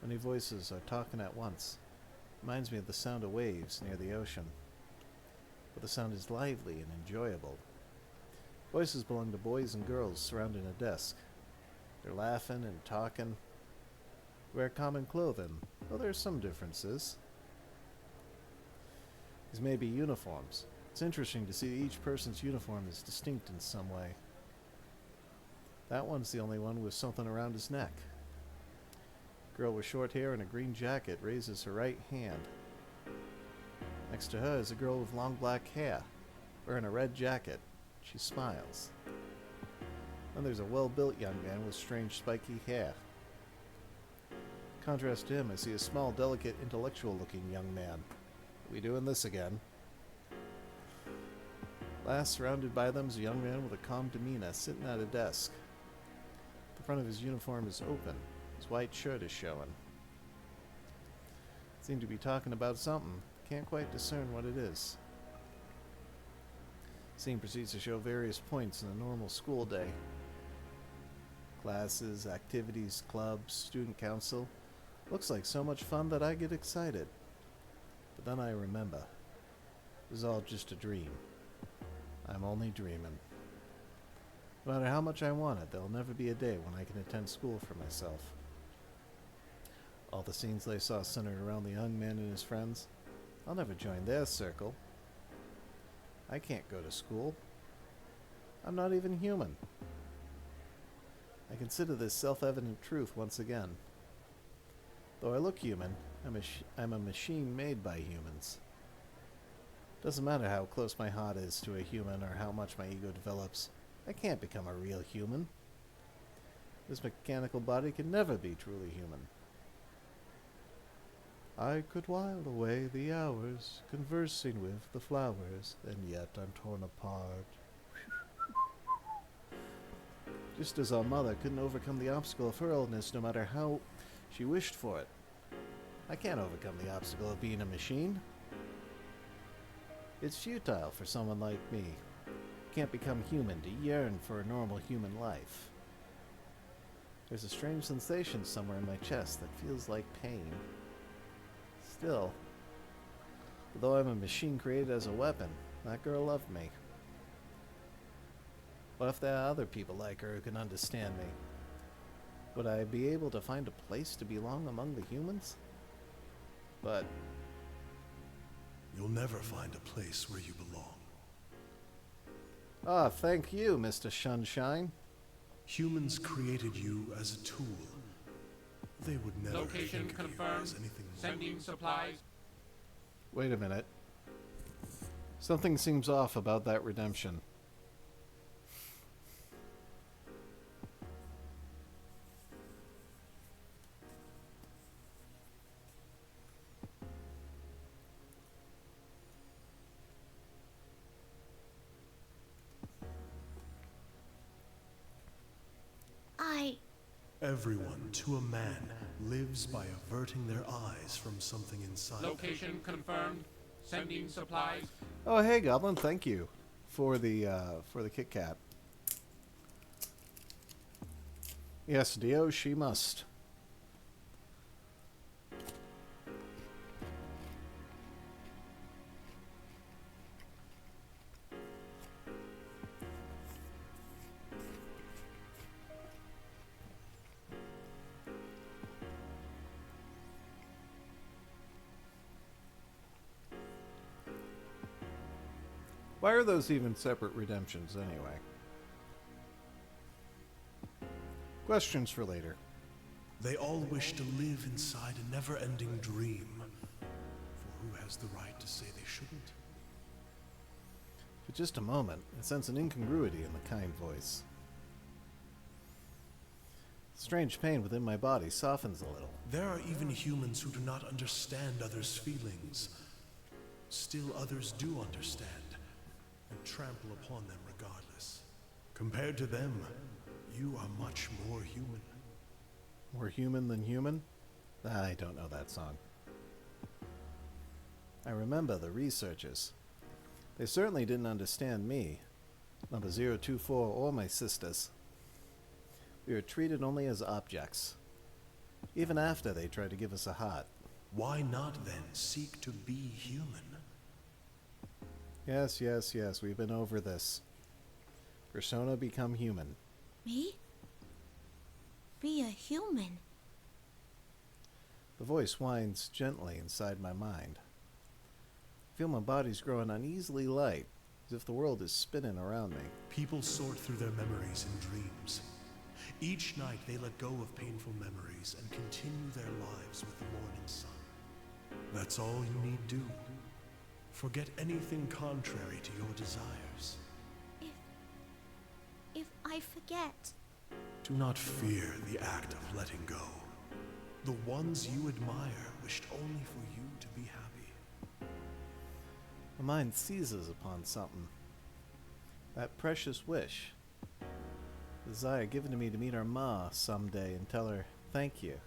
Many voices are talking at once. Reminds me of the sound of waves near the ocean. But the sound is lively and enjoyable. Voices belong to boys and girls surrounding a desk. They're laughing and talking. Wear common clothing, though there are some differences. These may be uniforms. It's interesting to see each person's uniform is distinct in some way. That one's the only one with something around his neck. Girl with short hair and a green jacket raises her right hand. Next to her is a girl with long black hair, wearing a red jacket. She smiles. Then there's a well-built young man with strange spiky hair. Contrast to him, I see a small, delicate, intellectual-looking young man. We doing this again? Last, surrounded by them is a young man with a calm demeanor, sitting at a desk. The front of his uniform is open. His white shirt is showing. Seem to be talking about something. Can't quite discern what it is. Scene proceeds to show various points in a normal school day. Classes, activities, clubs, student council. Looks like so much fun that I get excited. But then I remember. This is all just a dream. I'm only dreaming. No matter how much I want it, there'll never be a day when I can attend school for myself. All the scenes I saw centered around the young man and his friends. I'll never join their circle. I can't go to school. I'm not even human. I consider this self-evident truth once again. Though I look human, I'm a machine made by humans. Doesn't matter how close my heart is to a human or how much my ego develops. I can't become a real human. This mechanical body can never be truly human. I could while away the hours, conversing with the flowers, and yet I'm torn apart. Just as our mother couldn't overcome the obstacle of her illness no matter how she wished for it. I can't overcome the obstacle of being a machine. It's futile for someone like me. Can't become human to yearn for a normal human life. There's a strange sensation somewhere in my chest that feels like pain. Still, although I'm a machine created as a weapon, that girl loved me. What if there are other people like her who can understand me? Would I be able to find a place to belong among the humans? But you'll never find a place where you belong. Ah, thank you, Mr. Sunshine. Humans created you as a tool. They would never Location think of you confirmed. as anything more. Sending supplies. Wait a minute. Something seems off about that redemption. Everyone, to a man, lives by averting their eyes from something inside. Location confirmed. Sending supplies. Oh, hey, Goblin, thank you for the Kit Kat. Yes, Dio, she must. Why are those even separate redemptions anyway? Questions for later. They all wish to live inside a never-ending dream. For who has the right to say they shouldn't? For just a moment, I sense an incongruity in the kind voice. Strange pain within my body softens a little. There are even humans who do not understand others' feelings. Still others do understand, and trample upon them regardless. Compared to them, you are much more human. More human than human? I don't know that song. I remember the researchers. They certainly didn't understand me, number 024 or my sisters. We were treated only as objects, even after they tried to give us a heart. Why not then seek to be human? Yes, we've been over this. Persona become human. Me? Be a human? The voice whines gently inside my mind. I feel my body's growing uneasily light, as if the world is spinning around me. People sort through their memories in dreams. Each night they let go of painful memories and continue their lives with the morning sun. That's all you need do. Forget anything contrary to your desires. If I forget, Do not fear the act of letting go. The ones you admire wished only for you to be happy. My mind seizes upon something. That precious wish. The desire given to me to meet our ma someday and tell her thank you.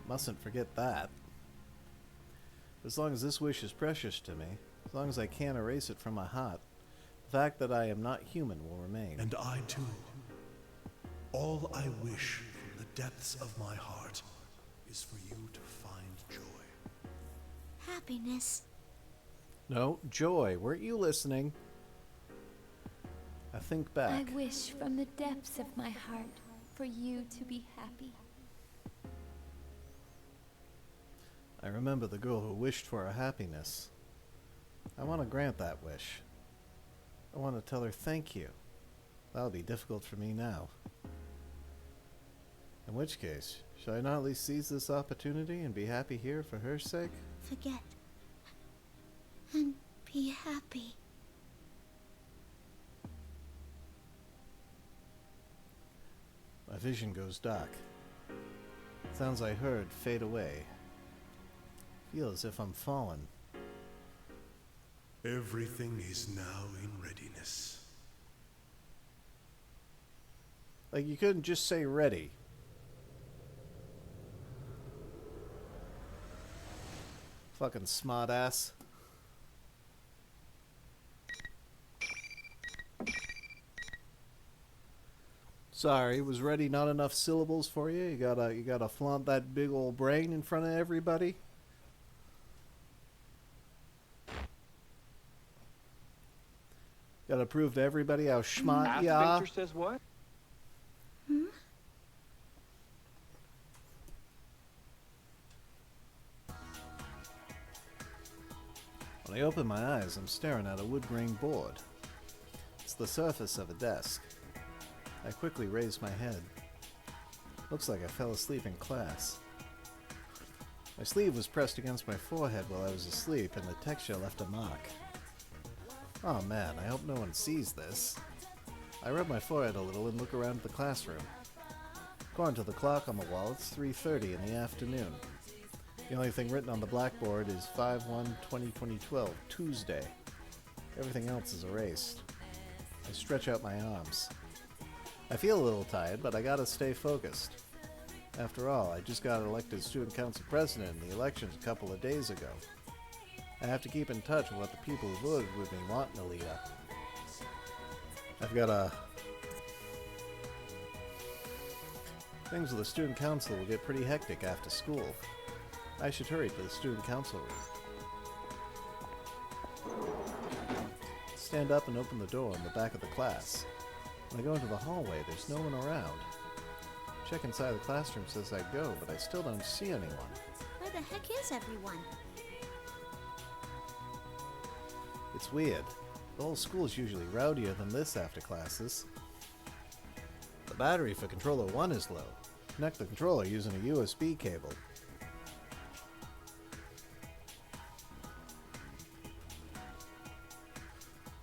Mustn't forget that. As long as this wish is precious to me, as long as I can't erase it from my heart, the fact that I am not human will remain. And I too. All I wish from the depths of my heart is for you to find joy. happiness. No, joy. Weren't you listening? I think back. I wish from the depths of my heart for you to be happy. I remember the girl who wished for her happiness. I want to grant that wish. I want to tell her thank you. That'll be difficult for me now. In which case, should I not at least seize this opportunity and be happy here for her sake? Forget. And be happy. My vision goes dark. Sounds I heard fade away. Feel as if I'm fallen. Everything is now in readiness. Like, you couldn't just say ready. Fucking smart ass. Sorry, was ready not enough syllables for you? You gotta flaunt that big old brain in front of everybody? Gotta prove to everybody how smart you are? After says what? When I open my eyes, I'm staring at a wood grain board. It's the surface of a desk. I quickly raise my head. Looks like I fell asleep in class. My sleeve was pressed against my forehead while I was asleep, and the texture left a mark. Oh man, I hope no one sees this. I rub my forehead a little and look around the classroom. According to the clock on the wall, it's 3:30 in the afternoon. The only thing written on the blackboard is 5/1/2012, Tuesday. Everything else is erased. I stretch out my arms. I feel a little tired, but I gotta stay focused. After all, I just got elected student council president in the elections a couple of days ago. I have to keep in touch with what the people who voted with me want in a leader. Things with the student council will get pretty hectic after school. I should hurry to the student council room. Stand up and open the door in the back of the class. When I go into the hallway, there's no one around. Check inside the classroom says I go, but I still don't see anyone. Where the heck is everyone? It's weird. The whole school's usually rowdier than this after classes. The battery for controller 1 is low. Connect the controller using a USB cable.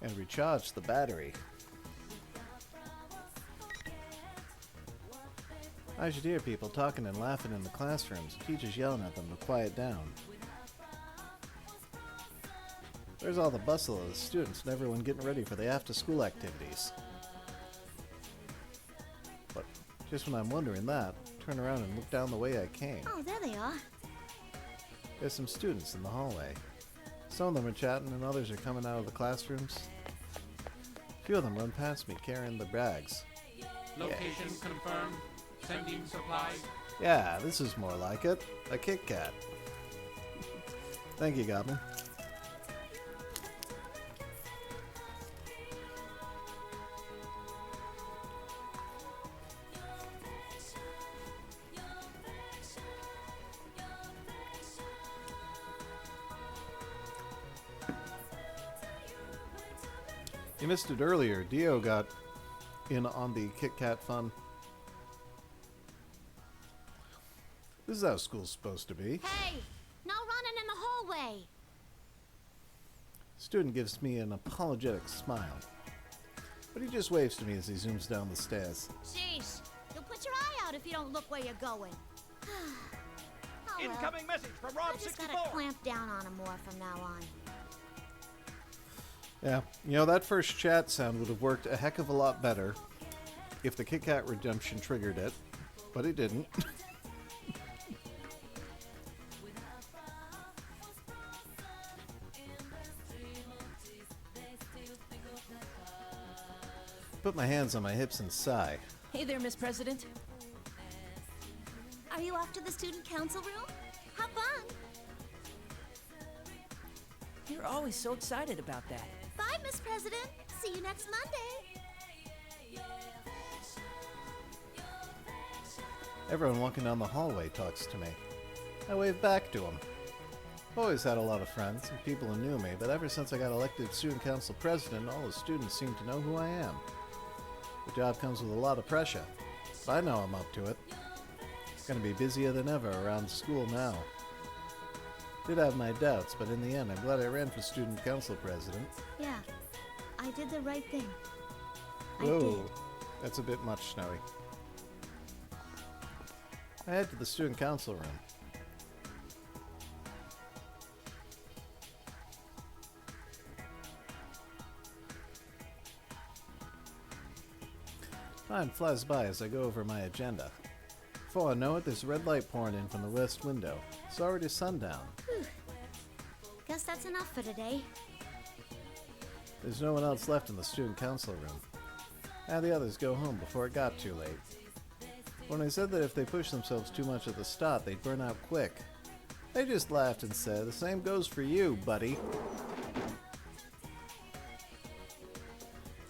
And recharge the battery. I should hear people talking and laughing in the classrooms, teachers yelling at them to quiet down. Where's all the bustle of the students and everyone getting ready for the after-school activities? But just when I'm wondering that, turn around and look down the way I came. Oh, there they are. There's some students in the hallway. Some of them are chatting and others are coming out of the classrooms. A few of them run past me carrying the bags. Location confirmed. Sending supplies. Yeah, this is more like it. A Kit Kat. Thank you, Goblin. You missed it earlier. Dio got in on the Kit Kat fun. This is how school's supposed to be. Hey! No running in the hallway! Student gives me an apologetic smile, but he just waves to me as he zooms down the stairs. Sheesh! You'll put your eye out if you don't look where you're going. Oh, well. Incoming message from I Rob just 64. gotta clamp down on him more from now on. Yeah, you know, that first chat sound would have worked a heck of a lot better if the Kit Kat redemption triggered it, but it didn't. Put my hands on my hips and sigh. Hey there, Miss President. Are you off to the student council room? Have fun! You're always so excited about that. Bye, Miss President. See you next Monday. Everyone walking down the hallway talks to me. I wave back to them. I've always had a lot of friends and people who knew me, but ever since I got elected student council president, all the students seem to know who I am. The job comes with a lot of pressure, but I know I'm up to it. It's going to be busier than ever around school now. Did have my doubts, but in the end, I'm glad I ran for student council president. Yeah, I did the right thing. Whoa, that's a bit much, Snowy. I head to the student council room. Time flies by as I go over my agenda. Before I know it, there's a red light pouring in from the west window. It's already sundown. Whew. Guess that's enough for today. There's no one else left in the student council room. And the others go home before it got too late. When I said that if they pushed themselves too much at the start, they'd burn out quick, they just laughed and said, "The same goes for you, buddy."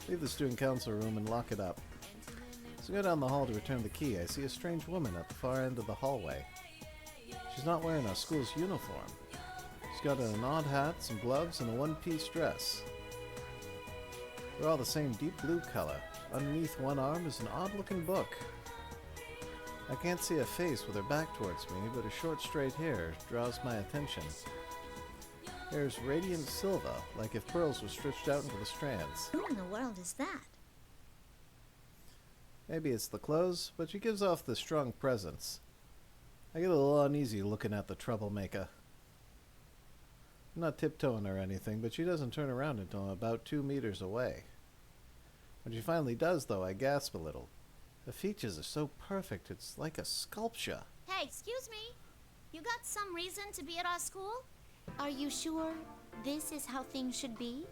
Leave the student council room and lock it up. As I go down the hall to return the key, I see a strange woman at the far end of the hallway. She's not wearing our school's uniform. She's got an odd hat, some gloves, and a one-piece dress. They're all the same deep blue color. Underneath one arm is an odd-looking book. I can't see her face with her back towards me, but her short straight hair draws my attention. Hair's radiant silver, like if pearls were stretched out into the strands. Who in the world is that? Maybe it's the clothes, but she gives off the strong presence. I get a little uneasy looking at the troublemaker. I'm not tiptoeing or anything, but she doesn't turn around until I'm about 2 meters away. When she finally does, though, I gasp a little. The features are so perfect, it's like a sculpture. Hey, excuse me. You got some reason to be at our school? Are you sure this is how things should be?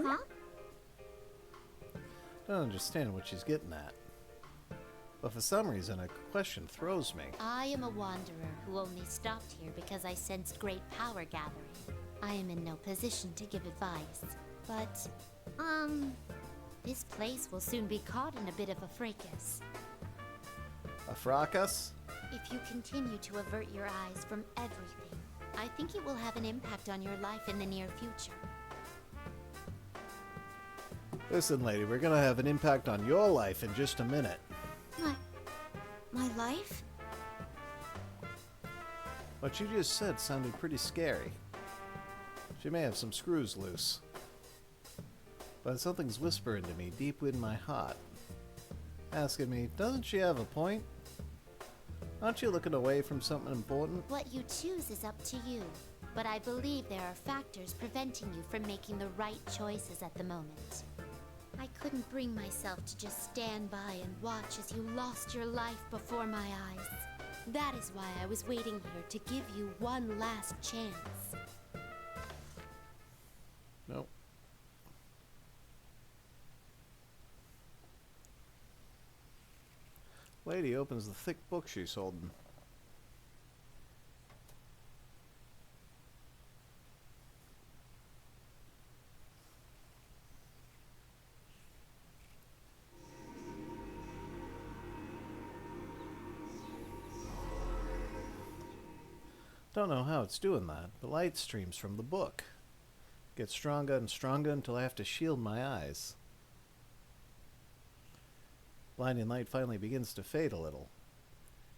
Huh? Don't understand what she's getting at. But for some reason, a question throws me. I am a wanderer who only stopped here because I sensed great power gathering. I am in no position to give advice, but, this place will soon be caught in a bit of a fracas. A fracas? If you continue to avert your eyes from everything, I think it will have an impact on your life in the near future. Listen, lady, we're gonna have an impact on your life in just a minute. My life? What you just said sounded pretty scary. She may have some screws loose. But something's whispering to me deep in my heart, asking me, doesn't she have a point? Aren't you looking away from something important? What you choose is up to you, but I believe there are factors preventing you from making the right choices at the moment. I couldn't bring myself to just stand by and watch as you lost your life before my eyes. That is why I was waiting here to give you one last chance. Nope. Lady opens the thick book she's holding. Don't know how it's doing that, but light streams from the book. Get stronger and stronger until I have to shield my eyes. Blinding light finally begins to fade a little.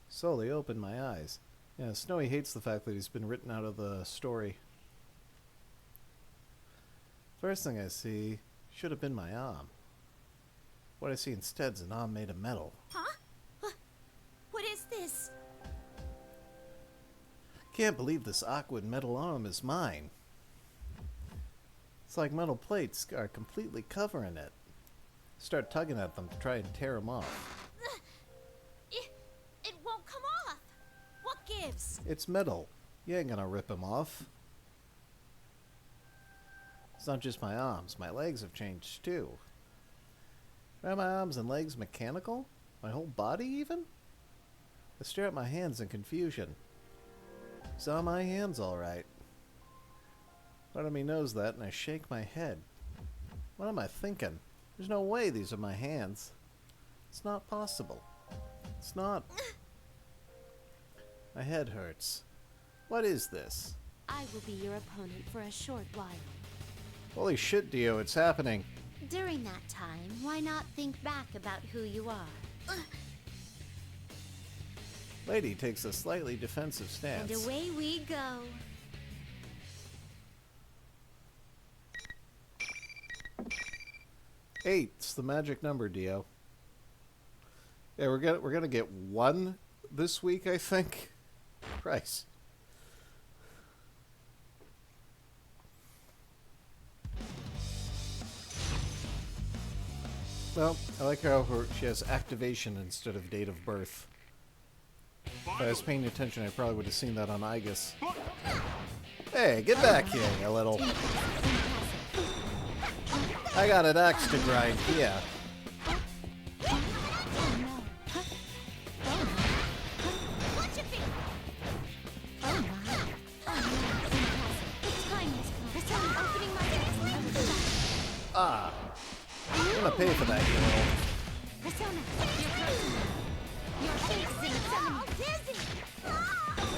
Slowly open my eyes. Yeah, Snowy hates the fact that he's been written out of the story. First thing I see should have been my arm. What I see instead is an arm made of metal. Huh? What is this? Can't believe this awkward metal arm is mine. It's like metal plates are completely covering it. Start tugging at them to try and tear them off. It won't come off. What gives? It's metal. You ain't gonna rip them off. It's not just my arms. My legs have changed too. Are my arms and legs mechanical? My whole body even? I stare at my hands in confusion. Saw my hands all right. Part of me knows that, and I shake my head. What am I thinking? There's no way these are my hands. It's not possible. It's not. My head hurts. What is this? I will be your opponent for a short while. Holy shit, Dio, it's happening. During that time, why not think back about who you are? Lady takes a slightly defensive stance. And away we go. Eight's the magic number, Dio. Yeah, we're gonna get one this week, I think. Christ. Well, I like how she has activation instead of date of birth. If I was paying attention, I probably would have seen that on Aegis. Hey, get back here, you little... I got an axe to grind here. Ah. I'm gonna pay for that, you little...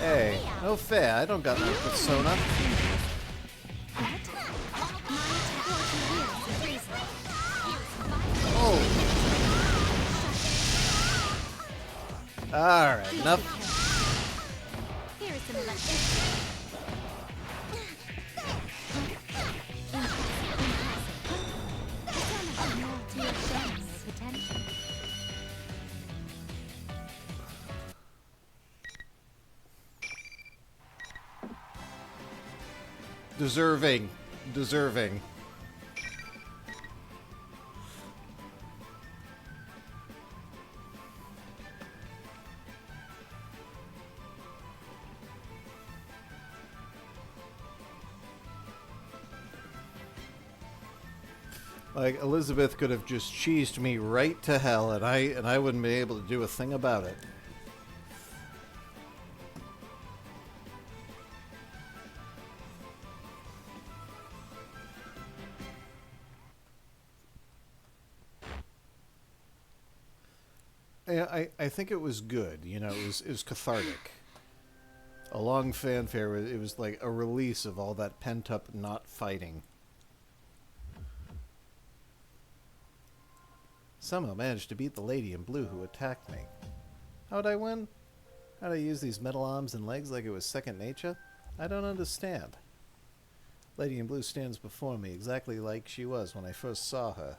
Hey, no fair. I don't got no persona. Oh. Alright, enough. Here is some electric. Deserving. Deserving. Like, Elizabeth could have just cheesed me right to hell, and I wouldn't be able to do a thing about it. Yeah, I think it was good. You know, it was cathartic. A long fanfare. It was like a release of all that pent-up not fighting. Somehow managed to beat the lady in blue who attacked me. How'd I win? How'd I use these metal arms and legs like it was second nature? I don't understand. Lady in blue stands before me exactly like she was when I first saw her.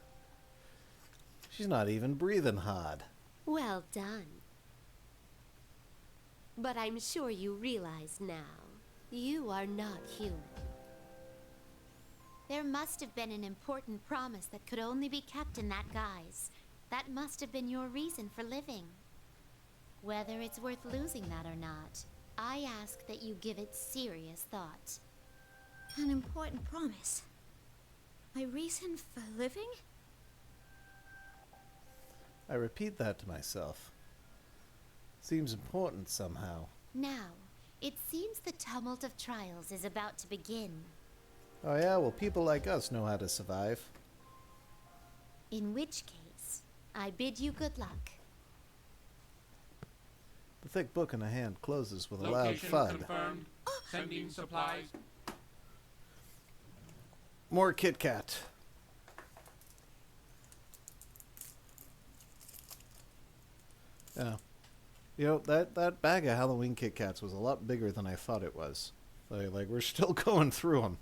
She's not even breathing hard. Well done. But I'm sure you realize now, you are not human. There must have been an important promise that could only be kept in that guise. That must have been your reason for living. Whether it's worth losing that or not, I ask that you give it serious thought. An important promise. My reason for living? I repeat that to myself. Seems important somehow. Now, it seems the tumult of trials is about to begin. Oh yeah, well people like us know how to survive. In which case, I bid you good luck. The thick book in the hand closes with a loud Location thud. confirmed. Sending supplies. more Kit Kat. Yeah. You know, that bag of Halloween Kit Kats was a lot bigger than I thought it was. Like we're still going through them.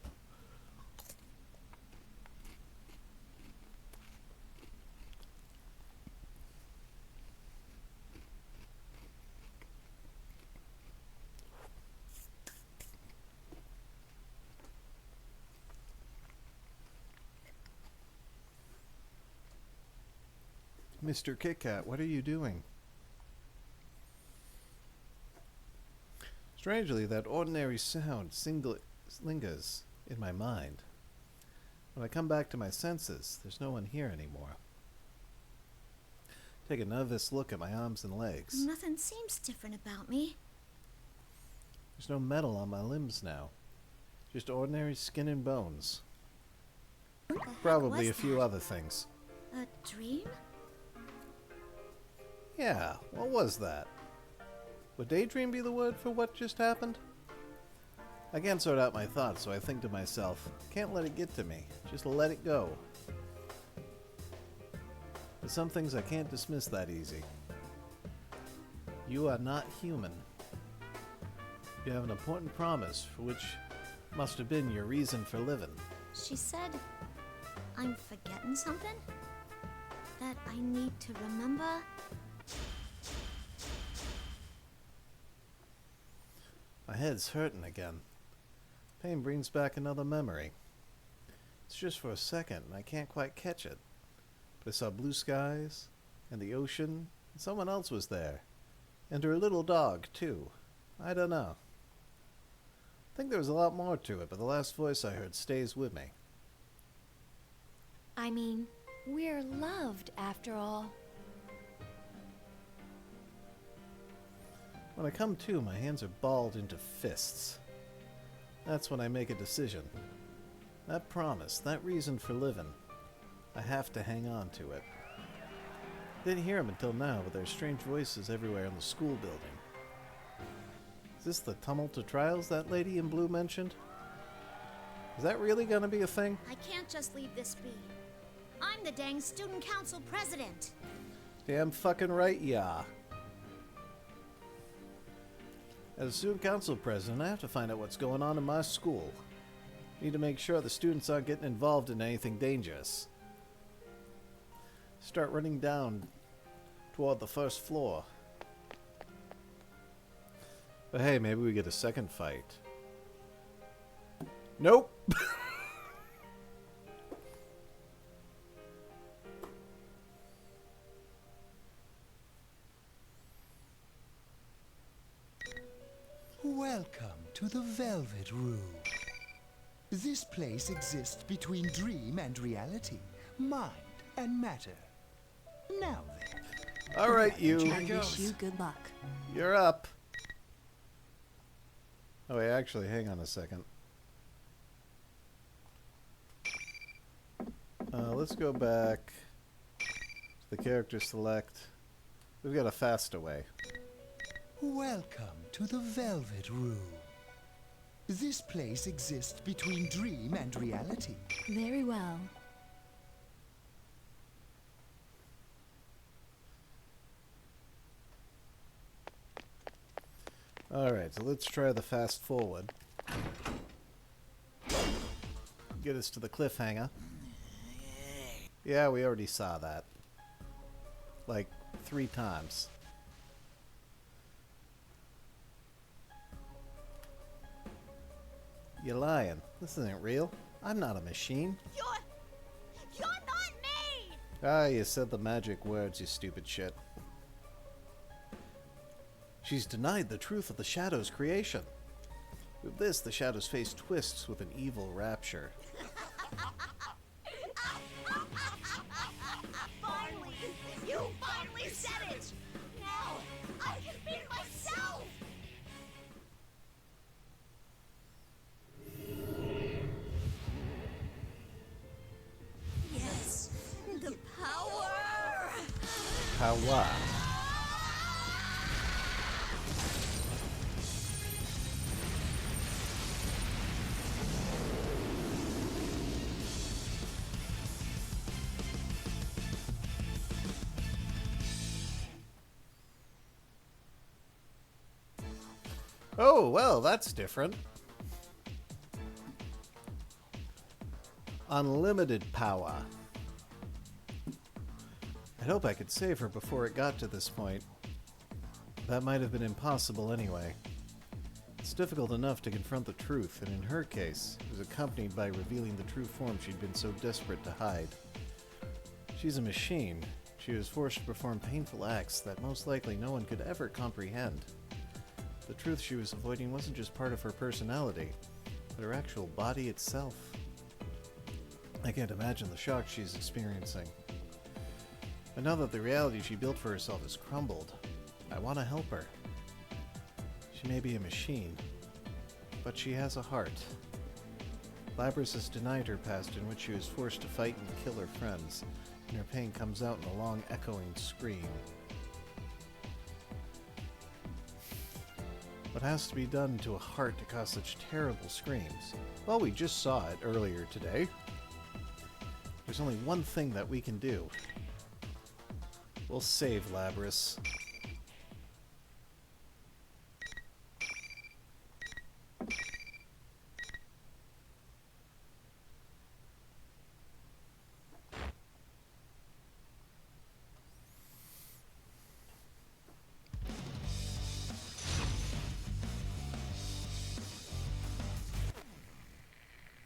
Mr. Kit Kat, what are you doing? Strangely, that ordinary sound lingers in my mind. When I come back to my senses, there's no one here anymore. Take a nervous look at my arms and legs. Nothing seems different about me. There's no metal on my limbs now. Just ordinary skin and bones. Probably a few other things. A dream? Yeah, what was that? Would daydream be the word for what just happened? I can't sort out my thoughts, so I think to myself, can't let it get to me. Just let it go. But some things I can't dismiss that easy. You are not human. You have an important promise for which must have been your reason for living. She said I'm forgetting something? That I need to remember? My head's hurting again. Pain brings back another memory. It's just for a second, and I can't quite catch it. But I saw blue skies, and the ocean, and someone else was there. And her little dog, too. I don't know. I think there was a lot more to it, but the last voice I heard stays with me. I mean, we're loved after all. When I come to, my hands are balled into fists. That's when I make a decision. That promise, that reason for living, I have to hang on to it. Didn't hear him until now, but there's strange voices everywhere in the school building. Is this the tumult of trials that lady in blue mentioned? Is that really gonna be a thing? I can't just leave this be. I'm the dang student council president. Damn fucking right, yeah. As a student council president, I have to find out what's going on in my school. Need to make sure the students aren't getting involved in anything dangerous. Start running down toward the first floor. But hey, maybe we get a second fight. Nope! Welcome to the Velvet Room. This place exists between dream and reality, mind and matter. Now then. Alright, you. I wish you good luck. You're up. Oh wait, actually, hang on a second. Let's go back to the character select. We've got a Fastaway. Welcome to the Velvet Room. This place exists between dream and reality. Very well. Alright, so let's try the fast forward. Get us to the cliffhanger. Yeah, we already saw that. Like 3 times. You're lying. This isn't real. I'm not a machine. You're not me! Ah, you said the magic words, you stupid shit. She's denied the truth of the Shadow's creation. With this, the Shadow's face twists with an evil rapture. Finally! You finally said it! Now, I can be myself! Yes! The power! Power. Oh, well, that's different. Unlimited power. I'd hope I could save her before it got to this point. That might have been impossible anyway. It's difficult enough to confront the truth, and in her case, it was accompanied by revealing the true form she'd been so desperate to hide. She's a machine. She was forced to perform painful acts that most likely no one could ever comprehend. The truth she was avoiding wasn't just part of her personality, but her actual body itself. I can't imagine the shock she's experiencing. And now that the reality she built for herself has crumbled, I want to help her. She may be a machine, but she has a heart. Labrys has denied her past in which she was forced to fight and kill her friends, and her pain comes out in a long echoing scream. What has to be done to a heart to cause such terrible screams? Well, we just saw it earlier today. There's only one thing that we can do. We'll save Labrys.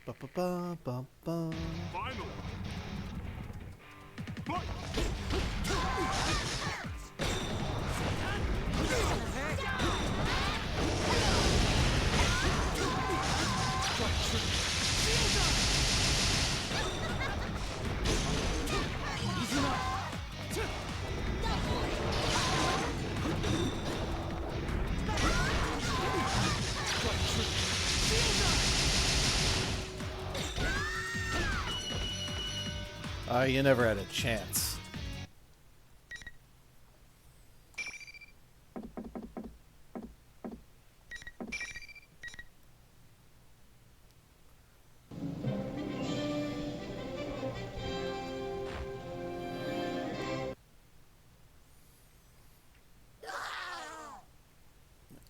Ba-ba-ba-ba-ba. Final. You never had a chance.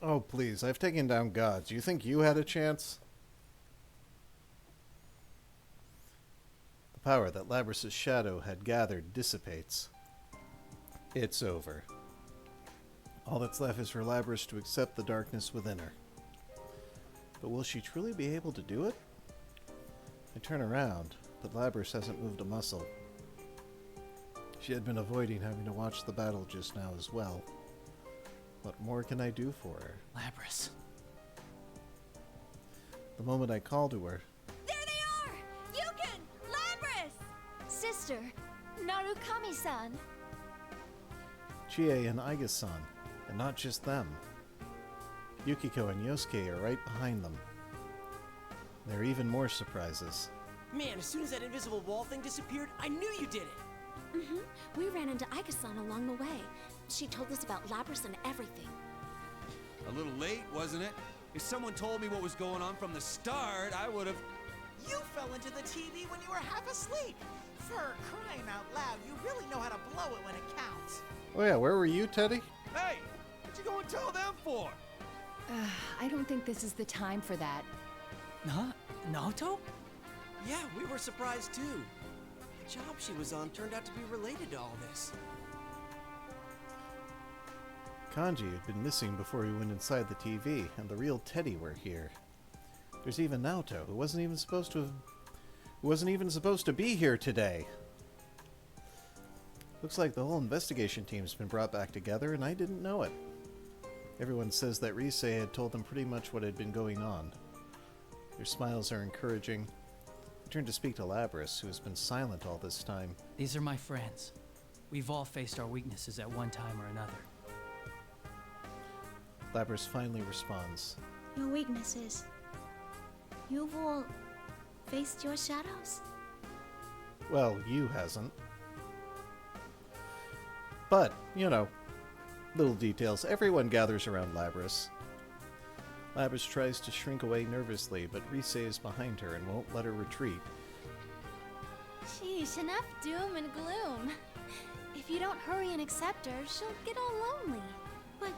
Oh, please. I've taken down gods. You think you had a chance? The power that Labrys' shadow had gathered dissipates. It's over. All that's left is for Labrys to accept the darkness within her. But will she truly be able to do it? I turn around, but Labrys hasn't moved a muscle. She had been avoiding having to watch the battle just now as well. What more can I do for her? Labrys. The moment I call to her, There they are! Yukin! Labrys! Sister, Narukami-san. Chie and Aiga-san, and not just them. Yukiko and Yosuke are right behind them. There are even more surprises. Man, as soon as that invisible wall thing disappeared, I knew you did it! We ran into Aika-san along the way. She told us about Labrys and everything. A little late, wasn't it? If someone told me what was going on from the start, I would have... You fell into the TV when you were half asleep! For crying out loud, you really know how to blow it when it counts! Oh yeah, where were you, Teddy? Hey! What'd you go and tell them for? I don't think this is the time for that. Huh? Naoto? Yeah, we were surprised too. The job she was on turned out to be related to all this. Kanji had been missing before he went inside the TV, and the real Teddy were here. There's even Naoto, who wasn't even supposed to be here today. Looks like the whole investigation team's been brought back together, and I didn't know it. Everyone says that Rise had told them pretty much what had been going on. Their smiles are encouraging. I turn to speak to Labrys, who has been silent all this time. These are my friends. We've all faced our weaknesses at one time or another. Labrys finally responds. Your weaknesses. You've all faced your shadows? Well, you hasn't. But, you know, little details. Everyone gathers around Labrys. Labrys tries to shrink away nervously, but Rise is behind her and won't let her retreat. Sheesh, enough doom and gloom. If you don't hurry and accept her, she'll get all lonely. But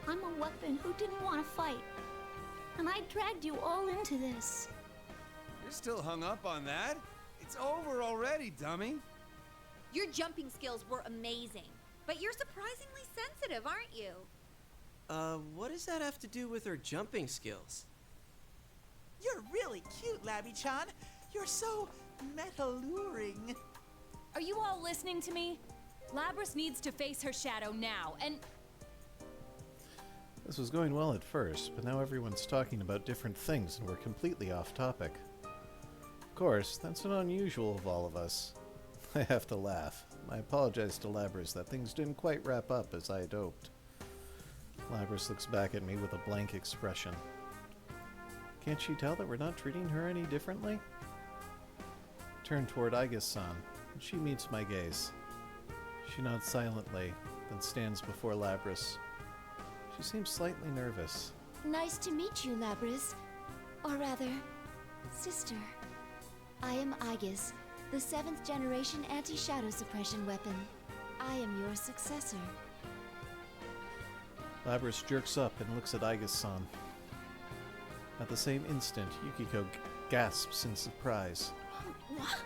I'm a weapon who didn't want to fight. And I dragged you all into this. You're still hung up on that? It's over already, dummy. Your jumping skills were amazing, but you're surprisingly sensitive, aren't you? What does that have to do with her jumping skills? You're really cute, Labby-chan. You're so meta-luring. Are you all listening to me? Labrys needs to face her shadow now, and... This was going well at first, but now everyone's talking about different things and we're completely off topic. Of course, that's not unusual of all of us. I have to laugh. I apologize to Labrys that things didn't quite wrap up as I had hoped. Labrys looks back at me with a blank expression. Can't she tell that we're not treating her any differently? Turn toward Aigis-san, and she meets my gaze. She nods silently, then stands before Labrys. She seems slightly nervous. Nice to meet you, Labrys. Or rather, sister. I am Aigis, the 7th generation anti-shadow suppression weapon. I am your successor. Labrys jerks up and looks at Aigis-san. At the same instant, Yukiko gasps in surprise. What?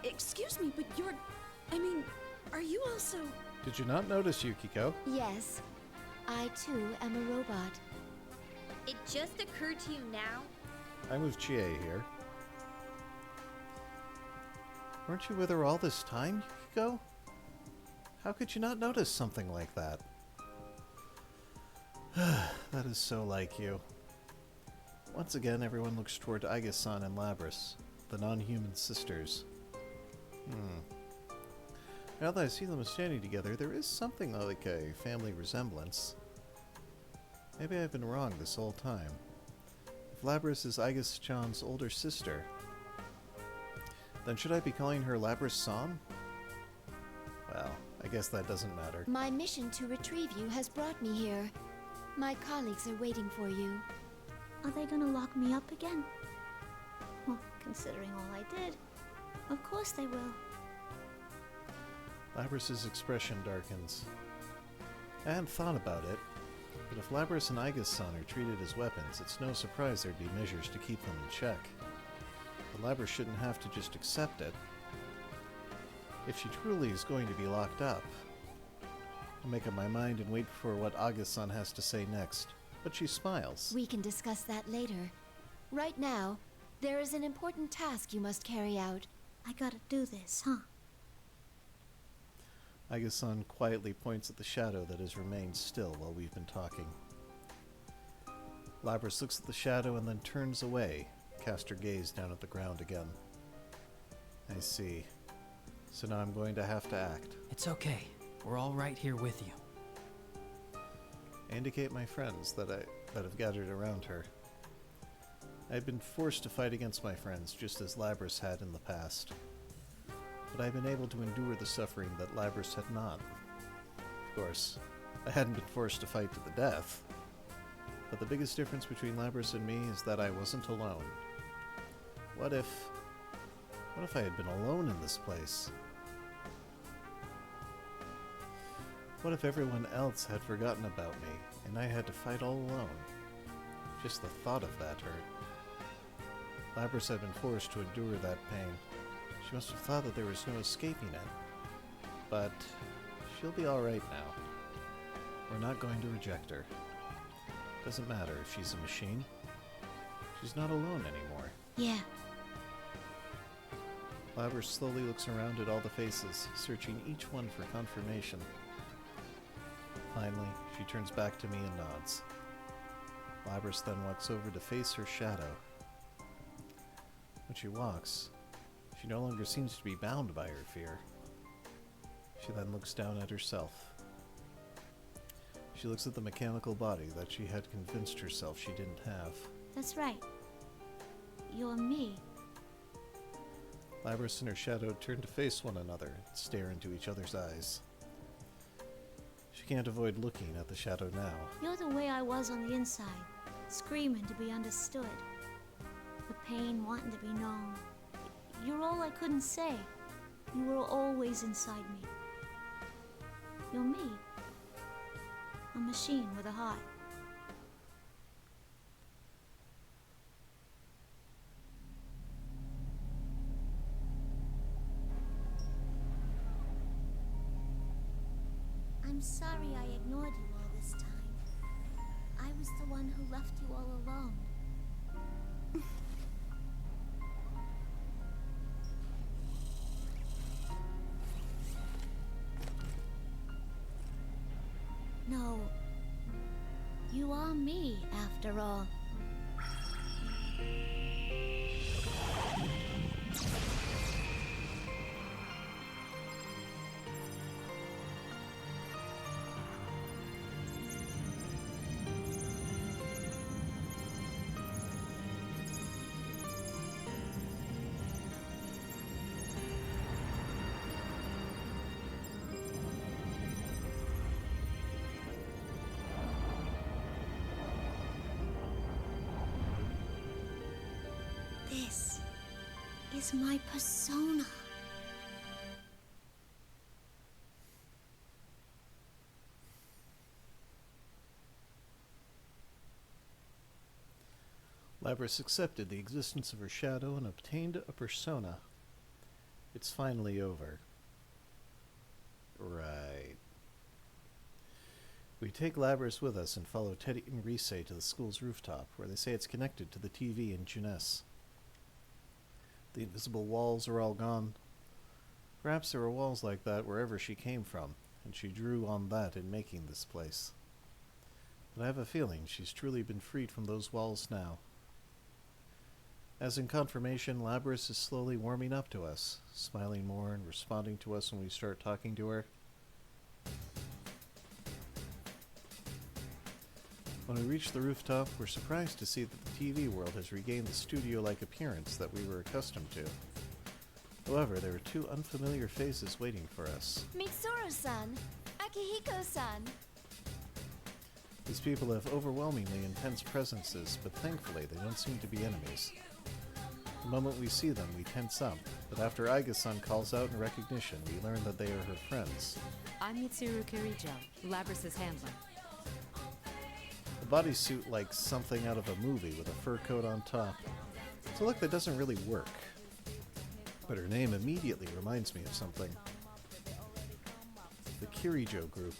Excuse me, but you're... I mean, are you also... Did you not notice, Yukiko? Yes. I, too, am a robot. It just occurred to you now? I'm with Chie here. Weren't you with her all this time, Yukiko? How could you not notice something like that? That is so like you. Once again, everyone looks toward Aigis-san and Labrys, the non-human sisters. Now that I see them standing together, there is something like a family resemblance. Maybe I've been wrong this whole time. If Labrys is Aigis-chan's older sister, then should I be calling her Labrys-san? Well, I guess that doesn't matter. My mission to retrieve you has brought me here. My colleagues are waiting for you. Are they gonna lock me up again? Well, considering all I did, of course they will. Labrys' expression darkens. I hadn't thought about it, but if Labrys and Aigis-san are treated as weapons, it's no surprise there'd be measures to keep them in check. But Labrys shouldn't have to just accept it. If she truly is going to be locked up, I'll make up my mind and wait for what Aigis-san has to say next. But she smiles. We can discuss that later. Right now, there is an important task you must carry out. I gotta do this, huh? Aigis-san quietly points at the shadow that has remained still while we've been talking. Labrys looks at the shadow and then turns away, cast her gaze down at the ground again. I see. So now I'm going to have to act. It's okay. We're all right here with you. I indicate my friends that have gathered around her. I had been forced to fight against my friends, just as Labrys had in the past. But I've been able to endure the suffering that Labrys had not. Of course, I hadn't been forced to fight to the death. But the biggest difference between Labrys and me is that I wasn't alone. What if I had been alone in this place? What if everyone else had forgotten about me, and I had to fight all alone? Just the thought of that hurt. Labrys had been forced to endure that pain. She must have thought that there was no escaping it. But she'll be alright now. We're not going to reject her. Doesn't matter if she's a machine. She's not alone anymore. Yeah. Labrys slowly looks around at all the faces, searching each one for confirmation. Finally, she turns back to me and nods. Labrys then walks over to face her shadow. When she walks, she no longer seems to be bound by her fear. She then looks down at herself. She looks at the mechanical body that she had convinced herself she didn't have. That's right. You're me. Labrys and her shadow turn to face one another and stare into each other's eyes. She can't avoid looking at the shadow now. You're the way I was on the inside, screaming to be understood. The pain wanting to be known. You're all I couldn't say. You were always inside me. You're me. A machine with a heart. I'm sorry I ignored you all this time. I was the one who left you all alone. No, you are me, after all. This is my persona. Labrys accepted the existence of her shadow and obtained a persona. It's finally over. Right. We take Labrys with us and follow Teddy and Rise to the school's rooftop, where they say it's connected to the TV in Jeunesse. The invisible walls are all gone. Perhaps there were walls like that wherever she came from, and she drew on that in making this place. But I have a feeling she's truly been freed from those walls now. As in confirmation, Labrys is slowly warming up to us, smiling more and responding to us when we start talking to her. When we reach the rooftop, we're surprised to see that the TV world has regained the studio-like appearance that we were accustomed to. However, there are two unfamiliar faces waiting for us. Mitsuru-san! Akihiko-san! These people have overwhelmingly intense presences, but thankfully they don't seem to be enemies. The moment we see them, we tense up, but after Aiga-san calls out in recognition, we learn that they are her friends. I'm Mitsuru Kirijo, Labrys' handler. The bodysuit like something out of a movie with a fur coat on top. It's a look that doesn't really work. But her name immediately reminds me of something. The Kirijo group.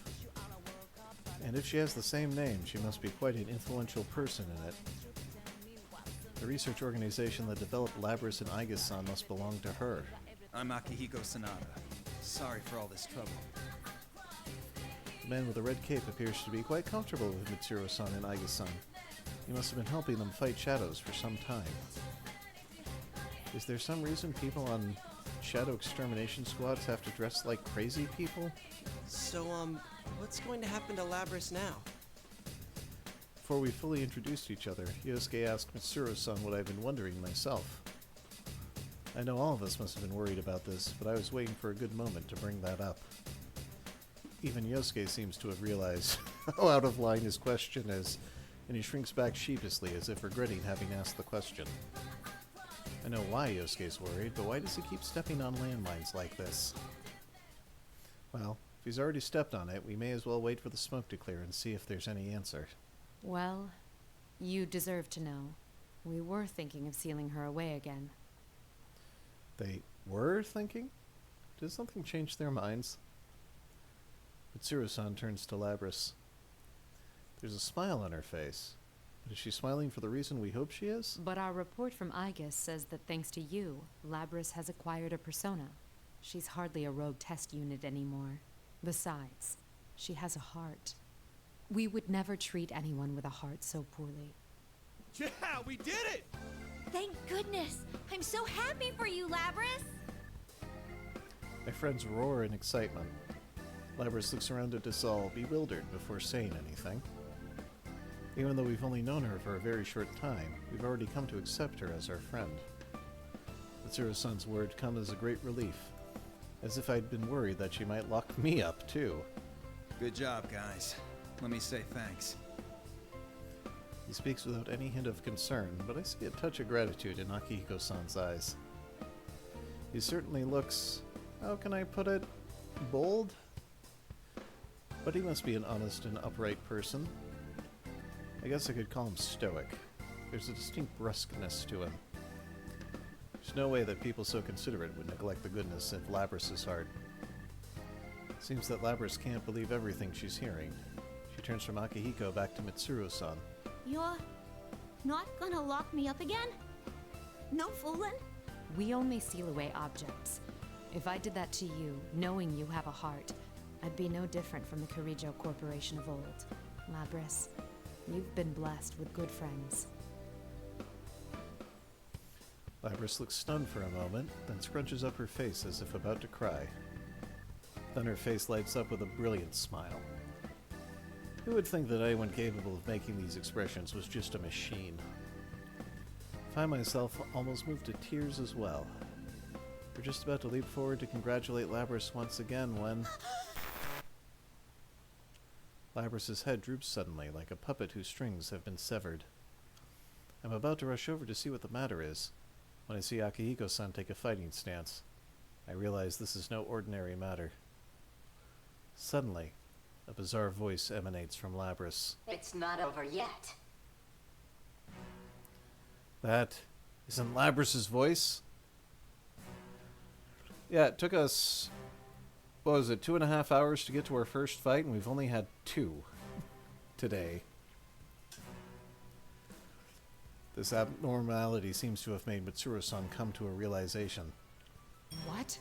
And if she has the same name, she must be quite an influential person in it. The research organization that developed Labrys and Aiga-san must belong to her. I'm Akihiko Sanada. Sorry for all this trouble. The man with the red cape appears to be quite comfortable with Mitsuru-san and Aiga-san. He must have been helping them fight shadows for some time. Is there some reason people on shadow extermination squads have to dress like crazy people? So, what's going to happen to Labrys now? Before we fully introduced each other, Yosuke asked Mitsuru-san what I've been wondering myself. I know all of us must have been worried about this, but I was waiting for a good moment to bring that up. Even Yosuke seems to have realized how out of line his question is, and he shrinks back sheepishly as if regretting having asked the question. I know why Yosuke's worried, but why does he keep stepping on landmines like this? Well, if he's already stepped on it, we may as well wait for the smoke to clear and see if there's any answer. Well, you deserve to know. We were thinking of sealing her away again. They were thinking? Did something change their minds? Mitsuru-san turns to Labrys. There's a smile on her face. But is she smiling for the reason we hope she is? But our report from Aigus says that thanks to you, Labrys has acquired a persona. She's hardly a rogue test unit anymore. Besides, she has a heart. We would never treat anyone with a heart so poorly. Yeah, we did it! Thank goodness! I'm so happy for you, Labrys! My friends roar in excitement. Labrys looks around at us all, bewildered, before saying anything. Even though we've only known her for a very short time, we've already come to accept her as our friend. Mitsuru-san's word come as a great relief, as if I'd been worried that she might lock me up, too. Good job, guys. Let me say thanks. He speaks without any hint of concern, but I see a touch of gratitude in Akihiko-san's eyes. He certainly looks, how can I put it, bold? But he must be an honest and upright person. I guess I could call him stoic. There's a distinct brusqueness to him. There's no way that people so considerate would neglect the goodness of Labrys's heart. Seems that Labrys can't believe everything she's hearing. She turns from Akihiko back to Mitsuru-san. You're not gonna lock me up again? No fooling? We only seal away objects. If I did that to you, knowing you have a heart, I'd be no different from the Kirijo Corporation of old. Labrys, you've been blessed with good friends. Labrys looks stunned for a moment, then scrunches up her face as if about to cry. Then her face lights up with a brilliant smile. Who would think that anyone capable of making these expressions was just a machine? I find myself almost moved to tears as well. We're just about to leap forward to congratulate Labrys once again when... Labrys's head droops suddenly, like a puppet whose strings have been severed. I'm about to rush over to see what the matter is, when I see Akihiko-san take a fighting stance. I realize this is no ordinary matter. Suddenly, a bizarre voice emanates from Labrys. It's not over yet. That isn't Labrys's voice? Yeah, it took us, what was it, 2.5 hours to get to our first fight, and we've only had 2 today. This abnormality seems to have made Mitsuru-san come to a realization. What?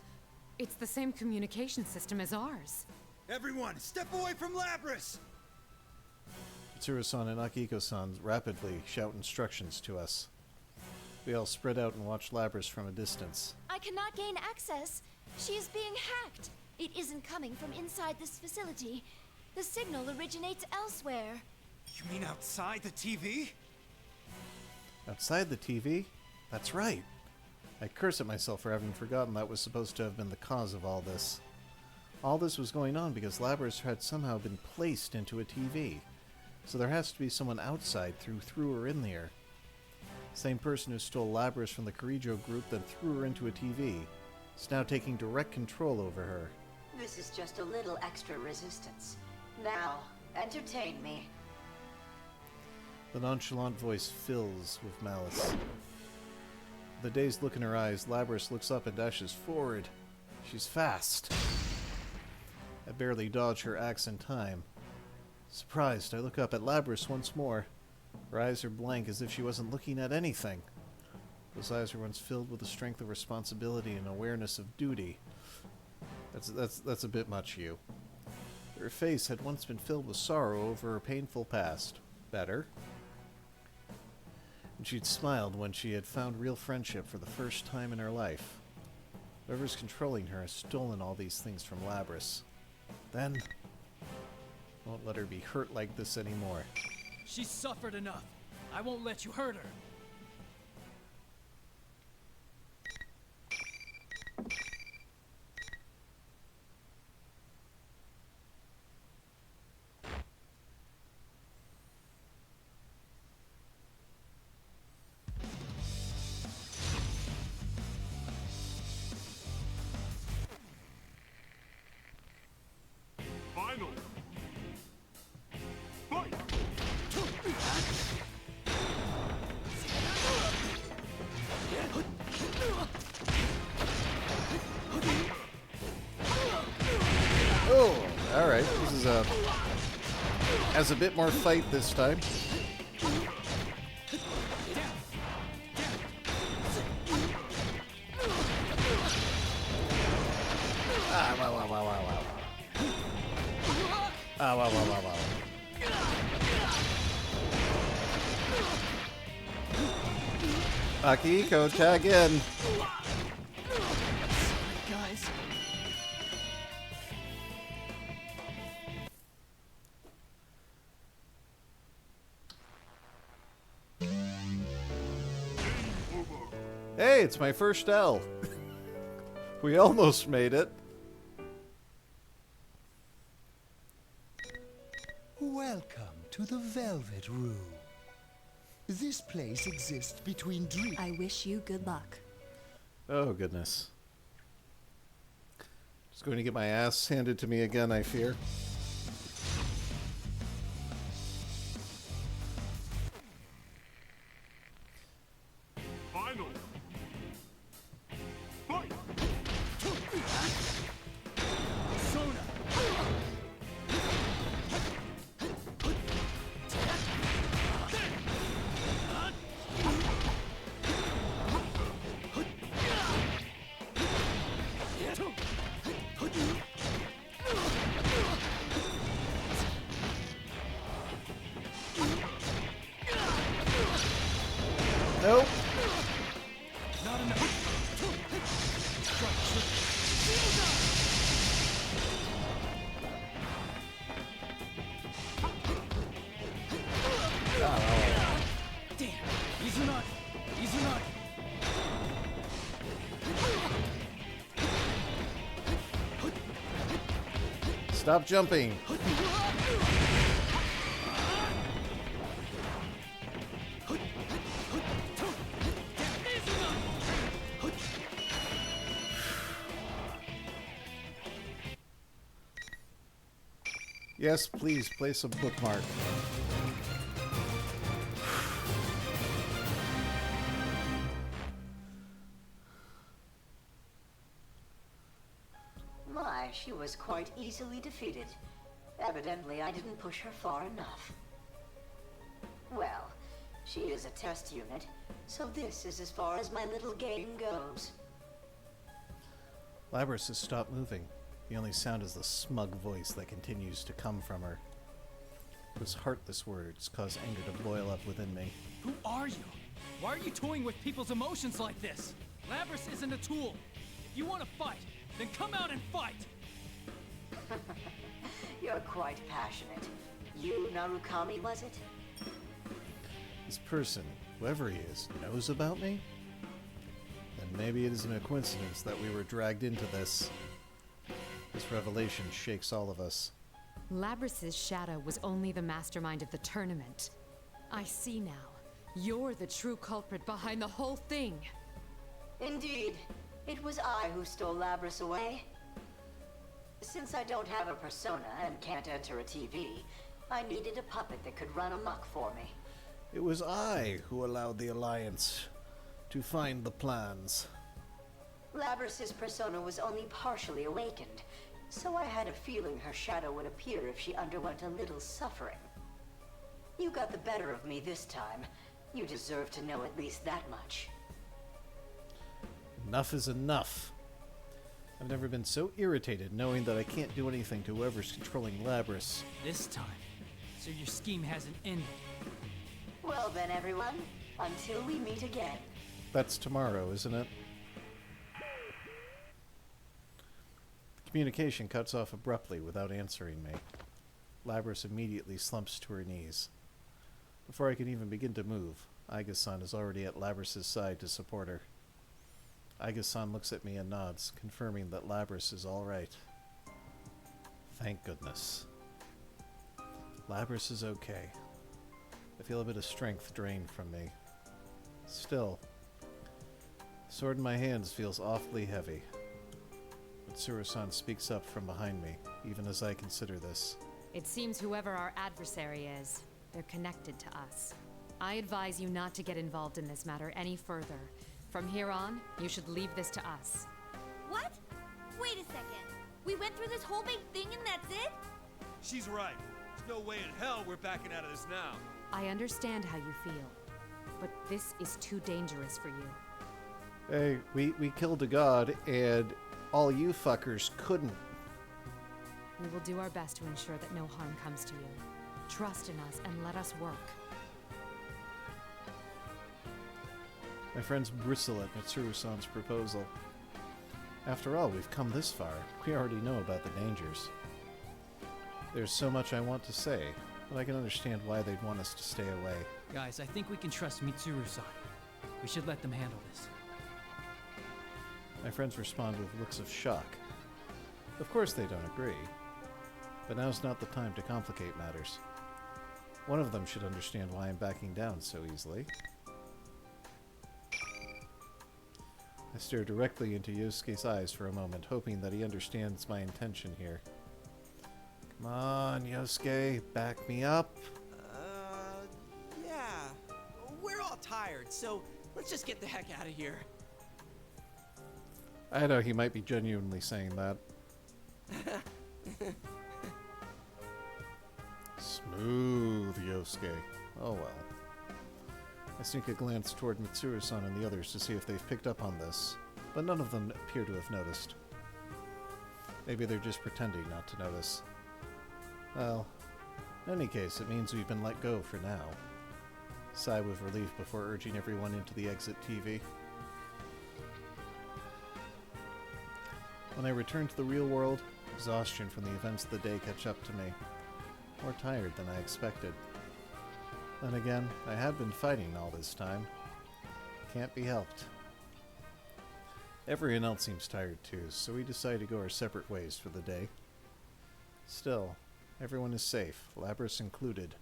It's the same communication system as ours. Everyone, step away from Labrys! Mitsuru-san and Akihiko-san rapidly shout instructions to us. We all spread out and watch Labrys from a distance. I cannot gain access. She is being hacked. It isn't coming from inside this facility. The signal originates elsewhere. You mean outside the TV? Outside the TV? That's right. I curse at myself for having forgotten that was supposed to have been the cause of all this. All this was going on because Labrys had somehow been placed into a TV. So there has to be someone outside who threw her in there. Same person who stole Labrys from the Kirijo group then threw her into a TV is now taking direct control over her. This is just a little extra resistance. Now, entertain me. The nonchalant voice fills with malice. With a dazed look in her eyes, Labrys looks up and dashes forward. She's fast. I barely dodge her axe in time. Surprised, I look up at Labrys once more. Her eyes are blank as if she wasn't looking at anything. Those eyes were once filled with the strength of responsibility and awareness of duty. That's a bit much, you. Her face had once been filled with sorrow over her painful past. Better. And she'd smiled when she had found real friendship for the first time in her life. Whoever's controlling her has stolen all these things from Labrys. Then, won't let her be hurt like this anymore. She's suffered enough. I won't let you hurt her. Final. Fight. Oh, alright. This is has a bit more fight this time. Ah, wow, wow, wow, wow, wow. Ah, wow, wow, wow, wow. Akihiko, tag in. Guys. Hey, it's my first L. We almost made it. Welcome to the Velvet Room. This place exists between dreams. I wish you good luck. Oh, goodness. Just going to get my ass handed to me again, I fear. Final. Fight! Persona! Nope. Not enough. Damn. Izunagi. Izunagi. Stop jumping. Yes, please place a bookmark. My, she was quite easily defeated. Evidently, I didn't push her far enough. Well, she is a test unit, so this is as far as my little game goes. Labrys has stopped moving. The only sound is the smug voice that continues to come from her. Those heartless words cause anger to boil up within me. Who are you? Why are you toying with people's emotions like this? Labrys isn't a tool. If you want to fight, then come out and fight! You're quite passionate. You, Narukami, was it? This person, whoever he is, knows about me? Then maybe it isn't a coincidence that we were dragged into this. This revelation shakes all of us. Labrys's shadow was only the mastermind of the tournament. I see now. You're the true culprit behind the whole thing. Indeed. It was I who stole Labrys away. Since I don't have a persona and can't enter a TV, I needed a puppet that could run amok for me. It was I who allowed the Alliance to find the plans. Labrys's persona was only partially awakened, so I had a feeling her shadow would appear if she underwent a little suffering. You got the better of me this time. You deserve to know at least that much. Enough is enough. I've never been so irritated knowing that I can't do anything to whoever's controlling Labrys. This time. So your scheme hasn't ended. Well then, everyone, until we meet again. That's tomorrow, isn't it? The communication cuts off abruptly without answering me. Labrys immediately slumps to her knees. Before I can even begin to move, Aiga-san is already at Labrys' side to support her. Aiga-san looks at me and nods, confirming that Labrys is all right. Thank goodness. Labrys is okay. I feel a bit of strength drained from me. Still, the sword in my hands feels awfully heavy. Mitsuru-san speaks up from behind me, even as I consider this. It seems whoever our adversary is, they're connected to us. I advise you not to get involved in this matter any further. From here on, you should leave this to us. What? Wait a second. We went through this whole big thing and that's it? She's right. There's no way in hell we're backing out of this now. I understand how you feel, but this is too dangerous for you. Hey, we killed a god, and all you fuckers couldn't. We will do our best to ensure that no harm comes to you. Trust in us and let us work. My friends bristle at Mitsuru-san's proposal. After all, we've come this far. We already know about the dangers. There's so much I want to say, but I can understand why they'd want us to stay away. Guys, I think we can trust Mitsuru-san. We should let them handle this. My friends respond with looks of shock. Of course they don't agree. But now's not the time to complicate matters. One of them should understand why I'm backing down so easily. I stare directly into Yosuke's eyes for a moment, hoping that he understands my intention here. Come on, Yosuke, back me up. Yeah. We're all tired, so Let's just get the heck out of here. I know he might be genuinely saying that. Smooth, Yosuke. Oh well. I sneak a glance toward Mitsuru-san and the others to see if they've picked up on this, but none of them appear to have noticed. Maybe they're just pretending not to notice. Well, in any case, it means we've been let go for now. Sigh with relief before urging everyone into the exit TV. When I return to the real world, exhaustion from the events of the day catch up to me. More tired than I expected. Then again, I had been fighting all this time. Can't be helped. Everyone else seems tired too, so we decide to go our separate ways for the day. Still, everyone is safe, Labrys included.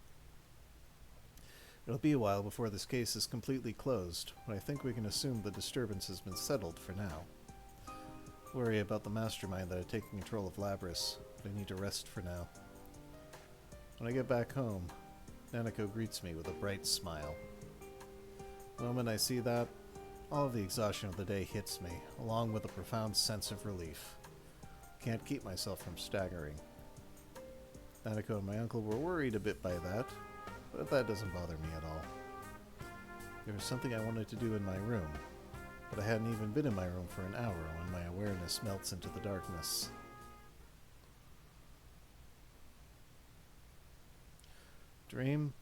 It'll be a while before this case is completely closed, but I think we can assume the disturbance has been settled for now. Worry about the mastermind that had taken control of Labrys, but I need to rest for now. When I get back home, Nanako greets me with a bright smile. The moment I see that, all of the exhaustion of the day hits me, along with a profound sense of relief. Can't keep myself from staggering. Nanako and my uncle were worried a bit by that, but that doesn't bother me at all. There was something I wanted to do in my room, but I hadn't even been in my room for an hour when my awareness melts into the darkness. Dream?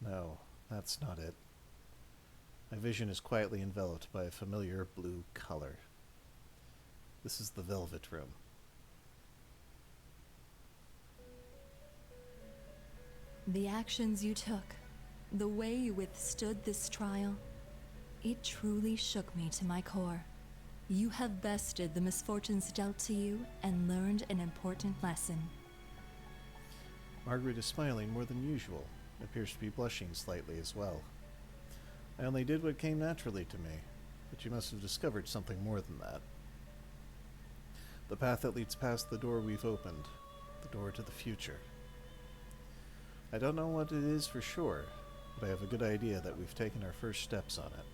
No, that's not it. My vision is quietly enveloped by a familiar blue color. This is the Velvet Room. The actions you took, the way you withstood this trial, it truly shook me to my core. You have bested the misfortunes dealt to you and learned an important lesson. Margaret is smiling more than usual, and appears to be blushing slightly as well. I only did what came naturally to me, but you must have discovered something more than that. The path that leads past the door we've opened, the door to the future. I don't know what it is for sure, but I have a good idea that we've taken our first steps on it.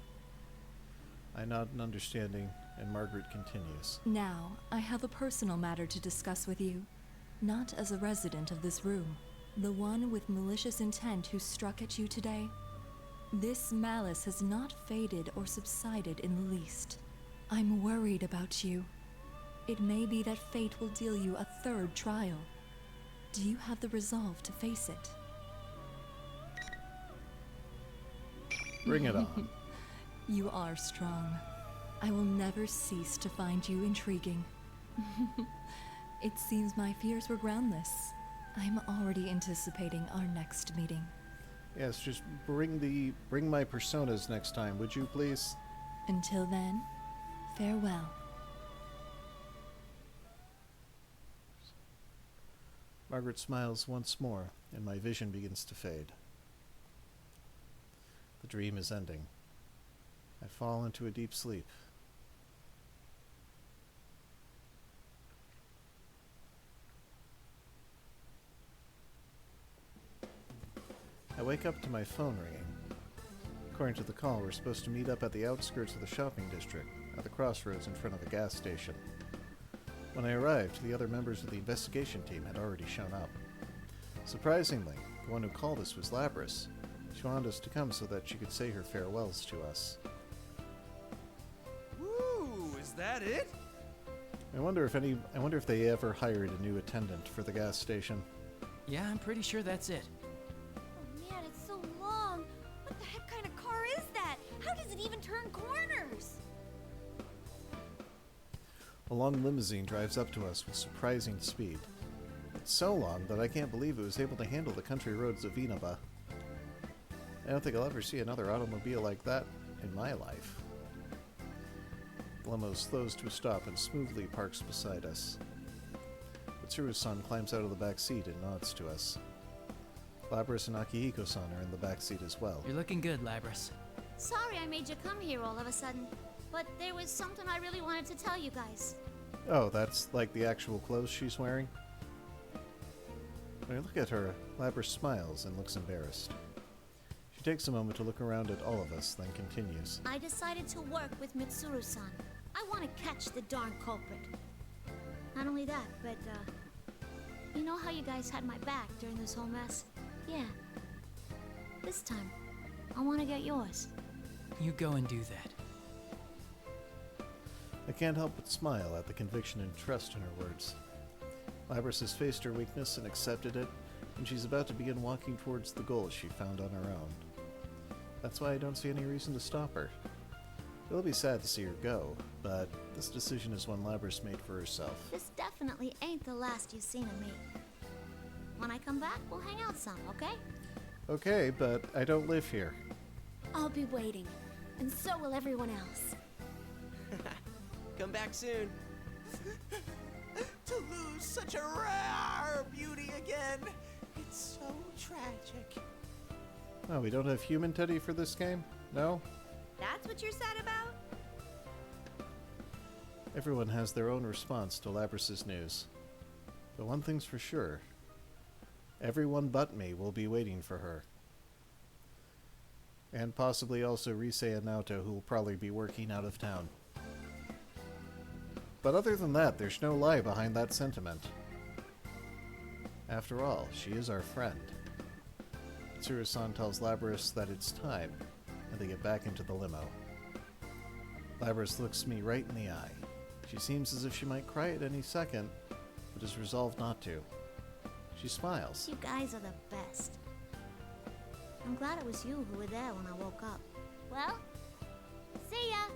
I nod in understanding, and Margaret continues. Now, I have a personal matter to discuss with you, not as a resident of this room, the one with malicious intent who struck at you today. This malice has not faded or subsided in the least. I'm worried about you. It may be that fate will deal you a third trial. Do you have the resolve to face it? Bring it on. You are strong. I will never cease to find you intriguing. It seems my fears were groundless. I'm already anticipating our next meeting. Yes, just bring my personas next time, would you please? Until then, farewell. Margaret smiles once more, and my vision begins to fade. The dream is ending. I fall into a deep sleep. I wake up to my phone ringing. According to the call, we're supposed to meet up at the outskirts of the shopping district, at the crossroads in front of a gas station. When I arrived, the other members of the investigation team had already shown up. Surprisingly, the one who called us was Labrys. She wanted us to come so that she could say her farewells to us. Woo! Is that it? I wonder if they ever hired a new attendant for the gas station. Yeah, I'm pretty sure that's it. Oh man, it's so long. What the heck kind of car is that? How does it even turn corners? A long limousine drives up to us with surprising speed. It's so long that I can't believe it was able to handle the country roads of Inaba. I don't think I'll ever see another automobile like that in my life. The limo slows to a stop and smoothly parks beside us. Mitsuru-san climbs out of the back seat and nods to us. Labrys and Akihiko-san are in the back seat as well. You're looking good, Labrys. Sorry I made you come here all of a sudden, but there was something I really wanted to tell you guys. Oh, that's like the actual clothes she's wearing? When I look at her, Labrys smiles and looks embarrassed. She takes a moment to look around at all of us, then continues. I decided to work with Mitsuru-san. I want to catch the darn culprit. Not only that, but, you know how you guys had my back during this whole mess? Yeah. This time, I want to get yours. You go and do that. I can't help but smile at the conviction and trust in her words. Labrys has faced her weakness and accepted it, and she's about to begin walking towards the goal she found on her own. That's why I don't see any reason to stop her. It'll be sad to see her go, but this decision is one Labrys made for herself. This definitely ain't the last you've seen of me. When I come back, we'll hang out some, okay? Okay, but I don't live here. I'll be waiting, and so will everyone else. Come back soon. To lose such a rare beauty again. It's so tragic. Oh, we don't have human Teddy for this game? No? That's what you're sad about? Everyone has their own response to Labrys' news. But one thing's for sure. Everyone but me will be waiting for her. And possibly also Rise and Naoto, who will probably be working out of town. But other than that, there's no lie behind that sentiment. After all, she is our friend. Mitsuru-san tells Labrys that it's time, and they get back into the limo. Labrys looks me right in the eye. She seems as if she might cry at any second, but is resolved not to. She smiles. You guys are the best. I'm glad it was you who were there when I woke up. Well, see ya.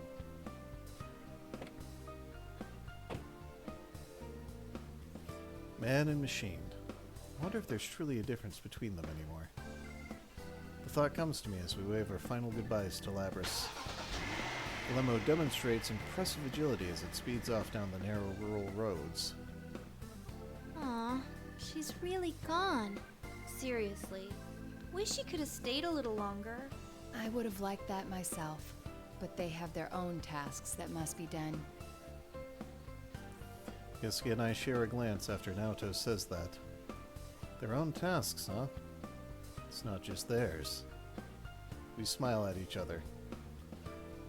Man and machine. I wonder if there's truly a difference between them anymore. The thought comes to me as we wave our final goodbyes to Labrys. The limo demonstrates impressive agility as it speeds off down the narrow rural roads. Aw, she's really gone. Seriously. Wish she could have stayed a little longer. I would have liked that myself, but they have their own tasks that must be done. Yosuke and I share a glance after Naoto says that. Their own tasks, huh? It's not just theirs. We smile at each other.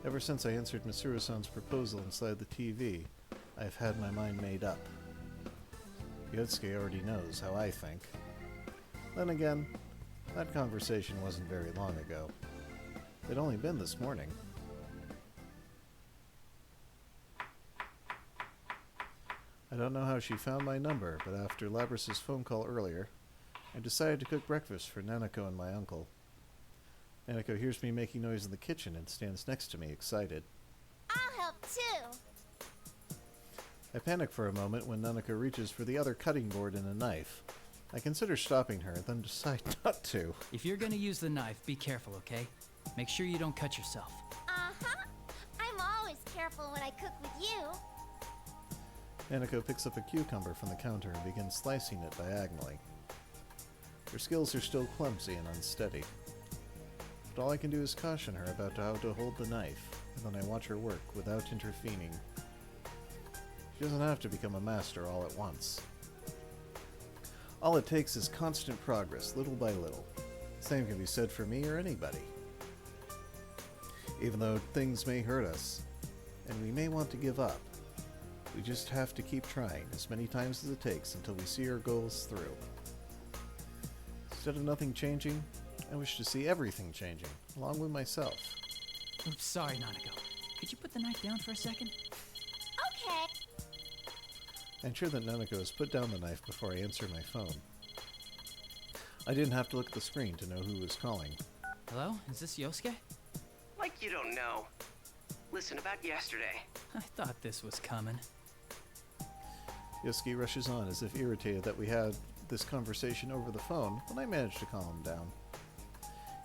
Ever since I answered Mitsuru-san's proposal inside the TV, I've had my mind made up. Yosuke already knows how I think. Then again, that conversation wasn't very long ago. It'd only been this morning. I don't know how she found my number, but after Labrys' phone call earlier, I decided to cook breakfast for Nanako and my uncle. Nanako hears me making noise in the kitchen and stands next to me, excited. I'll help too. I panic for a moment when Nanako reaches for the other cutting board and a knife. I consider stopping her, then decide not to. If you're gonna use the knife, be careful, okay? Make sure you don't cut yourself. Uh-huh. I'm always careful when I cook with you. Nanako picks up a cucumber from the counter and begins slicing it diagonally. Her skills are still clumsy and unsteady. But all I can do is caution her about how to hold the knife, and then I watch her work without intervening. She doesn't have to become a master all at once. All it takes is constant progress, little by little. Same can be said for me or anybody. Even though things may hurt us, and we may want to give up, we just have to keep trying as many times as it takes until we see our goals through. Instead of nothing changing, I wish to see everything changing, along with myself. Oops, sorry, Nanako. Could you put the knife down for a second? Okay. I ensure that Nanako has put down the knife before I answer my phone. I didn't have to look at the screen to know who was calling. Hello? Is this Yosuke? Like you don't know. Listen, about yesterday. I thought this was coming. Yosuke rushes on as if irritated that we had this conversation over the phone, but I managed to calm him down.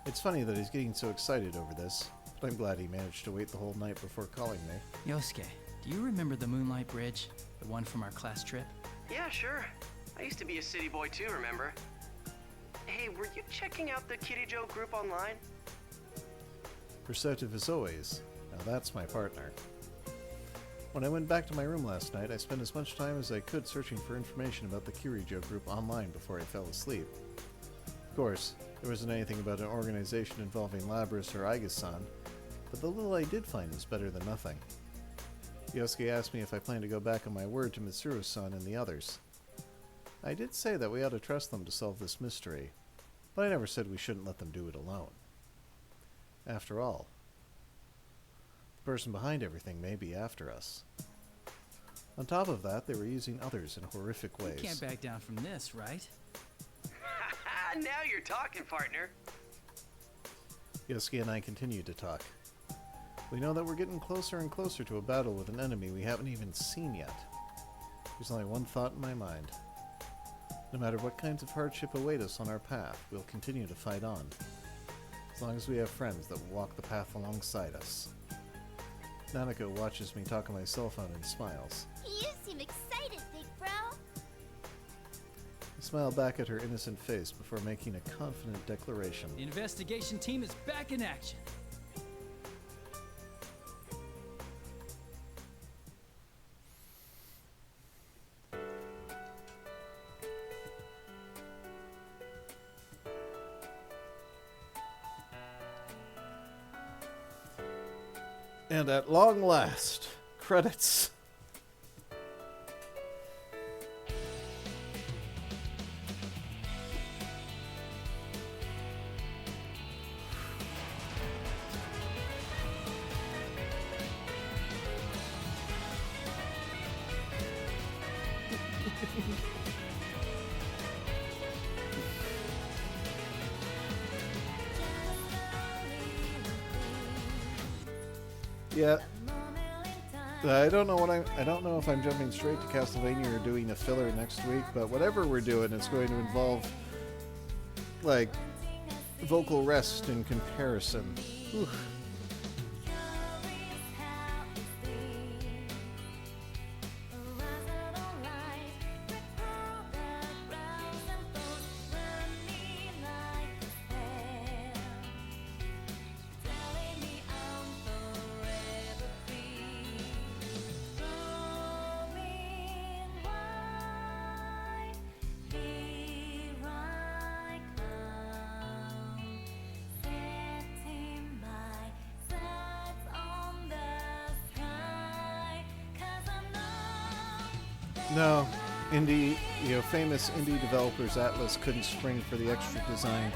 It's funny that he's getting so excited over this, but I'm glad he managed to wait the whole night before calling me. Yosuke, do you remember the Moonlight Bridge? The one from our class trip? Yeah, sure. I used to be a city boy too, remember? Hey, were you checking out the Kirijo group online? Perceptive as always. Now that's my partner. When I went back to my room last night, I spent as much time as I could searching for information about the Kirijo group online before I fell asleep. Of course, there wasn't anything about an organization involving Labrys or Aiga-san, but the little I did find was better than nothing. Yosuke asked me if I plan to go back on my word to Mitsuru-san and the others. I did say that we ought to trust them to solve this mystery, but I never said we shouldn't let them do it alone. After all, the person behind everything may be after us. On top of that, they were using others in horrific ways. You can't back down from this, right? Now you're talking, partner. Yosuke and I continued to talk. We know that we're getting closer and closer to a battle with an enemy we haven't even seen yet. There's only one thought in my mind. No matter what kinds of hardship await us on our path, we'll continue to fight on. As long as we have friends that will walk the path alongside us. Nanako watches me talk on my cell phone and smiles. You seem excited, big bro. I smile back at her innocent face before making a confident declaration. The investigation team is back in action. And at long last, credits. Yeah. I don't know if I'm jumping straight to Castlevania or doing a filler next week, but whatever we're doing, it's going to involve like vocal rest in comparison. Whew. No, famous indie developers Atlas couldn't spring for the extra design.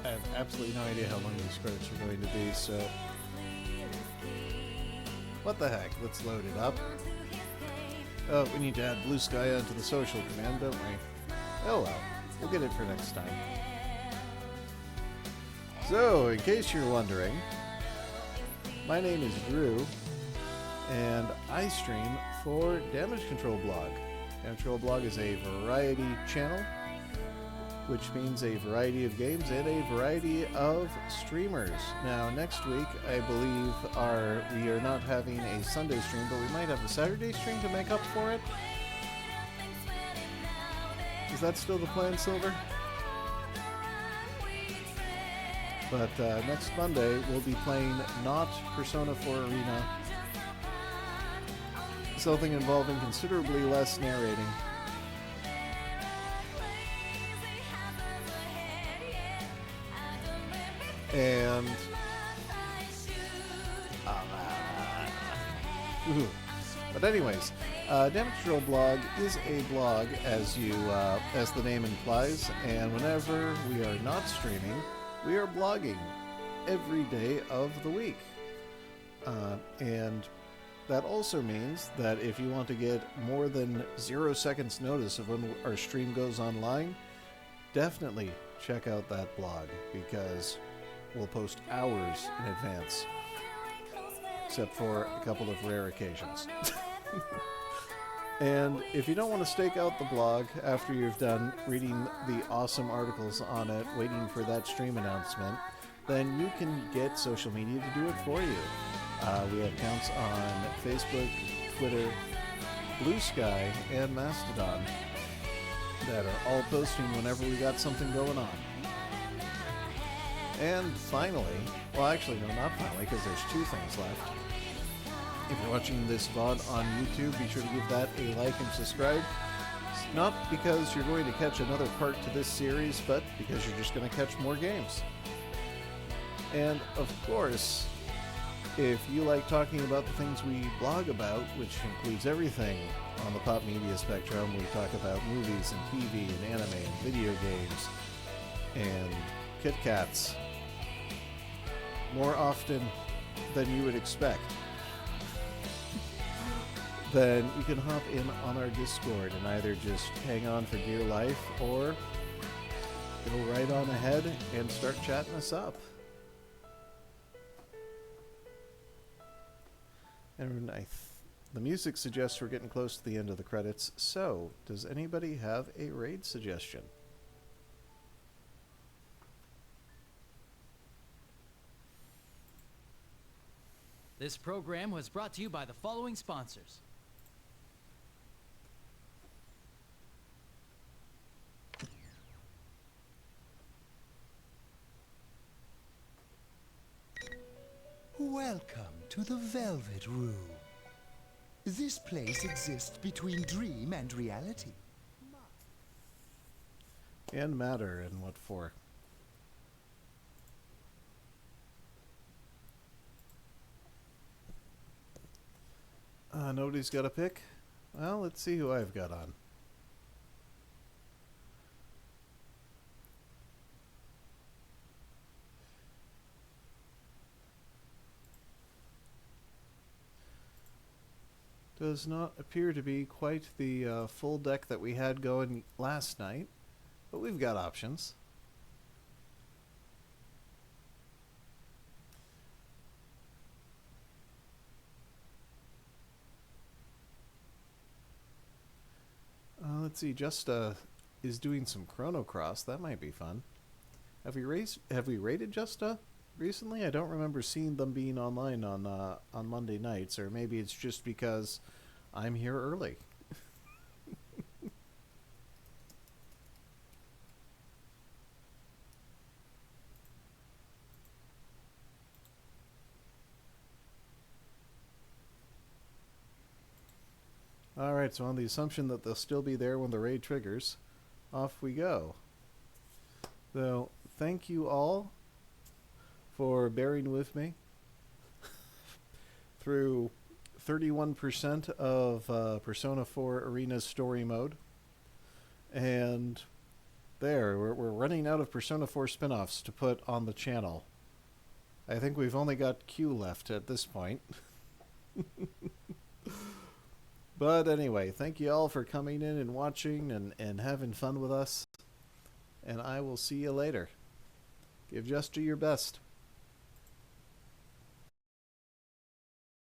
I have absolutely no idea how long these credits are going to be, so... What the heck? Let's load it up. Oh, we need to add Blue Sky onto the social command, don't we? Oh well, we'll get it for next time. So, in case you're wondering, my name is Drew, and I stream for Damage Control Blog. Damage Control Blog is a variety channel, which means a variety of games and a variety of streamers. Now, next week, I believe we are not having a Sunday stream, but we might have a Saturday stream to make up for it. Is that still the plan, Silver? But next Monday, we'll be playing not Persona 4 Arena, something involving considerably less narrating. And but anyways, Damage Control Blog is a blog, as the name implies, and whenever we are not streaming, we are blogging every day of the week. And that also means that if you want to get more than 0 seconds notice of when our stream goes online, definitely check out that blog, because we'll post hours in advance, except for a couple of rare occasions. And if you don't want to stake out the blog after you've done reading the awesome articles on it, waiting for that stream announcement, then you can get social media to do it for you. We have accounts on Facebook, Twitter, Blue Sky, and Mastodon that are all posting whenever we got something going on. And finally, well actually no, not finally, because there's 2 things left. If you're watching this VOD on YouTube, be sure to give that a like and subscribe. It's not because you're going to catch another part to this series, but because you're just going to catch more games. And of course, if you like talking about the things we blog about, which includes everything on the pop media spectrum, we talk about movies and TV and anime and video games and Kit Kats more often than you would expect, then you can hop in on our Discord and either just hang on for dear life or go right on ahead and start chatting us up. And the music suggests we're getting close to the end of the credits, so does anybody have a raid suggestion? This program was brought to you by the following sponsors. Welcome to the Velvet Room. This place exists between dream and reality. And matter, and what for? Nobody's got a pick? Well, let's see who I've got on. Does not appear to be quite the full deck that we had going last night, but we've got options. Let's see, Justa is doing some Chrono Cross. That might be fun. Have we rated Justa recently? I don't remember seeing them being online on Monday nights, or maybe it's just because I'm here early. Alright, so on the assumption that they'll still be there when the raid triggers, off we go. So, thank you all for bearing with me through 31% of Persona 4 Arena's story mode. And there, we're running out of Persona 4 spin-offs to put on the channel. I think we've only got Q left at this point. But anyway, thank you all for coming in and watching and having fun with us. And I will see you later. Give Justa your best.